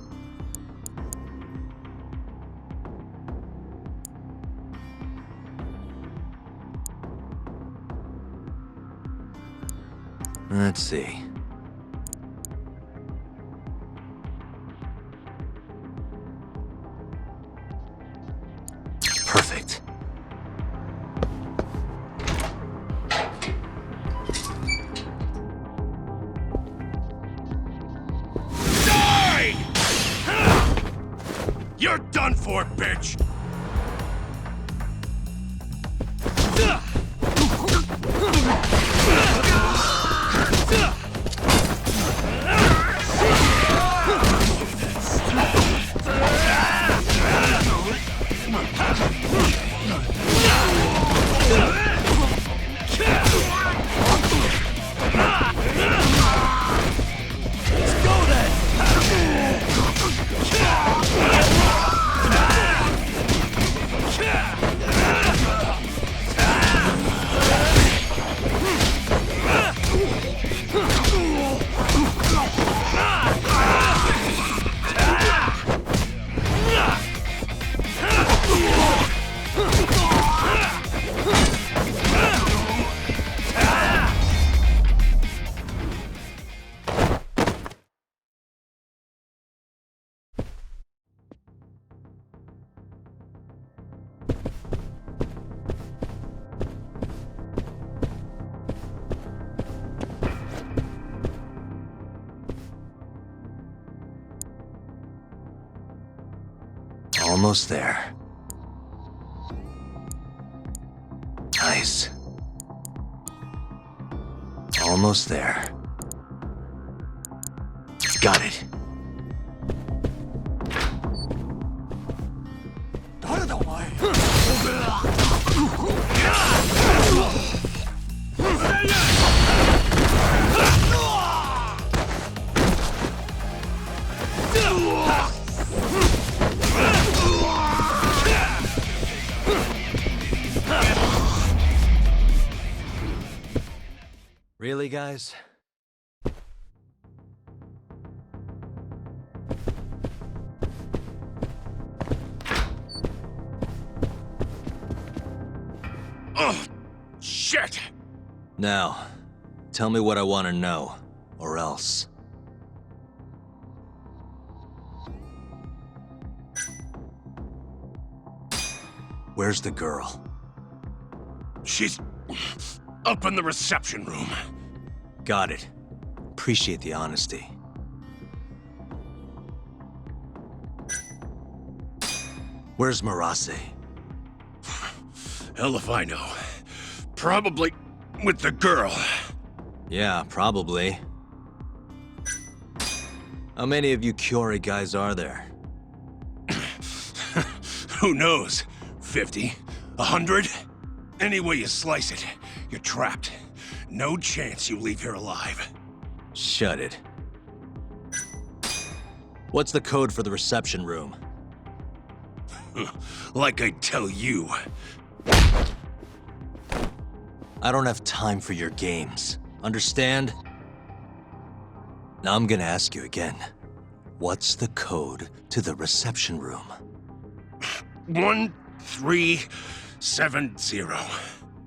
Let's see. Perfect. You're done for, bitch! Yeah! Almost there. Nice. Almost there. Got it. Really, guys? Oh, shit! Now, tell me what I want to know, or else. Where's the girl? She's up in the reception room. Got it. Appreciate the honesty. Where's Murase? Hell if I know. Probably with the girl. Yeah, probably. How many of you Curie guys are there? Who knows? 50? 100? Any way you slice it, you're trapped. No chance you leave here alive. Shut it. What's the code for the reception room? Like I tell you. I don't have time for your games. Understand? Now I'm gonna ask you again. What's the code to the reception room? 1370.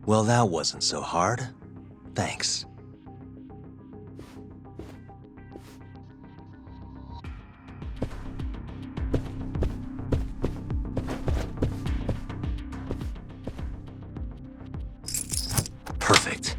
Well, that wasn't so hard. Thanks. Perfect.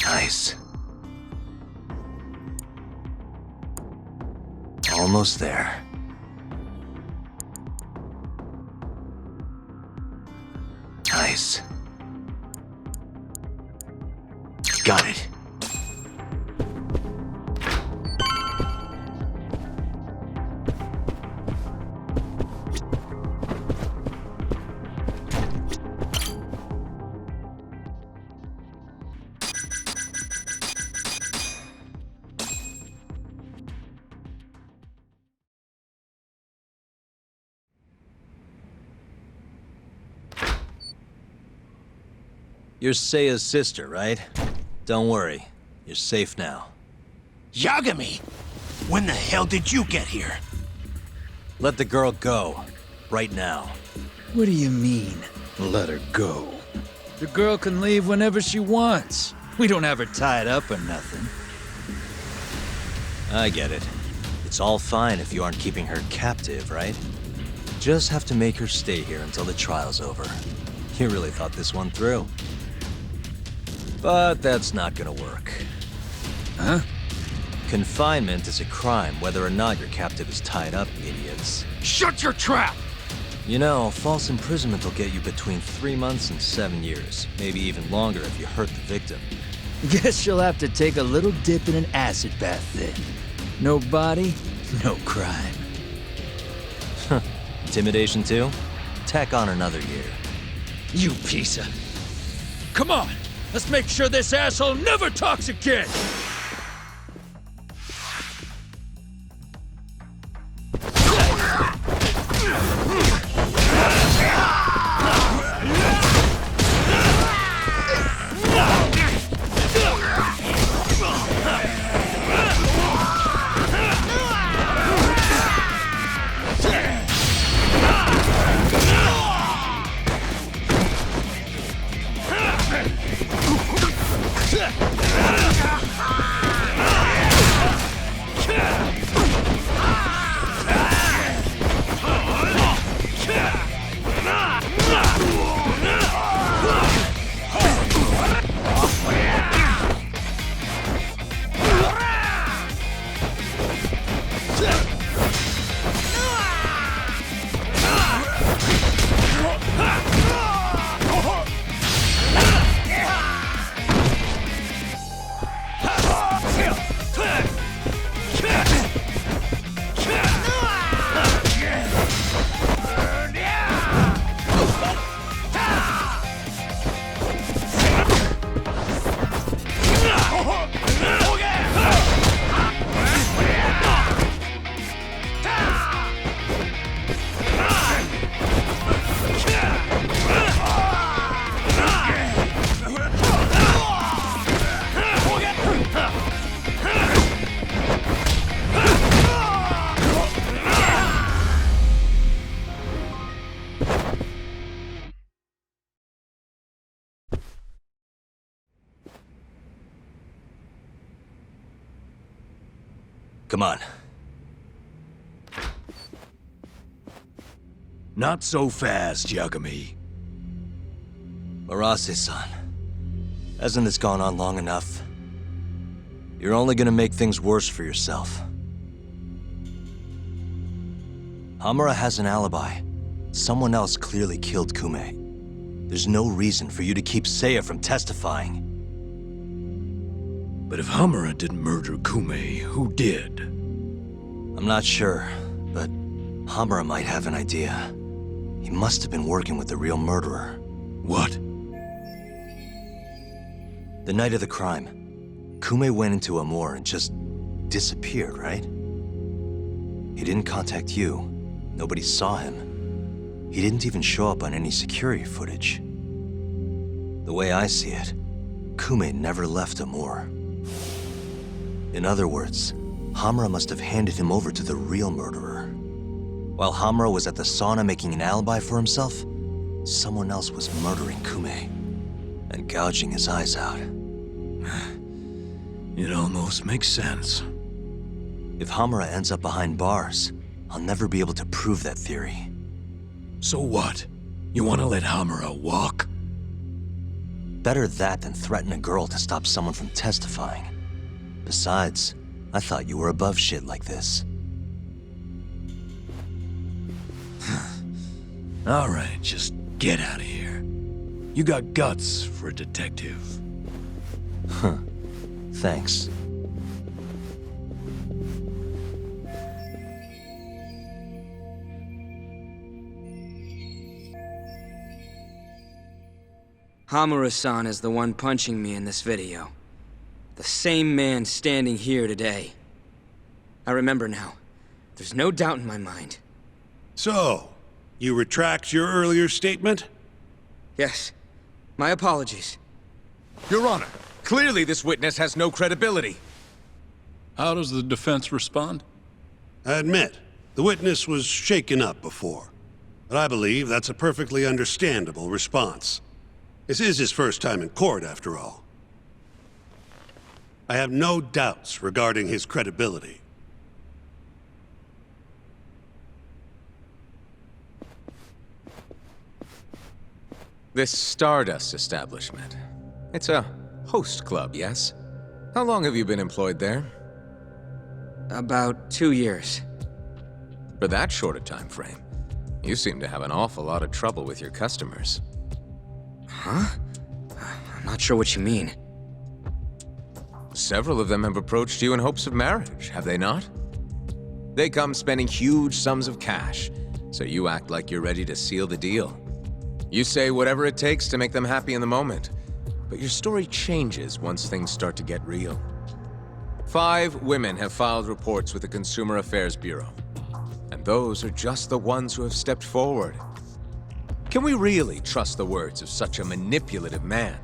Nice. Almost there. Nice. Got it. You're Seiya's sister, right? Don't worry. You're safe now. Yagami! When the hell did you get here? Let the girl go. Right now. What do you mean, let her go? The girl can leave whenever she wants. We don't have her tied up or nothing. I get it. It's all fine if you aren't keeping her captive, right? Just have to make her stay here until the trial's over. You really thought this one through. But that's not gonna work. Huh? Confinement is a crime whether or not your captive is tied up, idiots. Shut your trap! You know, false imprisonment will get you between 3 months and 7 years. Maybe even longer if you hurt the victim. Guess she'll have to take a little dip in an acid bath then. No body, no crime. Intimidation too? Tack on another year. You piece of... Come on, Let's make sure this asshole never talks again! Come on. Not so fast, Yagami. Murase-san, hasn't this gone on long enough? You're only gonna make things worse for yourself. Hamura has an alibi. Someone else clearly killed Kume. There's no reason for you to keep Seiya from testifying. But if Hamura didn't murder Kume, who did? I'm not sure, but Hamura might have an idea. He must have been working with the real murderer. What? The night of the crime, Kume went into Amur and just disappeared, right? He didn't contact you. Nobody saw him. He didn't even show up on any security footage. The way I see it, Kume never left Amur. In other words, Hamura must have handed him over to the real murderer. While Hamura was at the sauna making an alibi for himself, someone else was murdering Kume and gouging his eyes out. It almost makes sense. If Hamura ends up behind bars, I'll never be able to prove that theory. So what? You want to let Hamura walk? Better that than threaten a girl to stop someone from testifying. Besides, I thought you were above shit like this. All right, just get out of here. You got guts for a detective. Huh. Thanks. Hamura-san is the one punching me in this video. The same man standing here today. I remember now. There's no doubt in my mind. So, you retract your earlier statement? Yes. My apologies. Your Honor, clearly this witness has no credibility. How does the defense respond? I admit, the witness was shaken up before. But I believe that's a perfectly understandable response. This is his first time in court, after all. I have no doubts regarding his credibility. This Stardust establishment. It's a host club, yes? How long have you been employed there? About 2 years. For that short a time frame, you seem to have an awful lot of trouble with your customers. Huh? I'm not sure what you mean. Several of them have approached you in hopes of marriage, have they not? They come spending huge sums of cash, so you act like you're ready to seal the deal. You say whatever it takes to make them happy in the moment, But your story changes once things start to get real. 5 women have filed reports with the Consumer Affairs Bureau. And those are just the ones who have stepped forward. Can we really trust the words of such a manipulative man?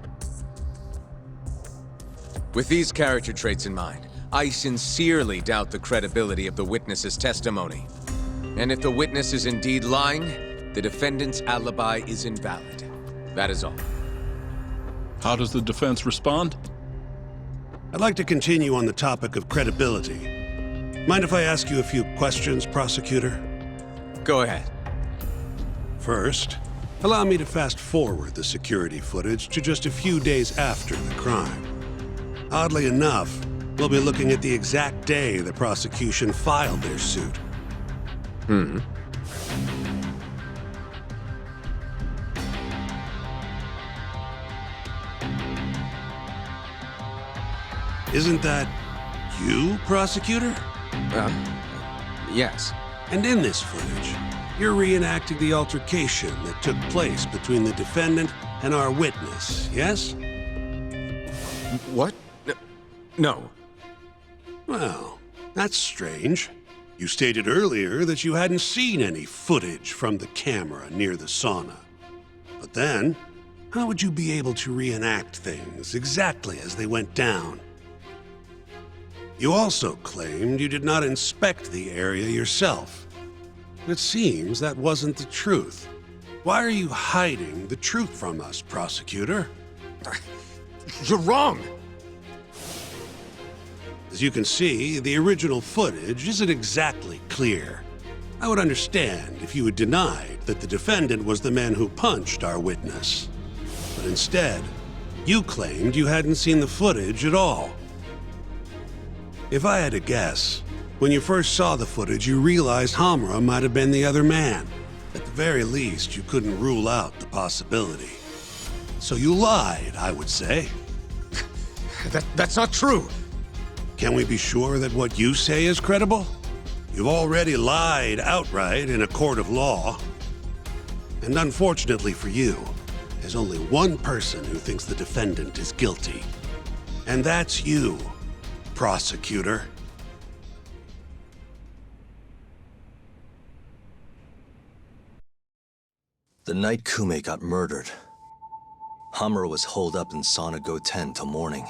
With these character traits in mind, I sincerely doubt the credibility of the witness's testimony. And if the witness is indeed lying, the defendant's alibi is invalid. That is all. How does the defense respond? I'd like to continue on the topic of credibility. Mind if I ask you a few questions, prosecutor? Go ahead. First, allow me to fast forward the security footage to just a few days after the crime. Oddly enough, we'll be looking at the exact day the prosecution filed their suit. Isn't that you, prosecutor? Yes. And in this footage, you're reenacting the altercation that took place between the defendant and our witness, yes? What? No. Well, that's strange. You stated earlier that you hadn't seen any footage from the camera near the sauna. But then, how would you be able to reenact things exactly as they went down? You also claimed you did not inspect the area yourself. It seems that wasn't the truth. Why are you hiding the truth from us, prosecutor? You're wrong! As you can see, the original footage isn't exactly clear. I would understand if you had denied that the defendant was the man who punched our witness. But instead, you claimed you hadn't seen the footage at all. If I had to guess, when you first saw the footage, you realized Hamura might have been the other man. At the very least, you couldn't rule out the possibility. So you lied, I would say. That's not true. Can we be sure that what you say is credible? You've already lied outright in a court of law. And unfortunately for you, there's only one person who thinks the defendant is guilty. And that's you, prosecutor. The night Kume got murdered, Hamura was holed up in Sauna Go 10 till morning.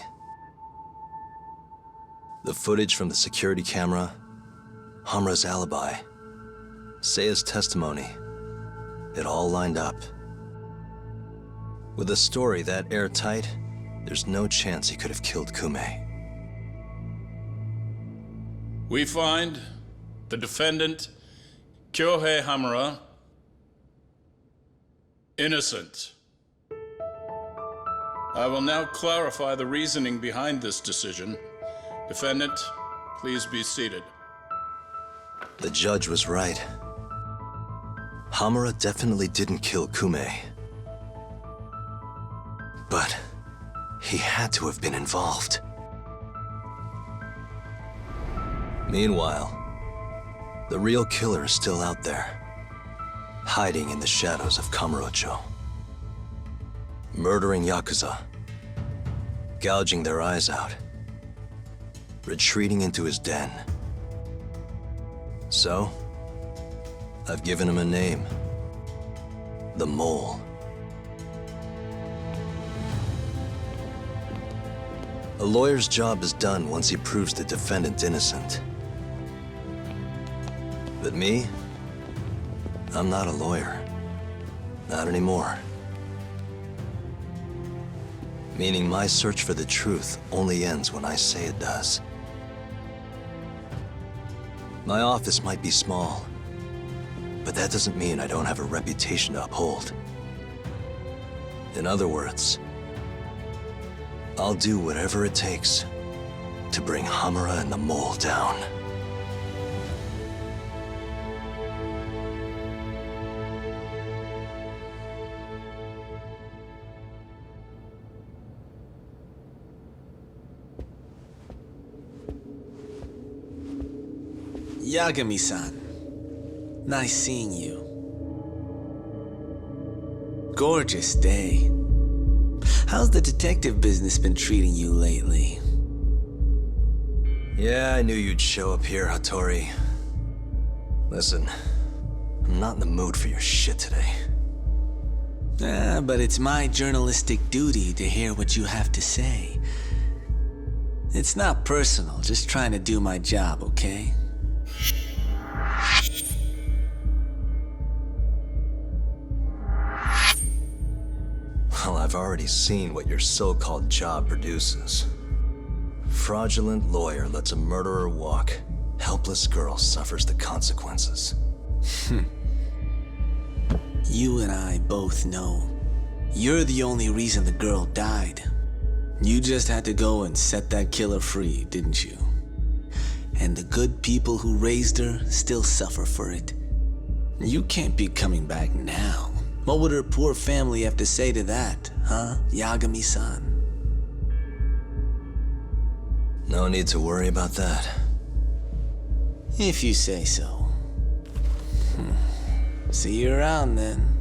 The footage from the security camera, Hamura's alibi, Seiya's testimony, it all lined up. With a story that airtight, there's no chance he could have killed Kume. We find the defendant, Kyohei Hamura, innocent. I will now clarify the reasoning behind this decision. Defendant, please be seated. The judge was right. Hamura definitely didn't kill Kume. But he had to have been involved. Meanwhile, the real killer is still out there, hiding in the shadows of Kamurocho. Murdering Yakuza, gouging their eyes out, retreating into his den. So, I've given him a name. The Mole. A lawyer's job is done once he proves the defendant innocent. But me? I'm not a lawyer. Not anymore. Meaning my search for the truth only ends when I say it does. My office might be small, but that doesn't mean I don't have a reputation to uphold. In other words, I'll do whatever it takes to bring Hamura and the Mole down. Yagami-san, nice seeing you. Gorgeous day. How's the detective business been treating you lately? Yeah, I knew you'd show up here, Hattori. Listen, I'm not in the mood for your shit today. But it's my journalistic duty to hear what you have to say. It's not personal, just trying to do my job, okay? Well, I've already seen what your so-called job produces. Fraudulent lawyer lets a murderer walk. Helpless girl suffers the consequences. You and I both know. You're the only reason the girl died. You just had to go and set that killer free, didn't you? And the good people who raised her still suffer for it. You can't be coming back now. What would her poor family have to say to that, huh, Yagami-san? No need to worry about that. If you say so. See you around then.